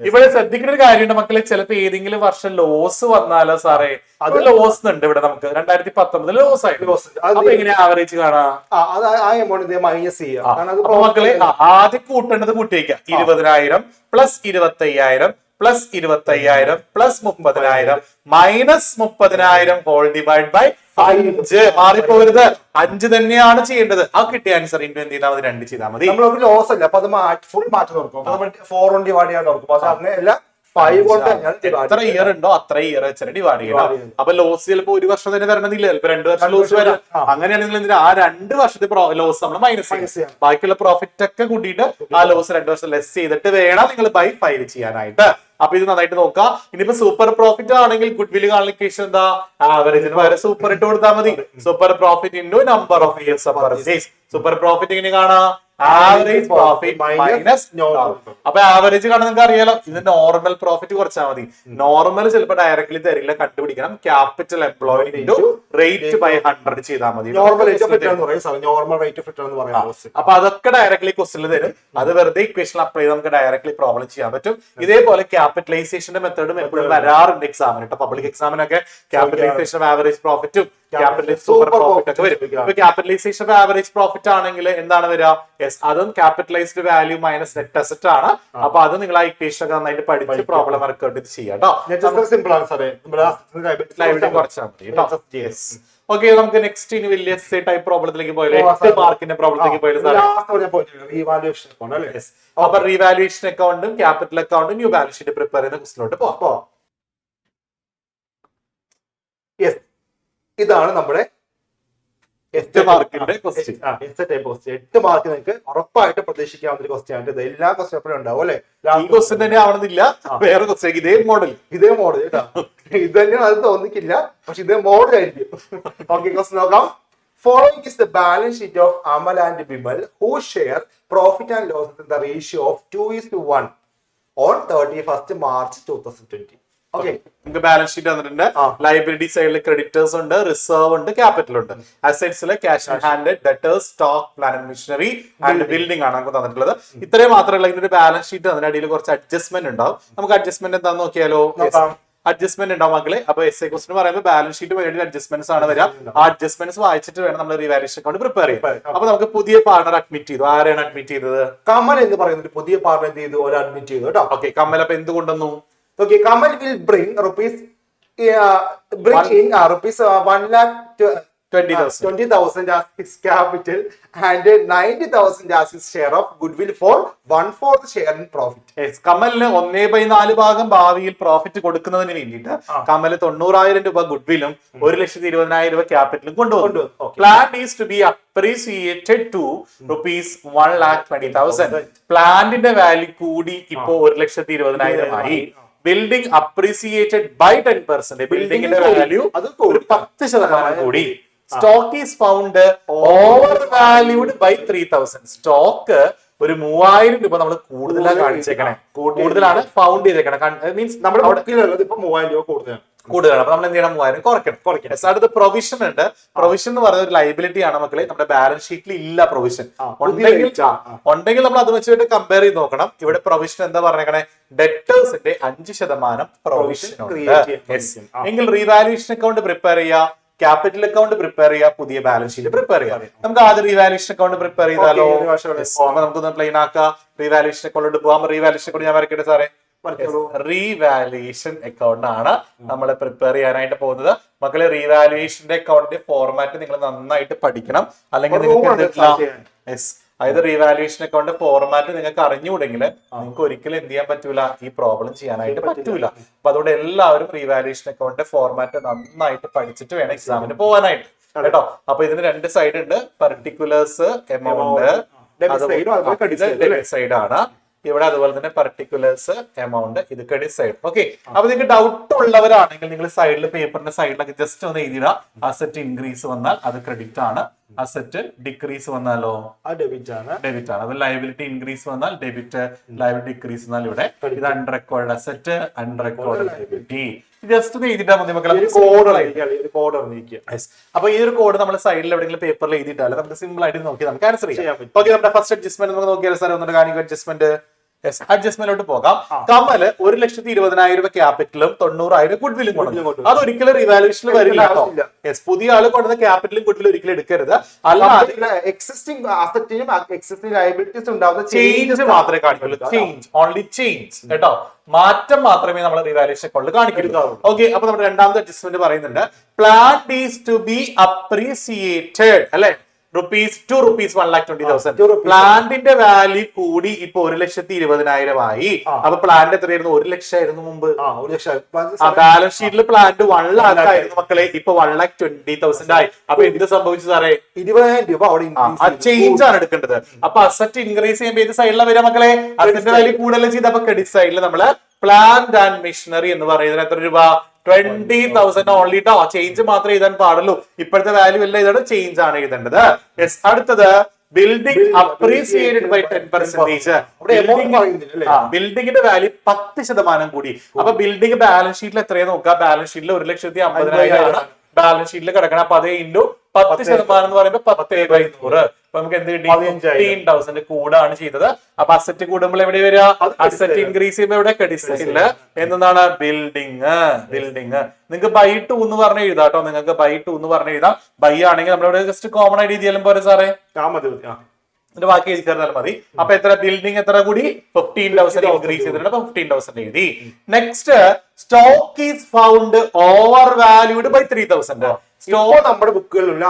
ഇവിടെ ശ്രദ്ധിക്കുന്ന ഒരു കാര്യമുണ്ട് മക്കളെ, ചിലപ്പോ ഏതെങ്കിലും വർഷം ലോസ് വന്നാലോ സാറേ? അത് ലോസ് ഉണ്ട് ഇവിടെ നമുക്ക് 2019 ലോസ് ആയിരുന്നു. അപ്പൊ എങ്ങനെ ആവറേജ് കാണാം? അപ്പൊ മക്കളെ ആദ്യം കൂട്ടേണ്ടത് കൂട്ടിയേക്കാം. 20,000 plus 25,000 plus 25,000 plus 30,000 minus 30,000 whole divide by 5. മാറിപ്പോകരുത്, 5 തന്നെയാണ് ചെയ്യേണ്ടത്. ആ കിട്ടിയ ആൻസർ എന്ത് ചെയ്താൽ മതി? 2 ചെയ്താൽ മതി. നമ്മൾ ലോസ് അല്ല, അപ്പൊ അത് ഫുൾ മാറ്റം നോക്കും. 4 കൊണ്ട് ഡിവൈഡ് ചെയ്യാൻ നോക്കും. പക്ഷെ അങ്ങനെയല്ല, 5 കൊണ്ട് എത്ര ഇയർ ഉണ്ടോ അത്ര ഇയർ വെച്ചിട്ട് ഡിവൈഡ് ചെയ്യണം. അപ്പൊ ലോസ് ചിലപ്പോ 1 വർഷം തന്നെ തരണമെന്നില്ല, ചിലപ്പോ 2 വർഷം ലോസ് വരാം. അങ്ങനെയാണെങ്കിൽ എന്തിനാ ആ 2 വർഷത്തെ ലോസ് നമ്മൾ മൈനസ് ചെയ്യും. ബാക്കിയുള്ള പ്രോഫിറ്റ് ഒക്കെ കൂട്ടിയിട്ട് ആ ലോസ് 2 വർഷം ലെസ് ചെയ്തിട്ട് വേണം നിങ്ങൾ ബൈ 5 ചെയ്യാനായിട്ട്. അപ്പൊ ഇത് നന്നായിട്ട് നോക്കാം. ഇനിയിപ്പോ സൂപ്പർ പ്രോഫിറ്റ് ആണെങ്കിൽ ഗുഡ്വിൽ കാണിക്കേഷൻ എന്താ? ആവറേജിന് പകരം സൂപ്പർ ഇട്ട് കൊടുത്താൽ മതി. Super profit into number of years of purchase. Super profit എങ്ങനെ കാണാം? Average profit minus normal. അപ്പൊ ആവറേജ് കാണാൻ നിങ്ങൾക്ക് അറിയാലോ, ഇത് നോർമൽ പ്രോഫിറ്റ് കുറച്ചാൽ മതി. നോർമൽ ചിലപ്പോൾ ഡയറക്ട്ലി തരില്ല, കണ്ടുപിടിക്കണം. Capital employed into rate by 100 ചെയ്താൽ മതി. അപ്പൊ അതൊക്കെ ഡയറക്ട്ലി ക്വസ്റ്റിൽ തരും. അത് വെറുതെ ഇക്വേഷൻ അപ്ലൈ ചെയ്ത് നമുക്ക് ഡയറക്ട്ലി പ്രോബ്ലം ചെയ്യാൻ പറ്റും. ഇതേപോലെ ക്യാപിറ്റലൈസേഷന്റെ മെത്തേഡും എപ്പോഴും വരാറുണ്ട് എക്സാമിന്. പബ്ലിക് എക്സാമിനൊക്കെ ക്യാപിറ്റലൈസേഷൻ ഓഫ് ആവറേജ് പ്രോഫിറ്റും സൂപ്പർ പ്രോഫിറ്റ് ഒക്കെ വരും. ഇപ്പൊ ക്യാപിറ്റലൈസേഷൻ ഓഫ് ആവറേജ് പ്രോഫിറ്റ് ആണെങ്കിൽ എന്താണ് വരിക? യെസ്, അതും capitalised value minus net asset ആണ്. അപ്പൊ അത് നിങ്ങൾ ആ ഇക്വേഷൻ ഒക്കെ നന്നായിട്ട് പഠിച്ച് പ്രോബ്ലം വർക്ക്ഔട്ട് ചെയ്യാം കേട്ടോ. കുറച്ചാൽ മതി കേട്ടോ. ഓക്കെ, നമുക്ക് നെക്സ്റ്റ് ഇനി വലിയ ടൈപ്പ് പ്രോബ്ലത്തിലേക്ക് പോയാലോ? 8 മാർക്കിന്റെ പ്രോബ്ലത്തിലേക്ക് പോയാലോ? അപ്പൊ റീവാലുവേഷൻ അക്കൗണ്ടും ക്യാപിറ്റൽ അക്കൗണ്ടും ന്യൂ ബാലൻസ് ഷീറ്റ് പ്രിപ്പയർ ചെയ്യുന്ന ക്വസ്റ്റിലോട്ട് പോവാം. ഇതാണ് നമ്മുടെ 8 മാർക്കിന്റെ ക്വസ്റ്റ്യൻ. 8 മാർക്ക് നിങ്ങൾക്ക് ഉറപ്പായിട്ട് പ്രതീക്ഷിക്കാവുന്ന ഒരു ക്വസ്റ്റ്യൻ ആണ്. ഇത് എല്ലാ ക്വസ്റ്റ്യൻ പേപ്പറും ഉണ്ടാവും അല്ലെ? ഈ ക്വസ്റ്റ്യൻ തന്നെ ആവണമെന്നില്ല, വേറെ ക്വസ്റ്റ്യൻ ഇതേ മോഡൽ കേട്ടോ. ഇത് തന്നെ അത് തോന്നിക്കില്ല, പക്ഷെ ഇതേ മോഡൽ ആയിരിക്കും. ഓക്കെ, ക്വസ്റ്റ്യൻ നോക്കാം. Following is the balance sheet of Amal and Bimal, who share profit and losses in the ratio of 2:1 on 31st March 2020. Okay. നിങ്ങൾക്ക് ബാലൻസ് ഷീറ്റ് തന്നിട്ടുണ്ട്. ലൈബിലിറ്റി സൈഡിൽ ക്രെഡിറ്റേഴ്സ് ഉണ്ട്, റിസർവ് ഉണ്ട്, ക്യാപിറ്റൽ ഉണ്ട്. അസറ്റ്സിൽ cash in hand, debtors, stock, plant and machinery and building ആണ് നമുക്ക് തന്നിട്ടുള്ളത്. ഇത്രയും മാത്രമല്ല, ഇതിന്റെ ബാലൻസ് ഷീറ്റ് അതിനിടയിൽ കുറച്ച് അഡ്ജസ്റ്റ്മെന്റ് ഉണ്ടാവും. നമുക്ക് അഡ്ജസ്റ്റ്മെന്റ് എന്താന്ന് നോക്കിയാലോ? അഡ്ജസ്റ്റ്മെന്റ് ഉണ്ടാവും മക്കളെ. അപ്പൊ എസ് എ ക്വസ്റ്റ്യൻ പറയുമ്പോൾ ബാലൻസ് ഷീറ്റ് വേണ്ടി അഡ്ജസ്റ്റ്മെന്റ്സ് ആണ് വരിക. ആ അഡ്ജസ്റ്റ്മെന്റ്സ് വായിച്ചിട്ട് വേണം നമ്മൾ റിവാലുവേഷൻ അക്കൗണ്ട് പ്രിപ്പയർ ചെയ്യാൻ. അപ്പൊ നമുക്ക് പുതിയ പാർട്ണർ അഡ്മിറ്റ് ചെയ്തു. ആരെയാണ് അഡ്മിറ്റ് ചെയ്തത്? കമൽ എന്ന് പറയുന്ന ഒരു പുതിയ പാർട്ണർ എന്ത് ചെയ്തു? ഒരു അഡ്മിറ്റ് ചെയ്തു കേട്ടോ. ഓക്കെ, കമൽ അപ്പൊ എന്ത് കൊണ്ടുവന്നു? Okay, Kamal will bring rupees 1,20,000 as his capital and 90,000 as his share of goodwill for 1/4 share in profit. കമലിന് 1/4 ഭാഗം ഭാവിയിൽ പ്രോഫിറ്റ് കൊടുക്കുന്നതിന് വേണ്ടിയിട്ട് കമൽ 90,000 രൂപ ഗുഡ്വില്ലും 1,20,000 രൂപ ക്യാപിറ്റലും കൊണ്ടുവന്നു. Plant is to be appreciated to ₹1,20,000. പ്ലാന്റിന്റെ വാല്യൂ കൂടി ഇപ്പോ 1,20,000 ആയി. Building appreciated by 10%. ബിൽഡിംഗിന്റെ വാല്യൂ 10% കൂടി. Stock is found overvalued by 3,000. Stock ഒരു 3,000 രൂപ നമ്മൾ കൂടുതലാണ് കാണിച്ചേക്കണേ, കൂടുതലാണ് ഫൗണ്ട് ചെയ്തേക്കണേ. മീൻസ് നമ്മുടെ ബുക്കിലുള്ളത് ഇപ്പൊ 3,000 രൂപ കൂടുതലാണ്. അപ്പൊ നമ്മൾ എന്ത് ചെയ്യണം? 3,000 കുറയ്ക്കണം. അടുത്ത പ്രൊവിഷൻ ഉണ്ട്. പ്രൊവിഷൻ എന്ന് പറയുന്ന ഒരു ലൈബിലിറ്റി ആണ് മക്കളെ. നമ്മുടെ ബാലൻസ് ഷീറ്റിൽ ഇല്ല പ്രൊവിഷൻ. ഉണ്ടെങ്കിൽ നമ്മൾ അത് വെച്ചിട്ട് കമ്പയർ ചെയ്ത് നോക്കണം. ഇവിടെ പ്രൊവിഷൻ എന്താ പറഞ്ഞേക്കണേ? ഡെറ്റേഴ്സിന്റെ 5% പ്രൊവിഷൻ എങ്കിൽ റീവാലുവേഷൻ അക്കൗണ്ട് പ്രിപ്പയർ ചെയ്യുക, ക്യാപിറ്റൽ അക്കൗണ്ട് പ്രിപ്പയർ ചെയ്യുക, പുതിയ ബാലൻസ് ഷീറ്റ് പ്രിപ്പയർ ചെയ്യാം. നമുക്ക് ആദ്യം റീവാലുവേഷൻ അക്കൗണ്ട് പ്രിപ്പയർ ചെയ്താലോ? നമുക്കൊന്ന് പ്ലെയിൻ ആക്കാം. റീവാലുവേഷൻ അക്കൗണ്ട് പോകാം. റീവാലുവേഷൻ അക്കൗണ്ട് ഞാൻ വരയ്ക്കട്ടെ സാറേ? റീവാലുവേഷൻ അക്കൗണ്ട് ആണ് നമ്മൾ പ്രിപ്പയർ ചെയ്യാനായിട്ട് പോകുന്നത്. മക്കളെ, റീവാലുവേഷന്റെ അക്കൗണ്ടിന്റെ ഫോർമാറ്റ് നിങ്ങൾ നന്നായിട്ട് പഠിക്കണം, അല്ലെങ്കിൽ നിങ്ങൾക്ക് അതായത് റീവാലുവേഷൻ അക്കൗണ്ട് ഫോർമാറ്റ് നിങ്ങൾക്ക് അറിഞ്ഞുകൂടെങ്കിൽ നിങ്ങൾക്ക് ഒരിക്കലും എന്ത് ചെയ്യാൻ പറ്റൂല? ഈ പ്രോബ്ലം ചെയ്യാനായിട്ട് പറ്റൂല. അപ്പൊ അതുകൊണ്ട് എല്ലാവരും റീവാലുവേഷൻ അക്കൗണ്ടിന്റെ ഫോർമാറ്റ് നന്നായിട്ട് പഠിച്ചിട്ട് വേണം എക്സാമിന് പോകാനായിട്ട് കേട്ടോ. അപ്പൊ ഇതിന് 2 സൈഡ് ഉണ്ട്. പർട്ടിക്കുലേഴ്സ്, എമൗണ്ട്, സൈഡ് ആണ് ഇവിടെ. അതുപോലെ തന്നെ പർട്ടിക്കുലേഴ്സ്, എമൗണ്ട്, ഇത് ക്രെഡിറ്റ് സൈഡ്. ഓക്കെ, അപ്പൊ നിങ്ങൾക്ക് ഡൗട്ട് ഉള്ളവരാണെങ്കിൽ നിങ്ങൾ സൈഡിൽ പേപ്പറിന്റെ സൈഡിലൊക്കെ ജസ്റ്റ് ഒന്ന് എഴുതിയിടാം. അസറ്റ് ഇൻക്രീസ് വന്നാൽ അത് ക്രെഡിറ്റ് ആണ്, അസറ്റ് ഡിക്രീസ് വന്നാലോ ഡെബിറ്റ് ആണ്. അപ്പൊ ലയബിലിറ്റി ഇൻക്രീസ് വന്നാൽ ഡെബിറ്റ്, ലയബിലിറ്റി ഡിക്രീസ് വന്നാൽ ഇവിടെ ഇത് unrecorded asset, unrecorded liability. Just ഒന്ന് എഴുതിട്ടാൽ മതി മക്കളെ. അപ്പൊ ഈ ഒരു കോഡ് നമ്മൾ സൈഡിൽ എവിടെയെങ്കിലും പേപ്പറിൽ എഴുതിയിട്ടാൽ നമുക്ക് സിമ്പിൾ ആയിട്ട് നോക്കി നമുക്ക് ആൻസർ ചെയ്യാം. ഓക്കെ, നമ്മുടെ ഫസ്റ്റ് അഡ്ജസ്റ്റ്മെന്റ് നമുക്ക് നോക്കിയാൽ സാർ ഒന്നുകൂടെ കാണിക്കും. അഡ്ജസ്റ്റ്മെന്റിലോട്ട് പോകാം. കമല് 1,20,000 രൂപ ക്യാപിറ്റലും 90,000 ഗുഡ്വില്ലും കൊണ്ടു. അതൊരിക്കലും റിവാലുവേഷനിൽ വരില്ല. പുതിയ ആള് കൊണ്ടുവന്ന ക്യാപിറ്റലും ഗുഡ്വില്ലും ഒരിക്കലും എടുക്കരുത്. അല്ലാതെ എക്സിസ്റ്റിംഗ് അസറ്റിനും എക്സിസ്റ്റിംഗ് ലയബിലിറ്റീസ് ഉണ്ടാവുന്ന ചേഞ്ച് മാത്രമേ കാണിക്കുള്ളൂ. ചേഞ്ച്, ഓൺലി ചേഞ്ച് കേട്ടോ. മാറ്റം മാത്രമേ നമ്മൾ റിവാലുവേഷൻ അക്കൗണ്ടിൽ കാണിക്കുള്ളൂ. ഓക്കെ, അപ്പൊ നമ്മുടെ രണ്ടാമത്തെ അഡ്ജസ്റ്റ്മെന്റ് പറയുന്നുണ്ട്. Plant is to be appreciated അല്ലെ ₹1,20,000. പ്ലാന്റിന്റെ വാല്യൂ കൂടി ഇപ്പൊ 1,20,000 ആയി. അപ്പൊ പ്ലാന്റ് എത്രയായിരുന്നു? 1,00,000 ആയിരുന്നു മുമ്പ്. ബാലൻസ് ഷീറ്റിൽ പ്ലാന്റ് 1,00,000 ആയിരുന്നു മക്കളെ. ഇപ്പൊ 1,20,000 ആയി. അപ്പൊ എന്ത് സംഭവിച്ചു സാറേ? 20,000 രൂപ ആ ചേഞ്ച് ആണ് എടുക്കേണ്ടത്. അപ്പൊ അസറ്റ് ഇൻക്രീസ് ചെയ്യുമ്പോൾ ഏത് സൈഡിലാണ് വരിക മക്കളെ? അസറ്റിന്റെ വാല്യൂ കൂടുതൽ ചെയ്ത് അപ്പൊ ക്രെഡിറ്റ് സൈഡിൽ നമ്മള് പ്ലാന്റ് ആൻഡ് മെഷീനറി എന്ന് പറയുന്നത് എത്ര രൂപ? 20,000 ഓൺലി ട്ടോ. ചേഞ്ച് മാത്രമേ എഴുതാൻ പാടുള്ളൂ. ഇപ്പോഴത്തെ വാല്യൂ എല്ലാം ഇതാണ്, ചേഞ്ച് ആണ് എഴുതേണ്ടത്. യെസ്, അടുത്തത് ബിൽഡിംഗ് അപ്രീസിയേറ്റഡ് ബൈ 10%. ബിൽഡിംഗിന്റെ വാല്യൂ 10% കൂടി. അപ്പൊ ബിൽഡിംഗ് ബാലൻസ് ഷീറ്റിൽ എത്രയാണ് നോക്കുക? ബാലൻസ് ഷീറ്റിൽ 1,50,000 ആണ് ബാലൻസ് ഷീറ്റിൽ കിടക്കണം. അപ്പൊ അതേ ഇൻറ്റു 10% എന്ന് പറയുമ്പോൾ 10/100. അപ്പൊ നമുക്ക് എന്ത് കിട്ടി? 15,000 കൂടാണ് ചെയ്തത്. അപ്പൊ അസറ്റ് കൂടുമ്പോൾ എവിടെ വരിക? അസറ്റ് ഇൻക്രീസ് ചെയ്യുമ്പോൾ എവിടെ? ക്രെഡിറ്റ് സൈഡില്. എന്താണ്? ബിൽഡിംഗ്. നിങ്ങൾക്ക് ബൈ 2 എന്ന് പറഞ്ഞ് എഴുതാം കേട്ടോ. നിങ്ങൾക്ക് ബൈ 2 എന്ന് പറഞ്ഞ് എഴുതാം. ബൈ ആണെങ്കിൽ നമ്മളിവിടെ ജസ്റ്റ് കോമൺ ആയിട്ട് എഴുതിയാലും പോരെ സാറേ? എന്നിട്ട് ബാക്കി എഴുതി തരുന്നാൽ മതി. അപ്പൊ എത്ര? ബിൽഡിംഗ് എത്ര കൂടി? 15,000 ഇൻക്രീസ് ചെയ്തിട്ടുണ്ട്. 15,000 എഴുതി. Next, stock is found overvalued by 3,000. ഇപ്പോ നമ്മുടെ ബുക്കുകളിലുള്ള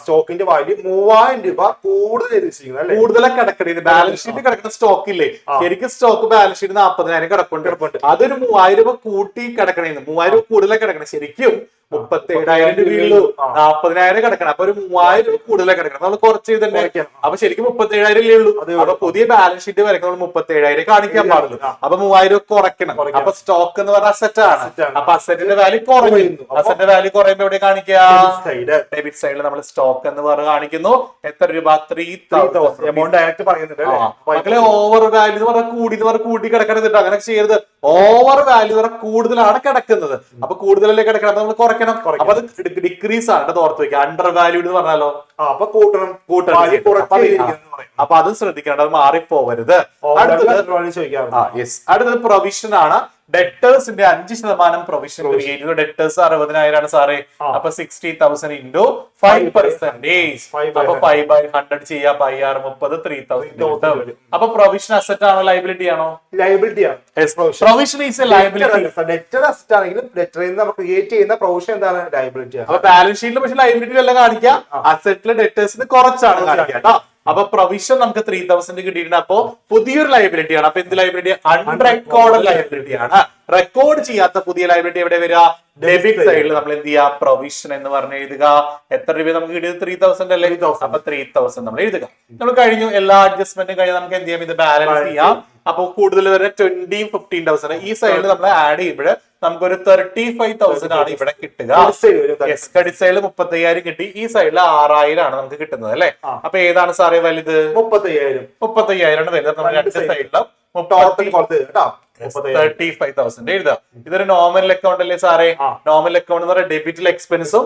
സ്റ്റോക്കിന്റെ വാല്യൂ 3000 രൂപ കൂടുതൽ എഴുതിയിരിക്കുന്നത് അല്ലേ? കൂടുതലൊക്കെ കിടക്കണത് ബാലൻസ് ഷീറ്റ് കിടക്കുന്ന സ്റ്റോക്ക് ഇല്ലേ, ശരിക്കും സ്റ്റോക്ക് ബാലൻസ് ഷീറ്റ് 40,000 കിടപ്പുണ്ട്. അതൊരു 3000 രൂപ കൂട്ടി കിടക്കണേന്ന്, 3000 രൂപ കൂടുതലൊക്കെ കിടക്കണം. ശരിക്കും 37,000 രൂപയുള്ളൂ, 40,000 കിടക്കണം. അപ്പൊ ഒരു 3000 രൂപ കൂടുതലൊക്കെ കിടക്കണം. നമ്മൾ കുറച്ച് ചെയ്തിട്ടുണ്ട്. അപ്പൊ ശരിക്കും 37,000 ഉള്ളൂ. അപ്പൊ പുതിയ ബാലൻസ് ഷീറ്റ് വരയ്ക്കുമ്പോൾ 37,000 കാണിക്കാൻ പാടുള്ളൂ. അപ്പൊ 3000 രൂപ കുറയ്ക്കണം. അപ്പൊ സ്റ്റോക്ക് എന്ന് പറഞ്ഞ അസറ്റ് ആണ്. അപ്പൊ അസറ്റിന്റെ വാല്യൂ കുറയുന്നു. അസറ്റിന്റെ വാല്യൂ കുറയുമ്പോൾ എവിടെ കാണിക്കുക? ഡെബിറ്റ് സൈഡിൽ നമ്മൾ സ്റ്റോക്ക് എന്ന് പറഞ്ഞ് കാണിക്കുന്നു. എത്ര രൂപ? 3,000 എമൗണ്ട് ഡയറക്റ്റ് പറയുന്നുണ്ട്. മക്കളെ ഓവർ വാല്യൂ എന്ന് പറഞ്ഞാൽ കൂട്ടി കിടക്കരുത്. അങ്ങനെ ചെയ്യരുത്. ഓവർ വാല്യൂ പറഞ്ഞാൽ കൂടുതലാണ് കിടക്കുന്നത്. അപ്പൊ കൂടുതലല്ലേ കിടക്കണം, നമ്മൾ കുറയ്ക്കണം. അപ്പൊ അത് ഡിക്രീസ് ആണ്. ഓർത്ത് വെക്കുക. അണ്ടർ വാല്യൂഡ് എന്ന് പറഞ്ഞാലോ അപ്പൊ കൂട്ടണം. അപ്പൊ അത് ശ്രദ്ധിക്കണം, അത് മാറിപ്പോവരുത്. അടുത്തത് പ്രൊവിഷൻ ആണ്. ഡെറ്റേഴ്സിന്റെ 5% പ്രൊവിഷൻ ക്രിയേറ്റ് ചെയ്തു. ഡെറ്റേഴ്സ് 60,000 ആണ് സാറേ. അപ്പൊ 60,000 into 5%. അപ്പൊ 5/100 ചെയ്യാം. 5/6 30 3,000. അപ്പൊ പ്രൊവിഷൻ അസറ്റ് ആണോ ലയബിലിറ്റി ആണോ? ലയബിലിറ്റി ആണ്. Provision is A liability. Debtor asset ആണെങ്കിലും ഡെറ്ററിൽ നിന്ന് നമ്മൾ ക്രിയേറ്റ് ചെയ്യുന്ന പ്രൊവിഷൻ എന്താണ്? ലയബിലിറ്റി ആണ്. അപ്പൊ ബാലൻസ് ഷീറ്റിൽ പക്ഷെ ലയബിലിറ്റി അല്ല കാണിക്കുക, അസറ്റിലെ ഡെറ്റേഴ്സിന് കുറച്ചാണ് കാണിക്കുക കേട്ടോ. അപ്പൊ പ്രൊവിഷൻ നമുക്ക് 3,000 കിട്ടിയിട്ടുണ്ട്. അപ്പൊ പുതിയൊരു ലയബിലിറ്റി ആണ്. അപ്പൊ എന്ത് ലയബിലിറ്റി? അൺറെക്കോർഡ് ലയബിലിറ്റി ആണ്. റെക്കോർഡ് ചെയ്യാത്ത പുതിയ ലയബിലിറ്റി എവിടെ വരിക? ഡെബിറ്റ് സൈഡിൽ നമ്മൾ എന്ത് ചെയ്യുക? പ്രൊവിഷൻ എന്ന് പറഞ്ഞ് എഴുതുക. എത്ര രൂപ നമുക്ക് കിട്ടിയത്? 3,000 അല്ലേ? അപ്പൊ 3,000 നമ്മൾ എഴുതുക. നമ്മൾ കഴിഞ്ഞു. എല്ലാ അഡ്ജസ്റ്റ്മെന്റും കഴിഞ്ഞാൽ നമുക്ക് എന്ത് ചെയ്യാം? ഇത് ബാലൻസ് ചെയ്യാം. അപ്പൊ കൂടുതൽ വരുന്ന 20,000 15,000 ഈ സൈഡിൽ നമ്മൾ ആഡ് ചെയ്യുമ്പോൾ നമുക്കൊരു 35,000 ആണ് ഇവിടെ കിട്ടുക. ക്രെഡിറ്റ് സൈഡിൽ 35,000 കിട്ടി. ഈ സൈഡിൽ 6,000 ആണ് നമുക്ക് കിട്ടുന്നത് അല്ലെ? അപ്പൊ ഏതാണ് സാറേ വലുത്? 35,000 ആണ് വലുത്. നമ്മൾ രണ്ട് സൈഡിലും 35,000 എഴുതാം. ഇതൊരു നോർമൽ അക്കൗണ്ട് അല്ലേ സാറേ? നോർമൽ അക്കൗണ്ട് എന്ന് പറയുന്നത് ഡെബിറ്റിൽ എക്സ്പെൻസും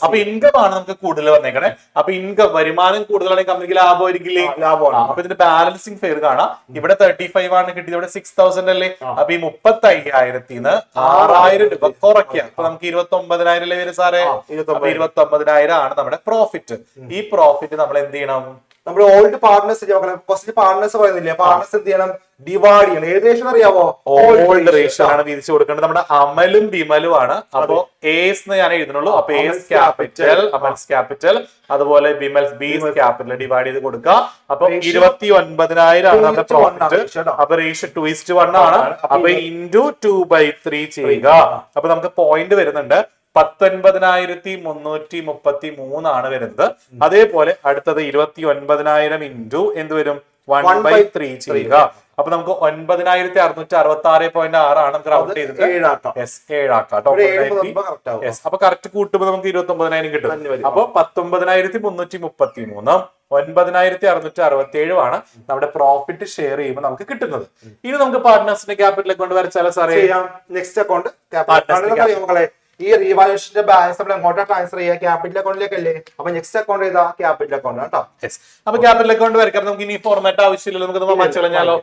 അപ്പൊ ഇൻകം ആണ് നമുക്ക് കൂടുതൽ വന്നേക്കണേ. അപ്പൊ ഇൻകം വരുമാനം കൂടുതലാണെങ്കിൽ കമ്പനിക്ക് ലാഭമായിരിക്കില്ലേ? അപ്പൊ ഇതിന്റെ ബാലൻസിങ് ഫെയർ കാണാം. ഇവിടെ 35 ആണ് കിട്ടിയത്, ഇവിടെ 6,000 അല്ലേ? അപ്പൊ ഈ 35,000 6,000 രൂപ കുറയ്ക്കുക. അപ്പൊ നമുക്ക് 29,000 അല്ലേ വരും സാറേ? അപ്പൊ 29,000 ആണ് നമ്മുടെ പ്രോഫിറ്റ്. ഈ പ്രോഫിറ്റ് നമ്മൾ എന്ത് ചെയ്യണം? നമ്മുടെ ഓൾഡ് പാർട്ട്നേഴ്സ് ഫസ്റ്റ് പാർട്ട്നേഴ്സ് പറയുന്നില്ലേ? പാർട്ട്നേഴ്സ് എന്ത് ചെയ്യണം? ഡിവൈഡ് ചെയ്യണം. ഏകദേശം അറിയാവോ? ഓൾഡ് റേഷ്യോ ആണ് വീതിച്ചു കൊടുക്കേണ്ടത്. നമ്മുടെ അമലും ബിമലും ആണ്. അപ്പൊ എസ് എന്ന് ഞാൻ എഴുതുന്നുള്ളൂ. അപ്പൊ എസ് ക്യാപിറ്റൽ, അമൽസ് ക്യാപിറ്റൽ, അതുപോലെ ബിമൽസ് ബീസ് ക്യാപിറ്റൽ ഡിവൈഡ് ചെയ്ത് കൊടുക്കുക. അപ്പൊ 29,000 ആണ് നമ്മുടെ പ്രോഫിറ്റ്. അപ്പൊ റേഷ്യോ 2:1 ആണ്. അപ്പൊ ഇൻറ്റു 2/3 ചെയ്യുക. അപ്പൊ നമുക്ക് പോയിന്റ് വരുന്നുണ്ട് 19,333 ആണ് വരുന്നത്. അതേപോലെ അടുത്തത് 29,000 ഇൻറ്റു എന്ത് വരും? 1/3 ചെയ്യുക. അപ്പൊ നമുക്ക് 9,666.6 ആണ് നമുക്ക് റൗണ്ട് ചെയ്തിട്ട് 7 ആക്കാം. അപ്പൊ കറക്റ്റ് കൂട്ടുമ്പോൾ നമുക്ക് 29,000 കിട്ടും. അപ്പൊ 19,333 9,667 ആണ് നമ്മുടെ പ്രോഫിറ്റ് ഷെയർ ചെയ്യുമ്പോൾ നമുക്ക് കിട്ടുന്നത്. ഇനി നമുക്ക് പാർട്ട്നേഴ്സിന്റെ ക്യാപിറ്റൽ അക്കൗണ്ട് വരച്ചാലോ സാറേ? നെക്സ്റ്റ് അക്കൗണ്ട് ഈ റീവാലുവേഷന്റെ ബാലൻസ് നമ്മൾ എങ്ങോട്ടാ ട്രാൻസ്ഫർ ചെയ്യുക? ക്യാപിറ്റൽ അക്കൗണ്ടിലേക്ക് അല്ലേ? അപ്പൊ നെക്സ്റ്റ് അക്കൗണ്ട് ഏതാ? ക്യാപിറ്റൽ അക്കൗണ്ട് കേട്ടോ. അപ്പൊ ക്യാപിറ്റൽ അക്കൗണ്ട് വരയ്ക്കാൻ നമുക്ക് ഇനി ഫോർമാറ്റ് ആവശ്യമില്ലല്ലോ, നമുക്ക് മാറ്റി കളഞ്ഞാലോ?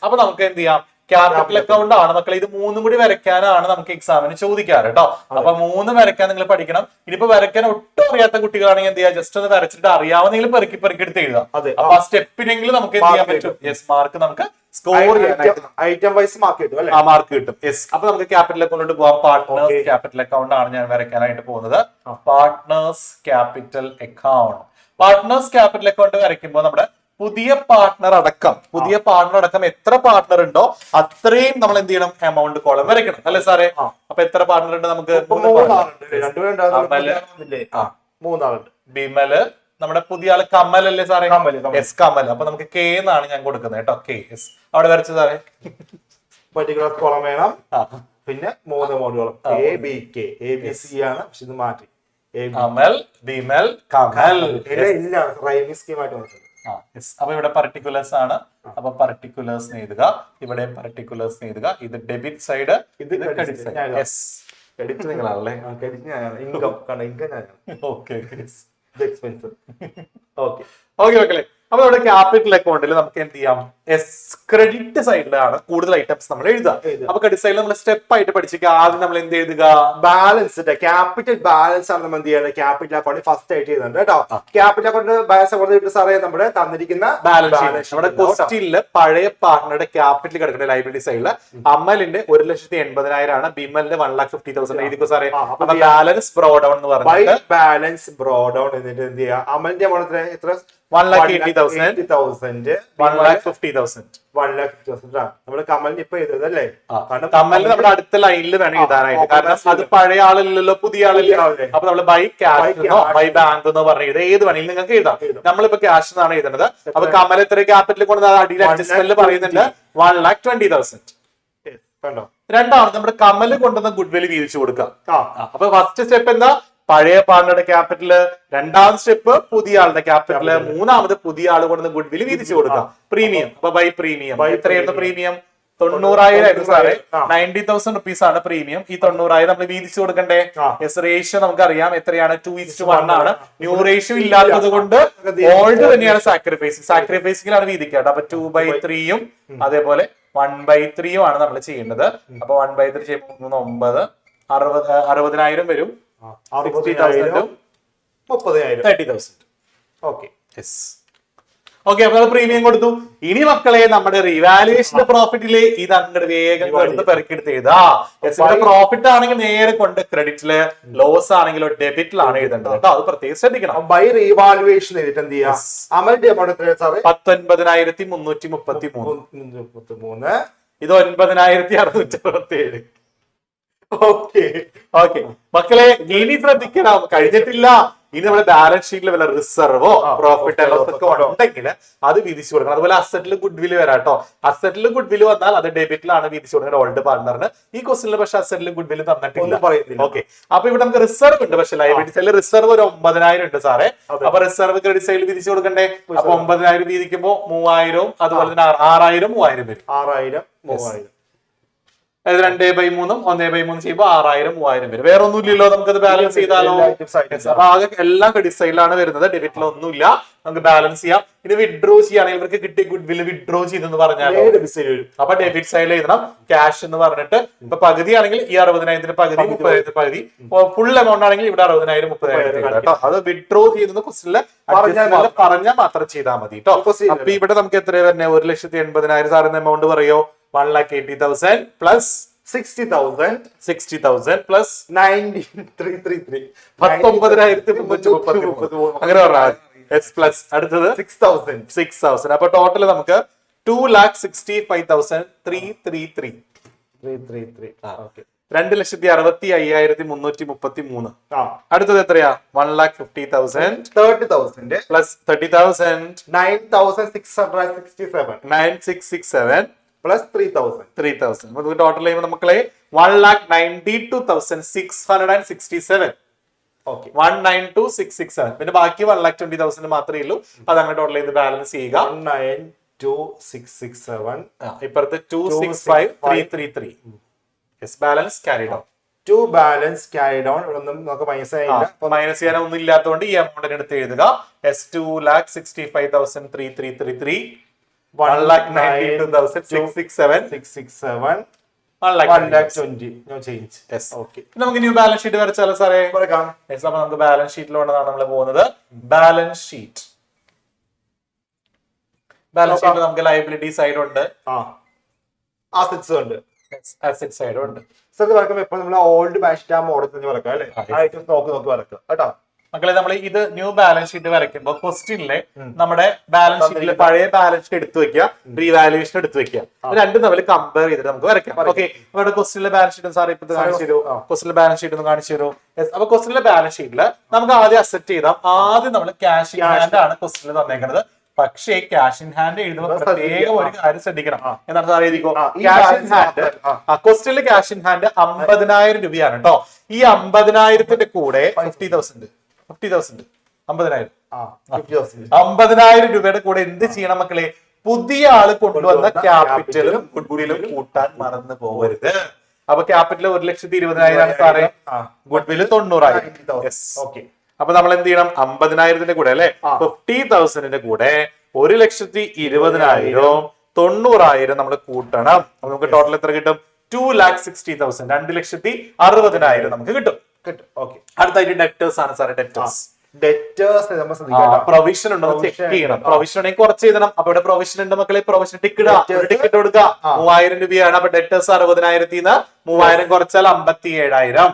അപ്പൊ നമുക്ക് എന്ത് ചെയ്യാം? ക്യാപിറ്റൽ അക്കൗണ്ട് ആണ് മക്കളെ. ഇത് 3 കൂടി വരയ്ക്കാനാണ് നമുക്ക് എക്സാമിന് ചോദിക്കാറ് കേട്ടോ. അപ്പൊ 3 വരയ്ക്കാൻ നിങ്ങൾ പഠിക്കണം. ഇനിയിപ്പോ വരയ്ക്കാൻ ഒട്ടും അറിയാത്ത കുട്ടികളാണെങ്കിൽ എന്ത് ചെയ്യാം? ജസ്റ്റ് ഒന്ന് വരച്ചിട്ട് അറിയാവുന്നെങ്കിലും പെറുക്കി എടുത്ത് എഴുതാം. അപ്പൊ ആ സ്റ്റെപ്പിനെങ്കിലും നമുക്ക് എന്ത് ചെയ്യാൻ പറ്റും? മാർക്ക് നമുക്ക് സ്കോർ ഐറ്റം വൈസ് മാർക്ക് കിട്ടും അല്ലേ? മാർക്ക് കിട്ടും. അപ്പൊ നമുക്ക് ക്യാപിറ്റൽ അക്കൗണ്ടിലോട്ട് പോവാം. പാർട്ട്നേഴ്സ് ക്യാപിറ്റൽ അക്കൗണ്ട് ആണ് ഞാൻ വരയ്ക്കാനായിട്ട് പോകുന്നത്. Partners capital account. Partners capital account വരയ്ക്കുമ്പോൾ നമ്മുടെ പുതിയ പാർട്ട്ണർ അടക്കം എത്ര പാർട്ട്ണർ ഉണ്ടോ അത്രയും നമ്മൾ എന്ത് ചെയ്യണം? എമൗണ്ട് കോളം വരയ്ക്കണം അല്ലെ സാറേ? അപ്പൊ എത്ര പാർട്ട്ണർ ഉണ്ട് നമുക്ക്? 3 ബിമല്, നമ്മുടെ പുതിയ ആള് കമൽ അല്ലേ സാറേ? എസ് കമൽ. അപ്പൊ നമുക്ക് കെ എന്നാണ് ഞാൻ കൊടുക്കുന്നത് കേട്ടോ. കെ എസ് അവിടെ വരച്ചു സാറേ. പർട്ടിക്കുലർ കോളം വേണം. പിന്നെ 3 മോഡുകളും ABK ABC ആണ്. പക്ഷെ ഇത് മാറ്റി കമൽ, ബിമൽ, കമൽ. ഇല്ല, റൈമിംഗ് സ്കീം ആയിട്ട് വന്നിട്ടുണ്ട്. അപ്പൊ ഇവിടെ പർട്ടിക്കുലേഴ്സ് ആണ്. അപ്പൊ പർട്ടിക്കുലേഴ്സ് എഴുതുക. ഇവിടെ പർട്ടിക്കുലേഴ്സ് എഴുതുക. ഇത് ഡെബിറ്റ് സൈഡ്, ഇത് ക്രെഡിറ്റ് സൈഡ്. ക്രെഡിറ്റ് നിങ്ങളാണല്ലേ? Income okay expense. ഓക്കെ മക്കളെ, അപ്പൊ നമ്മുടെ ക്യാപിറ്റൽ അക്കൗണ്ടിൽ നമുക്ക് എന്ത് ചെയ്യാം, ക്രെഡിറ്റ് സൈഡിലാണ് കൂടുതൽ ഐറ്റംസ് നമ്മൾ എഴുതുക. അപ്പൊ ക്രെഡിറ്റ് സൈഡിൽ നമ്മൾ സ്റ്റെപ്പ് ആയിട്ട് പഠിച്ചിരിക്കുക. ആദ്യം നമ്മൾ എന്ത് എഴുതുക, ബാലൻസ്, ക്യാപിറ്റൽ ബാലൻസ് ആണ് നമ്മൾ എന്ത് ചെയ്യുന്നത്, ക്യാപിറ്റൽ അക്കൗണ്ട് ഫസ്റ്റ് ആയിട്ട് ചെയ്യുന്നുണ്ട് കേട്ടോ. ക്യാപിറ്റൽ അക്കൗണ്ട് ബാലൻസ് കൊടുത്തിട്ട് സാറേ നമ്മുടെ തന്നിരിക്കുന്ന ബാലൻസ് നമ്മുടെ ക്വസ്റ്റ്യനില് പഴയ പാർട്ണറുടെ ക്യാപിറ്റൽ കിടക്കുന്ന ലൈബിലിറ്റി സൈഡില് അമലിന്റെ 1,80,000 ആണ്, ബിമലിന്റെ 1,50,000 എഴുതിക്കോ സാറേ. അപ്പൊ ബാലൻസ് ബ്രോ ഡൗൺ എന്ന് പറഞ്ഞിട്ട് ബാലൻസ് ബ്രോ ഡൗൺ എന്നിട്ട് എന്ത് ചെയ്യുക, അമലിന്റെ എമൗണ്ട് എത്ര, 1,80,000, 1,50,000. നമ്മള് കമലിന് ഇപ്പൊ ചെയ്തതല്ലേ, കമലിന് നമ്മുടെ അടുത്ത ലൈനിൽ വേണം എഴുതാനായിട്ട്, കാരണം അത് പഴയ ആളില്ലല്ലോ, പുതിയ ആളില്ല. അപ്പൊ നമ്മള് ബൈ ക്യാഷ് ബൈ ബാങ്ക് എന്ന് പറഞ്ഞത് ഏത് വേണമെങ്കിലും നിങ്ങൾക്ക് എഴുതാം. നമ്മളിപ്പോ ക്യാഷ് എന്നാണ് എഴുതുന്നത്. അപ്പൊ കമൽ എത്ര ക്യാപിറ്റൽ കൊണ്ട് അടിയിൽ അഡ്ജസ്റ്റ്മെന്റ് പറയുന്നുണ്ട് 1,20,000. കണ്ടോ, രണ്ടാമത് നമ്മുടെ കമല് കൊണ്ടുവന്ന ഗുഡ്വിൽ വീതിച്ചു കൊടുക്കാം. അപ്പൊ ഫസ്റ്റ് സ്റ്റെപ്പ് എന്താ, പഴയ പാർട്ണറുടെ ക്യാപിറ്റല്, രണ്ടാമത് സ്റ്റെപ്പ് പുതിയ ആളുടെ ക്യാപിറ്റല്, മൂന്നാമത് പുതിയ ആൾ കൊണ്ടുവന്ന ഗുഡ്വിൽ വീതിച്ചു കൊടുക്കാം. പ്രീമിയം, അപ്പൊ ബൈ പ്രീമിയം എത്രയായിരുന്നു പ്രീമിയം, 90,000 സാറേ, 90,000 റുപ്പീസ് ആണ് പ്രീമിയം. ഈ 90,000 നമ്മൾ വീതിച്ചു കൊടുക്കണ്ടേ. റേഷ്യോ നമുക്കറിയാം എത്രയാണ്, 2:1 ആണ്. ന്യൂ റേഷ്യോ ഇല്ലാത്തത് കൊണ്ട് ഓൾഡ് തന്നെയാണ് സാക്രിഫൈസിംഗിലാണ് വീതിക്കേണ്ടത്. അപ്പൊ 2/3 അതേപോലെ 1/3 ആണ് നമ്മൾ ചെയ്യേണ്ടത്. അപ്പൊ 1/3 ചെയ്യുമ്പോൾ 9, 60,000 വരും. 60,000, 30,000, 30,000. ഓക്കെ. ഓക്കെ, അപ്പൊ നമ്മൾ പ്രീമിയം കൊടുത്തു. ഇനി മക്കളെ നമ്മുടെ റിവാലുവേഷന്റെ പ്രോഫിറ്റില് ഇത് അങ്ങോട്ട് വേഗം കൊടുത്ത് പെറുക്കിയെടുത്ത് എഴുതാ. പ്രോഫിറ്റ് ആണെങ്കിൽ നേരെ കൊണ്ട് ക്രെഡിറ്റില്, ലോസ് ആണെങ്കിലോ ഡെബിറ്റിലാണ് എഴുതേണ്ടത് കേട്ടോ. അത് പ്രത്യേകം ശ്രദ്ധിക്കണം. ബൈ റീവാലുവേഷൻ ചെയ്തിട്ട് എന്ത് ചെയ്യാം, അമലിന്റെ എമൗണ്ട് എത്രയാണ് സാറേ, 19,333. ഇത് 9,667. ഓക്കെ ഓക്കെ മക്കളെ, ഇനി ശ്രദ്ധിക്കണം, കഴിഞ്ഞിട്ടില്ല. ഇനി നമ്മുടെ ബാലൻസ് ഷീറ്റിൽ വല്ല റിസർവോ പ്രോഫിറ്റ് ആൻഡ് ലോസ് ഒക്കെ ഉണ്ടെങ്കിൽ അത് വീതിച്ചു കൊടുക്കണം. അതുപോലെ അസറ്റിൽ ഗുഡ് വില് വരാട്ടോ. അസറ്റിൽ ഗുഡ് വില് വന്നാൽ അത് ഡെബിറ്റിലാണ് വീതിച്ചു കൊടുക്കുന്നത് ഓൾഡ് പാർട്ണറിന്. ഈ ക്വസ്റ്റിനിൽ പക്ഷെ അസറ്റിൽ ഗുഡ് വില് തന്നിട്ടില്ല. ഓക്കെ, അപ്പൊ ഇവിടെ നമുക്ക് റിസർവ് ഉണ്ട്, പക്ഷെ ലയബിലിറ്റി സൈഡിൽ റിസർവ് ഒരു 9,000 ഉണ്ട് സാറേ. അപ്പൊ റിസർവ് ക്രെഡിറ്റ് സൈഡിൽ വീതിച്ചു കൊടുക്കണ്ടേ. അപ്പൊ 9,000 വീതിക്കുമ്പോ 3,000, അതുപോലെ തന്നെ 6,000, 3,000 വരും. 6,000, 3,000. അതായത് 2/3 1/3 ചെയ്യുമ്പോൾ 6,000, 3,000 വരും. വേറെ ഒന്നുമില്ലല്ലോ, നമുക്കത് ബാലൻസ് ചെയ്താലോ. അപ്പൊ ആകെ എല്ലാം ക്രെഡിറ്റ് സൈഡിലാണ് വരുന്നത്, ഡെബിറ്റിൽ ഒന്നുമില്ല. നമുക്ക് ബാലൻസ് ചെയ്യാം. ഇനി വിഡ്രോ ചെയ്യുകയാണെങ്കിൽ ഇവർക്ക് കിട്ടിയ ഗുഡ് വില് വിഡ്രോ ചെയ്തെന്ന് പറഞ്ഞാൽ അപ്പൊ ഡെബിറ്റ് സൈഡിൽ എഴുതണം ക്യാഷ് എന്ന് പറഞ്ഞിട്ട്. ഇപ്പൊ പകുതി ആണെങ്കിൽ ഈ 60,000 പകുതി, 30,000 പകുതി, ഫുൾ എമൗണ്ട് ആണെങ്കിൽ ഇവിടെ 60,000, 30,000 കേട്ടോ. അത് വിഡ്രോ ചെയ്യുന്നത് ക്വസ്റ്റിനിൽ പറഞ്ഞാൽ മാത്രം ചെയ്താൽ മതി കേട്ടോ. അപ്പൊ ഇവിടെ നമുക്ക് എത്ര തന്നെ, 1,80,000 സാറിന് എമൗണ്ട് പറയോ, 1,80,000 പ്ലസ് 60,000 പ്ലസ് 19,333, 19,333 അങ്ങനെ പറഞ്ഞാൽ പ്ലസ് അടുത്തത് 6,000. അപ്പൊ ടോട്ടൽ നമുക്ക് 2,65,333. 2,65,333. അടുത്തത് എത്രയാ, 1,50,000 പ്ലസ് 30,000 9,667 പ്ലസ് 3,000. ടോട്ടൽ ചെയ്യുമ്പോൾ മക്കളെ 1,92,667. 192,667. പിന്നെ ബാക്കി 1,20,000 മാത്രമേ ഉള്ളൂ. അത് അങ്ങനെ ടോട്ടൽ ചെയ്ത് ബാലൻസ് ചെയ്യുക. 192,667 ഇപ്പുറത്ത് 265,333. Balance carry down. Balance carry down. ഒന്നും നമുക്ക് മൈനസ് ചെയ്യാൻ ഒന്നും ഇല്ലാത്തതുകൊണ്ട് ഈ എമൗണ്ടിന് എടുത്ത് എഴുതുക. 2,65,333. 1,92,667. 1,20,000. നമുക്ക് ന്യൂ ബാലൻസ് ഷീറ്റ് വരച്ചാലോ സാറേ. അപ്പൊ നമുക്ക് ബാലൻസ് ഷീറ്റിലുള്ളതാണ് നമ്മൾ പോകുന്നത്. ബാലൻസ് ഷീറ്റ് നമുക്ക് ലയബിലിറ്റി സൈഡ് ഉണ്ട്, അസറ്റ്സ് ഉണ്ട്, അസറ്റ് സൈഡ് ഉണ്ട്. ഇപ്പൊ നമ്മൾ ഓൾഡ് ബാലൻസ് മോഡൽ തന്നെ വരക്കാം അല്ലെ, നോക്കി വരക്കാം കേട്ടോ മക്കളെ. നമ്മൾ ഇത് ന്യൂ ബാലൻസ് ഷീറ്റ് വരയ്ക്കുമ്പോൾ ക്വസ്റ്റ്യനിലെ നമ്മുടെ ബാലൻസ് ഷീറ്റിൽ പഴയ ബാലൻസ് ഷീറ്റ് എടുത്തു വെക്കുക, റീവാലുവേഷൻ എടുത്തു വെക്കുക. രണ്ടും തമ്മിൽ കമ്പയർ ചെയ്തിട്ട് നമുക്ക് വരയ്ക്കാം. ഓക്കെ, നമ്മുടെ ക്വസ്റ്റ്യനിലെ ബാലൻസ് ഷീറ്റ് സാർ ഇപ്പൊ കാണിച്ചു തരൂ. ക്വസ്റ്റ്യനിലെ ബാലൻസ് ഷീറ്റ് ഒന്ന് കാണിച്ചു തരൂ. അപ്പൊ ക്വസ്റ്റ്യനിലെ ബാലൻസ് ഷീറ്റിൽ നമുക്ക് ആദ്യം അസെറ്റ് ചെയ്താം. ആദ്യം നമ്മൾ ക്യാഷ് ഇൻ ഹാൻഡ് ആണ് ക്വസ്റ്റ്യനിൽ തന്നേക്കുന്നത്. പക്ഷേ ക്യാഷ് ഇൻ ഹാൻഡ് എഴുതുമ്പോൾ പ്രത്യേകം ഒരു കാര്യം ശ്രദ്ധിക്കണം. എന്താണ് സാർ എഴുതിക്കോ, ക്യാഷ് ഇൻ ഹാൻഡ് ക്വസ്റ്റ്യനിൽ ക്യാഷ് ഇൻ ഹാൻഡ് 50,000 രൂപയാണ് കേട്ടോ. ഈ 50,000 കൂടെ 50,000 50,000 രൂപയുടെ കൂടെ എന്ത് ചെയ്യണം മക്കളെ, പുതിയ ആള് കൊണ്ടുവന്ന ക്യാപിറ്റലും ഗുഡ്വില്ലും കൂട്ടാൻ മറന്നു പോകരുത്. അപ്പൊ ക്യാപിറ്റൽ 1,20,000 സാറേ, ഗുഡ്വില്ല് 90,000. അപ്പൊ നമ്മൾ എന്ത് ചെയ്യണം, 50,000 കൂടെ അല്ലെ 50,000 കൂടെ 1,20,000 90,000 നമ്മൾ കൂട്ടണം. അപ്പൊ നമുക്ക് ടോട്ടൽ എത്ര കിട്ടും? 2,60,000 2,60,000 നമുക്ക് കിട്ടും. ഓക്കെ. അടുത്തായിട്ട് ഡെറ്റേഴ്സ് ആണ് സാറേ. ഡെറ്റേഴ്സ് പ്രൊവിഷൻ ഉണ്ടോ ചെക്ക് ചെയ്യണം. പ്രൊവിഷൻ ഉണ്ടെങ്കിൽ കുറച്ച് എഴുതണം. അപ്പൊ ഇവിടെ പ്രൊവിഷൻ ഉണ്ട് മക്കളെ. പ്രൊവിഷൻ ടിക്കറ്റ് കൊടുക്കുക. 3,000 രൂപയാണ്. അപ്പൊ ഡെറ്റേഴ്സ് 60,000 3,000 കുറച്ചാൽ 57,000.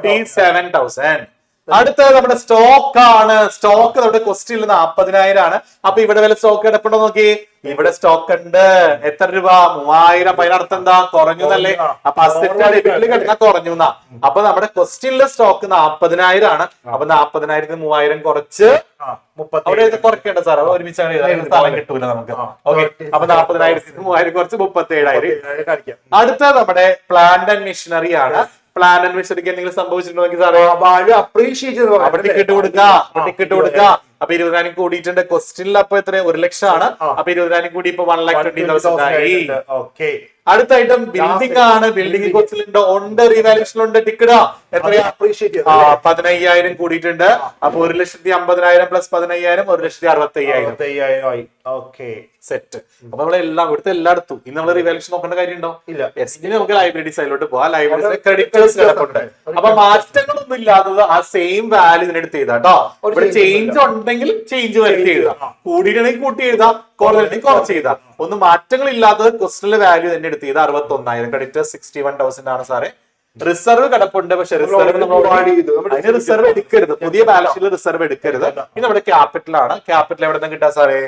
57,000. അടുത്തത് നമ്മുടെ സ്റ്റോക്ക് ആണ്. സ്റ്റോക്ക് നമ്മുടെ ക്വസ്റ്റ്യനിൽ 40,000 ആണ്. അപ്പൊ ഇവിടെ വല്ല സ്റ്റോക്ക് കിടപ്പുണ്ടോ നോക്കി. ഇവിടെ സ്റ്റോക്ക് ഉണ്ട്. എത്ര രൂപ? 3,000. അപ്പൊ അതിനർത്ഥം എന്താ? കുറഞ്ഞു എന്നല്ലേ. അപ്പൊ അസറ്റ് കിടന്ന കുറഞ്ഞു എന്നാ. അപ്പൊ നമ്മുടെ ക്വസ്റ്റ്യനിലെ സ്റ്റോക്ക് 40,000 ആണ്. അപ്പൊ 40,000 3,000 കുറച്ച് അവിടെ കുറയ്ക്കേണ്ട സാർ. ഒരുമിച്ച് സ്ഥലം കിട്ടൂല നമുക്ക്. ഓക്കെ. അപ്പൊ 40,000 3,000 കുറച്ച് 37,000. അടുത്ത നമ്മുടെ പ്ലാന്റ് ആൻഡ് മെഷീനറി ആണ്. പ്ലാൻ ആൻഡ് മെഷീനറിക്ക് എന്തെങ്കിലും സംഭവിച്ചിട്ടുണ്ടോ സാറേ? ടിക്കറ്റ് കൊടുക്കുക. ടിക്കറ്റ് കൊടുക്കുക. അപ്പൊ 20,000 കൂടിയിട്ടുണ്ട്. ക്വസ്റ്റ്യനിൽ അപ്പൊ എത്ര? 1,00,000 ആണ്. അപ്പൊ 20,000 കൂടി ഇപ്പൊ 1,20,000 ആയി. അടുത്ത ഐറ്റം ബിൽഡിംഗ് ആണ്. ബിൽഡിംഗ് ക്വസ്റ്റ്യനുണ്ട്. ഉണ്ട്. റീവാലുവേഷൻ ഉണ്ട്. ടിക്കറ്റ് എത്രയാ? 15,000 കൂടിയിട്ടുണ്ട്. അപ്പൊ 1,50,000 പ്ലസ് 15,000 1,60,000. സെറ്റ്. അപ്പൊ നമ്മളെല്ലാം ഇവിടുത്തെ എല്ലായിടത്തും ഇന്ന് നമ്മൾ റിവാലുവേഷൻ നോക്കേണ്ട കാര്യമുണ്ടോ? ഇല്ല. ഇനി നമുക്ക് ലൈബ്രറി സൈഡിലോട്ട് പോവാം. ലൈബ്രറി ക്രെഡിറ്റേഴ്സ് കിടപ്പുണ്ട്. അപ്പൊ മാറ്റങ്ങളൊന്നും ഇല്ലാത്തത് ആ സെയിം വാല്യൂ ഇതിനെടുത്ത് ചെയ്താട്ടോ. ഇവിടെ ചേഞ്ച് ഉണ്ടെങ്കിൽ ചേഞ്ച് വരുത്തി എഴുതാം. കൂടിയിട്ടുണ്ടെങ്കിൽ കൂട്ടി എഴുതാം. കുറഞ്ഞിട്ടുണ്ടെങ്കിൽ കുറച്ച് എഴുതാം. ഒന്നും മാറ്റങ്ങൾ ഇല്ലാത്തത് ക്വസ്റ്റനിലെ വാല്യൂ തന്നെ എടുത്ത് ചെയ്ത് 61,000. ക്രെഡിറ്റേഴ്സ് 61,000 ആണ് സാറേ. റിസർവ് കിടപ്പുണ്ട്. പക്ഷെ റിസർവ് അതിന് റിസർവ് എടുക്കരുത്. പുതിയ ബാലൻസ് ഷീറ്റിൽ റിസർവ് എടുക്കരുത്. ഇത് നമ്മുടെ ക്യാപിറ്റൽ ആണ്. ക്യാപിറ്റൽ എവിടെ നിന്ന് കിട്ടാ സാറേ?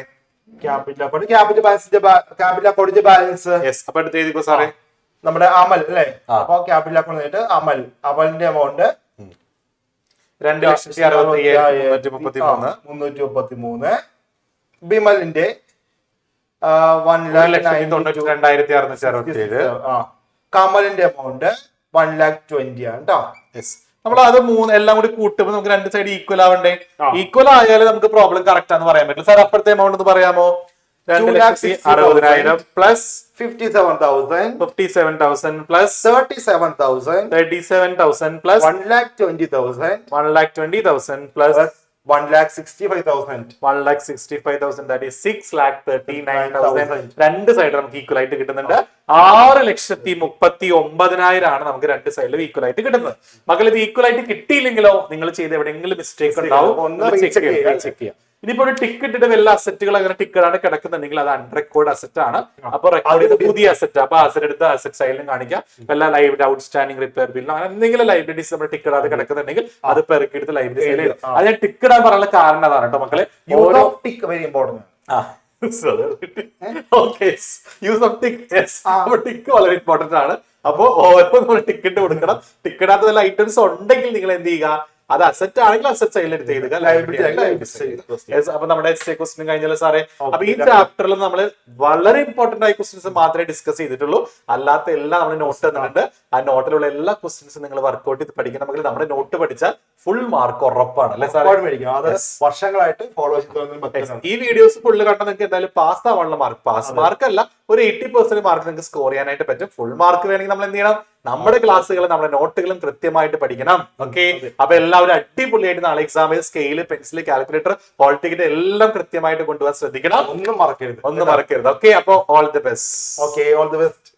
ബാലൻസ്. അപ്പൊ എടുത്ത് എഴുതിക്കോ സാറേ. നമ്മുടെ അമൽ അല്ലെ. അപ്പൊ ക്യാപിറ്റൽ അക്കൗണ്ട് അമലിന്റെ എമൗണ്ട് 2,60,333. ബിമലിന്റെ 1,92,667. കമലിന്റെ എമൗണ്ട് 1,20,000 ആണ് കേട്ടോ. നമ്മൾ അത് എല്ലാം കൂടി കൂട്ടുമ്പോൾ നമുക്ക് രണ്ട് സൈഡ് ഈക്വൽ ആവണ്ടേ. ഈക്വൽ ആയാലും നമുക്ക് പ്രോബ്ലം കറക്റ്റ് ആണെന്ന് പറയാൻ പറ്റില്ല. സാർ അപ്പുറത്തെ എമൗണ്ട് ഒന്ന് പറയാമോ? 2,60,000 plus 57,000 plus 37,000 plus 1,20,000 plus 1,65,000 that is 6,39,000. രണ്ട് സൈഡ് നമുക്ക് ഈക്വൽ ആയിട്ട് കിട്ടുന്നുണ്ട്. 6,39,000 ആണ് നമുക്ക് രണ്ട് സൈഡിലും ഈക്വൽ ആയിട്ട് കിട്ടുന്നത്. മക്കൾ ഇത് ഈക്വൽ ആയിട്ട് കിട്ടിയില്ലെങ്കിലോ നിങ്ങൾ ചെയ്ത് എവിടെയെങ്കിലും മിസ്റ്റേക്ക് ഉണ്ടാവും. ചെക്ക് ചെയ്യാം. ഇനിയിപ്പോ ഒരു ടിക്കറ്റ് ഇട്ട് വല്ല അസറ്റുകൾ അങ്ങനെ ടിക്കറ്റാണ് കിടക്കുന്നുണ്ടെങ്കിൽ അത് അൺറെക്കോർഡ് അസറ്റ് ആണ്. അപ്പൊ റെക്കോർഡ് ചെയ്ത് പുതിയ അസറ്റ്. അപ്പൊ അസറ്റ് എടുത്ത് അസറ്റ് സൈഡിലും കാണിക്കാം. വല്ല ലൈബ്രറി ഔട്ട്സ്റ്റാൻഡിംഗ് റിപ്പയർ ബില്ലോ അങ്ങനെ എന്തെങ്കിലും ലൈബ്രറീസ് നമ്മുടെ ടിക്കറ്റ് അത് കിടക്കുന്നുണ്ടെങ്കിൽ അത് പെറുക്കി എടുത്ത് ലൈബ്രറി സൈഡിൽ. അത് ഞാൻ ടിക്കറ്റ് ആൻ പറയാനുള്ള കാരണം അതാണ് കേട്ടോ മക്കളെ. ഓരോ tick very important. Use of tick. അപ്പൊ ടിക്ക് വളരെ ഇമ്പോർട്ടന്റ് ആണ്. അപ്പൊ ഓരോ നമ്മൾ ടിക്കറ്റ് കൊടുക്കണം. ടിക്കറ്റിനകത്ത് വല്ല ഐറ്റംസ് ഉണ്ടെങ്കിൽ നിങ്ങൾ എന്ത് ചെയ്യുക? അത് അസറ്റ് ആണെങ്കിൽ അസറ്റ് സൈഡിൽ എടുത്ത് എഴുതുക. അപ്പൊ നമ്മുടെ എസ് എ ക്വസ്റ്റ്യൻ കഴിഞ്ഞാൽ സാറേ. അപ്പൊ ഈ ചാപ്റ്ററിൽ നമ്മൾ വളരെ ഇമ്പോർട്ടന്റ് ആയ ക്വസ്റ്റ്യൻസ് മാത്രമേ ഡിസ്കസ് ചെയ്തിട്ടുള്ളൂ. അല്ലാത്ത എല്ലാം നമ്മൾ നോട്ട് തന്നിട്ടുണ്ട്. ആ നോട്ടിലുള്ള എല്ലാ ക്വസ്റ്റ്യൻസും നിങ്ങൾ വർക്ക്ഔട്ട് ചെയ്ത് പഠിക്കണം. നമുക്ക് നമ്മുടെ നോട്ട് പഠിച്ചാൽ ഫുൾ മാർക്ക് ഉറപ്പാണ് അല്ലെ സാർ? വർഷങ്ങളായിട്ട് ഫോളോ ചെയ്ത് ഈ വീഡിയോസ് ഫുള്ള് കണ്ടാൽ നിങ്ങൾക്ക് എന്തായാലും പാസ് ആവാനുള്ള മാർക്ക്, പാസ് മാർക്ക് അല്ല, ഒരു 80% മാർക്ക് നിങ്ങൾക്ക് സ്കോർ ചെയ്യാനായിട്ട് പറ്റും. ഫുൾ മാർക്ക് വേണമെങ്കിൽ നമ്മൾ എന്ത് ചെയ്യണം? നമ്മുടെ ക്ലാസ്സുകളും നമ്മുടെ നോട്ടുകളും കൃത്യമായിട്ട് പഠിക്കണം. ഓക്കെ. അപ്പൊ എല്ലാവരും അടിപൊളിയായിട്ട് നാളെ exam scale, pencil, calculator, hall ticket എല്ലാം കൃത്യമായിട്ട് കൊണ്ടുപോകാൻ ശ്രദ്ധിക്കണം. ഒന്നും മറക്കരുത്. ഓക്കെ. അപ്പൊ all the best. Okay. All the best.